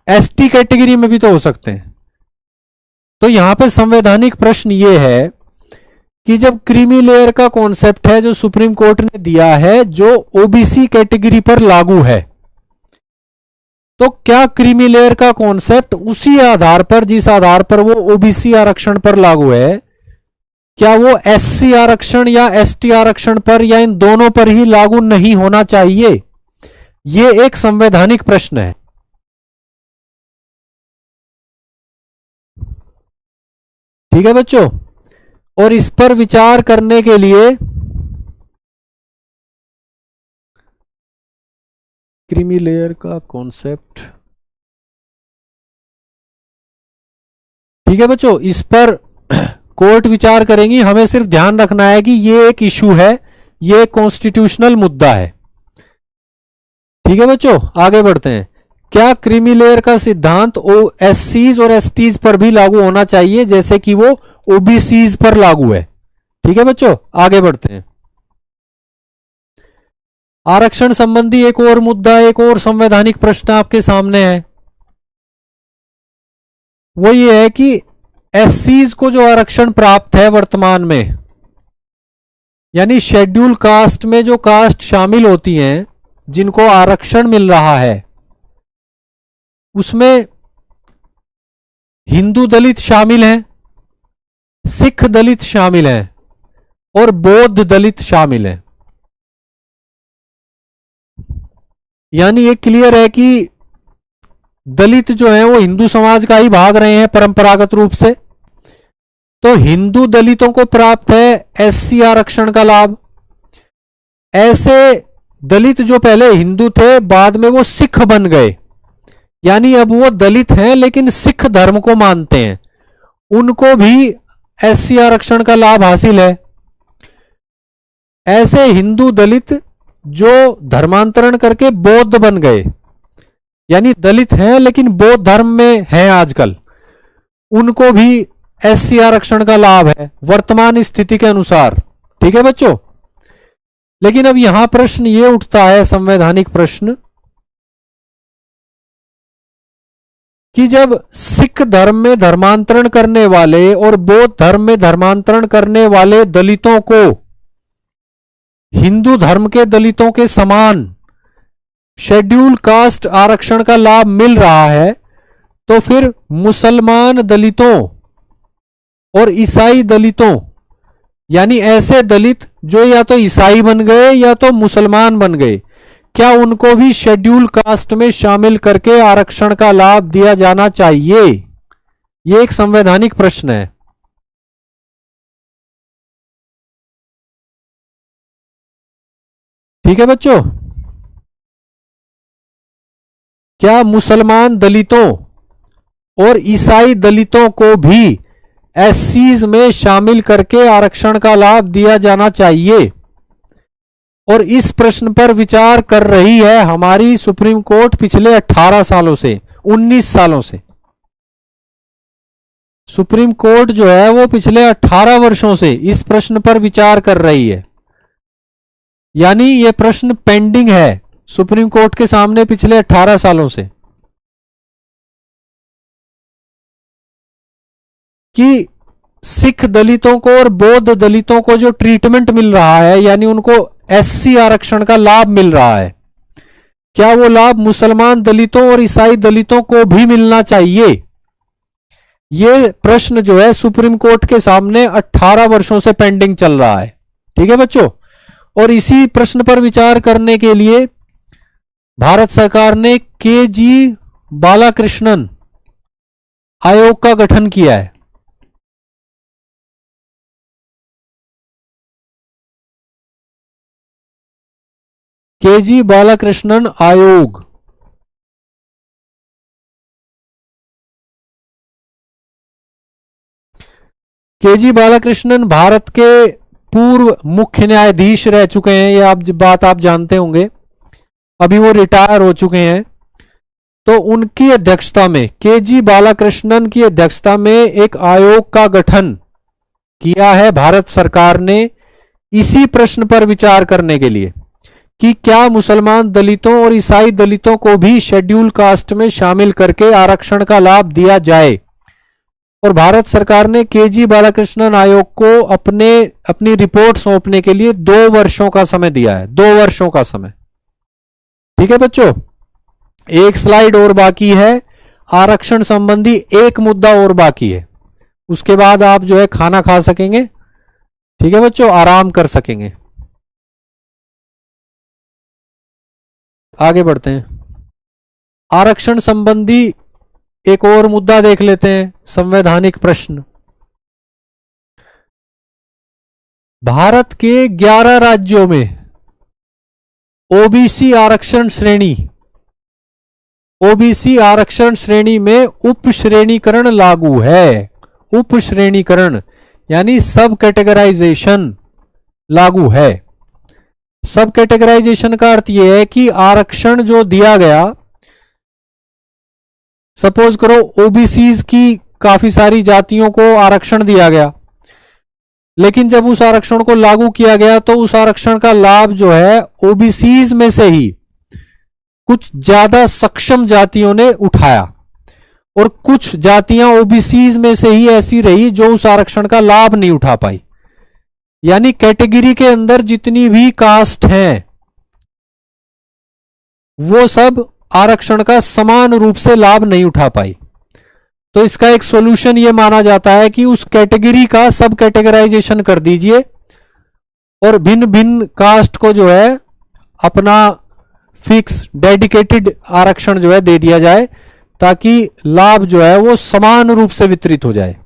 एसटी कैटेगरी में भी तो हो सकते हैं। तो यहां पे संवैधानिक प्रश्न ये है कि जब क्रीमी लेयर का कॉन्सेप्ट है जो सुप्रीम कोर्ट ने दिया है, जो ओबीसी कैटेगरी पर लागू है, तो क्या क्रीमी लेयर का कॉन्सेप्ट उसी आधार पर, जिस आधार पर वो ओबीसी आरक्षण पर लागू है, क्या वो एससी आरक्षण या एसटी आरक्षण पर या इन दोनों पर ही लागू नहीं होना चाहिए? ये एक संवैधानिक प्रश्न है। ठीक है बच्चों, और इस पर विचार करने के लिए क्रीमी लेयर का कॉन्सेप्ट, ठीक है बच्चों, इस पर कोर्ट विचार करेंगी। हमें सिर्फ ध्यान रखना है कि ये एक इशू है, ये कॉन्स्टिट्यूशनल मुद्दा है। ठीक है बच्चों, आगे बढ़ते हैं। क्या क्रीमी लेयर का सिद्धांत एससीज और एसटीज पर भी लागू होना चाहिए जैसे कि वो ओबीसीज पर लागू है? ठीक है बच्चों, आगे बढ़ते हैं। आरक्षण संबंधी एक और मुद्दा, एक और संवैधानिक प्रश्न आपके सामने है। वो ये है कि एससीज को जो आरक्षण प्राप्त है वर्तमान में, यानी शेड्यूल कास्ट में जो कास्ट शामिल होती हैं जिनको आरक्षण मिल रहा है, उसमें हिंदू दलित शामिल हैं, सिख दलित शामिल हैं और बौद्ध दलित शामिल हैं। यानी ये क्लियर है कि दलित जो है वो हिंदू समाज का ही भाग रहे हैं परंपरागत रूप से। तो हिंदू दलितों को प्राप्त है एससी आरक्षण का लाभ। ऐसे दलित जो पहले हिंदू थे, बाद में वो सिख बन गए, यानी अब वो दलित हैं लेकिन सिख धर्म को मानते हैं, उनको भी एससी आरक्षण का लाभ हासिल है। ऐसे हिंदू दलित जो धर्मांतरण करके बौद्ध बन गए, यानी दलित हैं लेकिन बौद्ध धर्म में हैं आजकल, उनको भी एससी आरक्षण का लाभ है वर्तमान स्थिति के अनुसार। ठीक है बच्चों, लेकिन अब यहां प्रश्न ये उठता है, संवैधानिक प्रश्न, कि जब सिख धर्म में धर्मांतरण करने वाले और बौद्ध धर्म में धर्मांतरण करने वाले दलितों को हिंदू धर्म के दलितों के समान शेड्यूल कास्ट आरक्षण का लाभ मिल रहा है, तो फिर मुसलमान दलितों और ईसाई दलितों, यानी ऐसे दलित जो या तो ईसाई बन गए या तो मुसलमान बन गए, क्या उनको भी शेड्यूल कास्ट में शामिल करके आरक्षण का लाभ दिया जाना चाहिए? यह एक संवैधानिक प्रश्न है। ठीक है बच्चों, क्या मुसलमान दलितों और ईसाई दलितों को भी एससीज में शामिल करके आरक्षण का लाभ दिया जाना चाहिए? और इस प्रश्न पर विचार कर रही है हमारी सुप्रीम कोर्ट पिछले 18 सालों से, 19 सालों से। सुप्रीम कोर्ट जो है वो पिछले 18 वर्षों से इस प्रश्न पर विचार कर रही है, यानी ये प्रश्न पेंडिंग है सुप्रीम कोर्ट के सामने पिछले 18 सालों से, कि सिख दलितों को और बौद्ध दलितों को जो ट्रीटमेंट मिल रहा है, यानी उनको एससी आरक्षण का लाभ मिल रहा है, क्या वो लाभ मुसलमान दलितों और ईसाई दलितों को भी मिलना चाहिए? ये प्रश्न जो है सुप्रीम कोर्ट के सामने 18 वर्षों से पेंडिंग चल रहा है। ठीक है बच्चों, और इसी प्रश्न पर विचार करने के लिए भारत सरकार ने के.जी. बालाकृष्णन आयोग का गठन किया है। के.जी. बालाकृष्णन आयोग, के.जी. बालाकृष्णन भारत के पूर्व मुख्य न्यायाधीश रह चुके हैं, ये बात आप जानते होंगे, अभी वो रिटायर हो चुके हैं। तो उनकी अध्यक्षता में, केजी बालाकृष्णन की अध्यक्षता में एक आयोग का गठन किया है भारत सरकार ने, इसी प्रश्न पर विचार करने के लिए कि क्या मुसलमान दलितों और ईसाई दलितों को भी शेड्यूल कास्ट में शामिल करके आरक्षण का लाभ दिया जाए। और भारत सरकार ने केजी बालाकृष्णन आयोग को अपनी रिपोर्ट सौंपने के लिए 2 वर्षों का समय दिया है, 2 वर्षों का समय। ठीक है बच्चों, एक स्लाइड और बाकी है, आरक्षण संबंधी एक मुद्दा और बाकी है, उसके बाद आप जो है खाना खा सकेंगे। ठीक है बच्चों, आराम कर सकेंगे। आगे बढ़ते हैं, आरक्षण संबंधी एक और मुद्दा देख लेते हैं, संवैधानिक प्रश्न। भारत के 11 राज्यों में ओबीसी आरक्षण श्रेणी में उप श्रेणीकरण लागू है। उप श्रेणीकरण यानी सब कैटेगराइजेशन लागू है। सब कैटेगराइजेशन का अर्थ यह है कि आरक्षण जो दिया गया, सपोज करो ओबीसीज की काफी सारी जातियों को आरक्षण दिया गया, लेकिन जब उस आरक्षण को लागू किया गया तो उस आरक्षण का लाभ जो है ओबीसीज में से ही कुछ ज्यादा सक्षम जातियों ने उठाया, और कुछ जातियां ओबीसीज में से ही ऐसी रही जो उस आरक्षण का लाभ नहीं उठा पाई। यानी कैटेगरी के अंदर जितनी भी कास्ट हैं वो सब आरक्षण का समान रूप से लाभ नहीं उठा पाई। तो इसका एक सॉल्यूशन ये माना जाता है कि उस कैटेगरी का सब कैटेगराइजेशन कर दीजिए और भिन्न भिन्न कास्ट को जो है अपना फिक्स डेडिकेटेड आरक्षण जो है दे दिया जाए, ताकि लाभ जो है वो समान रूप से वितरित हो जाए,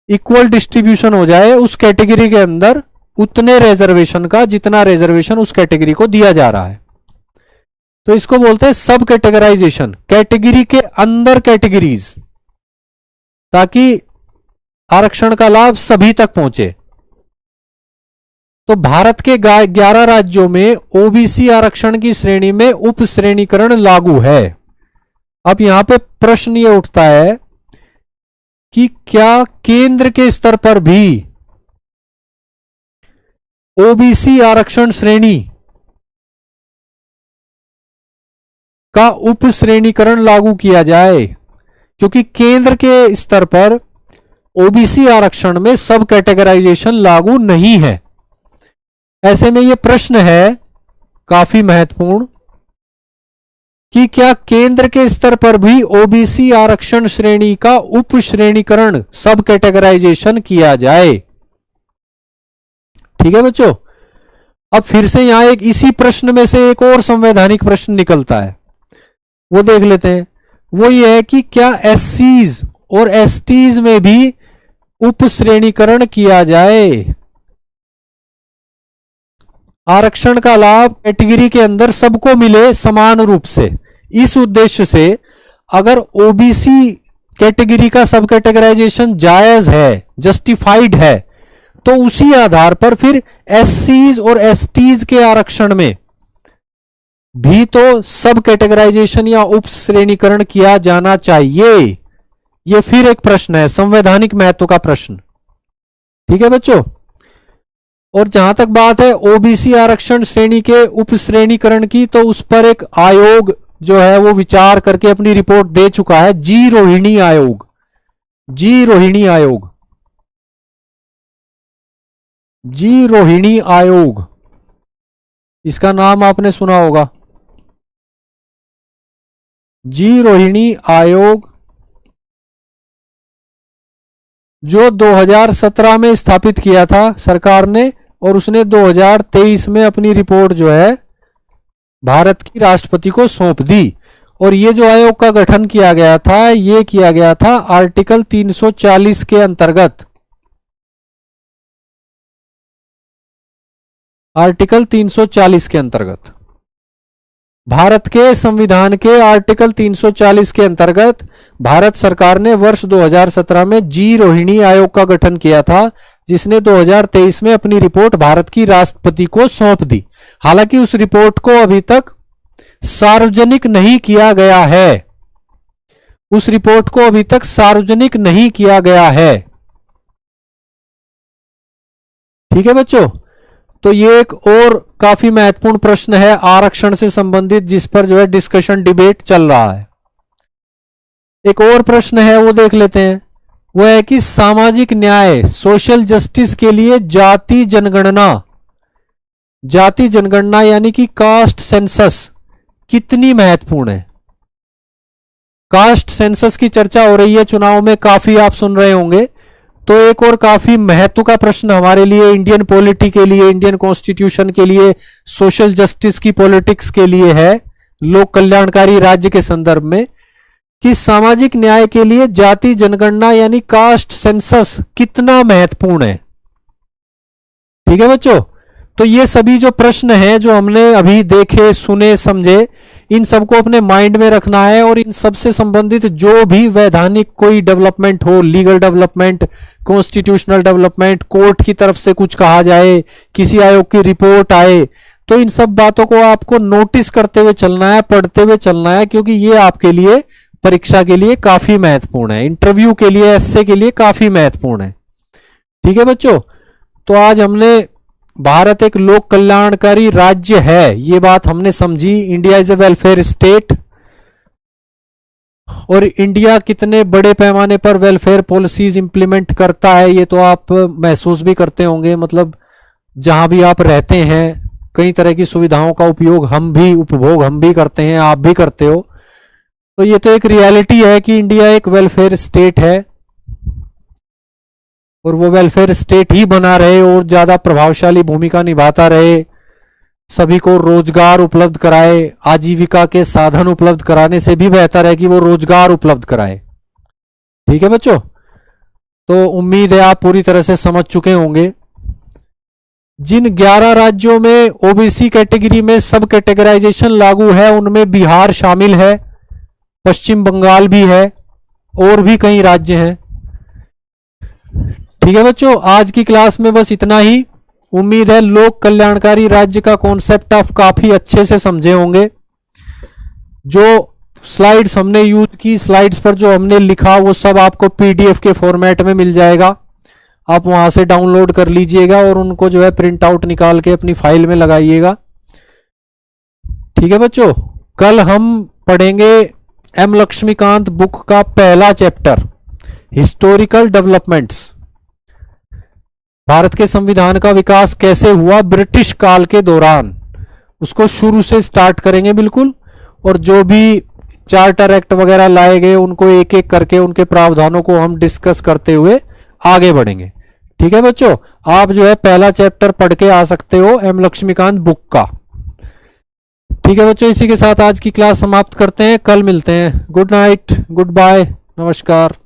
इक्वल डिस्ट्रीब्यूशन हो जाए उस कैटेगरी के अंदर उतने रिजर्वेशन का जितना रिजर्वेशन उस कैटेगरी को दिया जा रहा है। तो इसको बोलते हैं सब कैटेगराइजेशन, कैटेगरी के अंदर कैटेगरीज, ताकि आरक्षण का लाभ सभी तक पहुंचे। तो भारत के 11 राज्यों में ओबीसी आरक्षण की श्रेणी में उप श्रेणीकरण लागू है। अब यहां पे प्रश्न ये उठता है कि क्या केंद्र के स्तर पर भी ओबीसी आरक्षण श्रेणी का उप श्रेणीकरण लागू किया जाए, क्योंकि केंद्र के स्तर पर ओबीसी आरक्षण में सब कैटेगराइजेशन लागू नहीं है। ऐसे में यह प्रश्न है काफी महत्वपूर्ण कि क्या केंद्र के स्तर पर भी ओबीसी आरक्षण श्रेणी का उप श्रेणीकरण सब कैटेगराइजेशन किया जाए। ठीक है बच्चों, अब फिर से यहां एक इसी प्रश्न में से एक और संवैधानिक प्रश्न निकलता है, वो देख लेते हैं। वो ये है कि क्या एससीज और एसटीज में भी उप श्रेणीकरण किया जाए, आरक्षण का लाभ कैटेगरी के अंदर सबको मिले समान रूप से। इस उद्देश्य से अगर ओबीसी कैटेगरी का सब कैटेगराइजेशन जायज है, जस्टिफाइड है, तो उसी आधार पर फिर एससीज और एसटीज के आरक्षण में भी तो सब कैटेगराइजेशन या उप श्रेणीकरण किया जाना चाहिए। यह फिर एक प्रश्न है, संवैधानिक महत्व का प्रश्न। ठीक है बच्चों, और जहां तक बात है ओबीसी आरक्षण श्रेणी के उप श्रेणीकरण की, तो उस पर एक आयोग जो है वो विचार करके अपनी रिपोर्ट दे चुका है, जी रोहिणी आयोग। जी रोहिणी आयोग, जी रोहिणी आयोग, इसका नाम आपने सुना होगा। जी रोहिणी आयोग जो 2017 में स्थापित किया था सरकार ने, और उसने 2023 में अपनी रिपोर्ट जो है भारत की राष्ट्रपति को सौंप दी। और ये जो आयोग का गठन किया गया था, ये किया गया था आर्टिकल 340 के अंतर्गत। आर्टिकल 340 के अंतर्गत भारत के संविधान के आर्टिकल 340 के अंतर्गत भारत सरकार ने वर्ष 2017 में जी रोहिणी आयोग का गठन किया था, जिसने 2023 में अपनी रिपोर्ट भारत की राष्ट्रपति को सौंप दी। हालांकि उस रिपोर्ट को अभी तक सार्वजनिक नहीं किया गया है। उस रिपोर्ट को अभी तक सार्वजनिक नहीं किया गया है। ठीक है बच्चों, तो ये एक और काफी महत्वपूर्ण प्रश्न है आरक्षण से संबंधित, जिस पर जो है डिस्कशन डिबेट चल रहा है। एक और प्रश्न है वो देख लेते हैं। वो है कि सामाजिक न्याय सोशल जस्टिस के लिए जाति जनगणना यानी कि कास्ट सेंसस कितनी महत्वपूर्ण है। कास्ट सेंसस की चर्चा हो रही है चुनाव में, काफी आप सुन रहे होंगे। तो एक और काफी महत्व का प्रश्न हमारे लिए, इंडियन पॉलिटी के लिए, इंडियन कॉन्स्टिट्यूशन के लिए, सोशल जस्टिस की पॉलिटिक्स के लिए है, लोक कल्याणकारी राज्य के संदर्भ में, कि सामाजिक न्याय के लिए जाति जनगणना यानी कास्ट सेंसस कितना महत्वपूर्ण है। ठीक है बच्चों, तो ये सभी जो प्रश्न हैं जो हमने अभी देखे, सुने, समझे, इन सबको अपने माइंड में रखना है। और इन सब से संबंधित जो भी वैधानिक कोई डेवलपमेंट हो, legal development, constitutional development, court की तरफ से कुछ कहा जाए, किसी आयोग की रिपोर्ट आए, तो इन सब बातों को आपको नोटिस करते हुए चलना है, पढ़ते हुए चलना है, क्योंकि ये आपके लिए परीक्षा के लिए काफी महत्वपूर्ण है, इंटरव्यू के लिए, एसए के लिए काफी महत्वपूर्ण है। ठीक है बच्चों, तो आज हमने भारत एक लोक कल्याणकारी राज्य है, ये बात हमने समझी। India is a welfare state, और इंडिया कितने बड़े पैमाने पर वेलफेयर पॉलिसीज इंप्लीमेंट करता है ये तो आप महसूस भी करते होंगे। मतलब जहां भी आप रहते हैं कई तरह की सुविधाओं का उपभोग हम भी करते हैं, आप भी करते हो। तो ये तो एक रियलिटी है कि इंडिया एक वेलफेयर स्टेट है, और वो वेलफेयर स्टेट ही बना रहे और ज्यादा प्रभावशाली भूमिका निभाता रहे, सभी को रोजगार उपलब्ध कराए। आजीविका के साधन उपलब्ध कराने से भी बेहतर है कि वो रोजगार उपलब्ध कराए। ठीक है बच्चों, तो उम्मीद है आप पूरी तरह से समझ चुके होंगे। जिन 11 राज्यों में ओबीसी कैटेगरी में सब कैटेगराइजेशन लागू है, उनमें बिहार शामिल है, पश्चिम बंगाल भी है, और भी कई राज्य हैं। ठीक है बच्चों, आज की क्लास में बस इतना ही। उम्मीद है लोक कल्याणकारी राज्य का कॉन्सेप्ट आप काफी अच्छे से समझे होंगे। जो स्लाइड्स हमने यूज की, स्लाइड्स पर जो हमने लिखा, वो सब आपको पीडीएफ के फॉर्मेट में मिल जाएगा। आप वहां से डाउनलोड कर लीजिएगा और उनको जो है प्रिंट आउट निकाल के अपनी फाइल में लगाइएगा। ठीक है बच्चों, कल हम पढ़ेंगे एम लक्ष्मीकांत बुक का पहला चैप्टर, हिस्टोरिकल डेवलपमेंट्स। भारत के संविधान का विकास कैसे हुआ ब्रिटिश काल के दौरान, उसको शुरू से स्टार्ट करेंगे बिल्कुल। और जो भी चार्टर एक्ट वगैरह लाए गए उनको एक एक करके उनके प्रावधानों को हम डिस्कस करते हुए आगे बढ़ेंगे। ठीक है बच्चों, आप जो है पहला चैप्टर पढ़ के आ सकते हो एम लक्ष्मीकांत बुक का। ठीक है बच्चों, इसी के साथ आज की क्लास समाप्त करते हैं, कल मिलते हैं। गुड नाइट, गुड बाय, नमस्कार।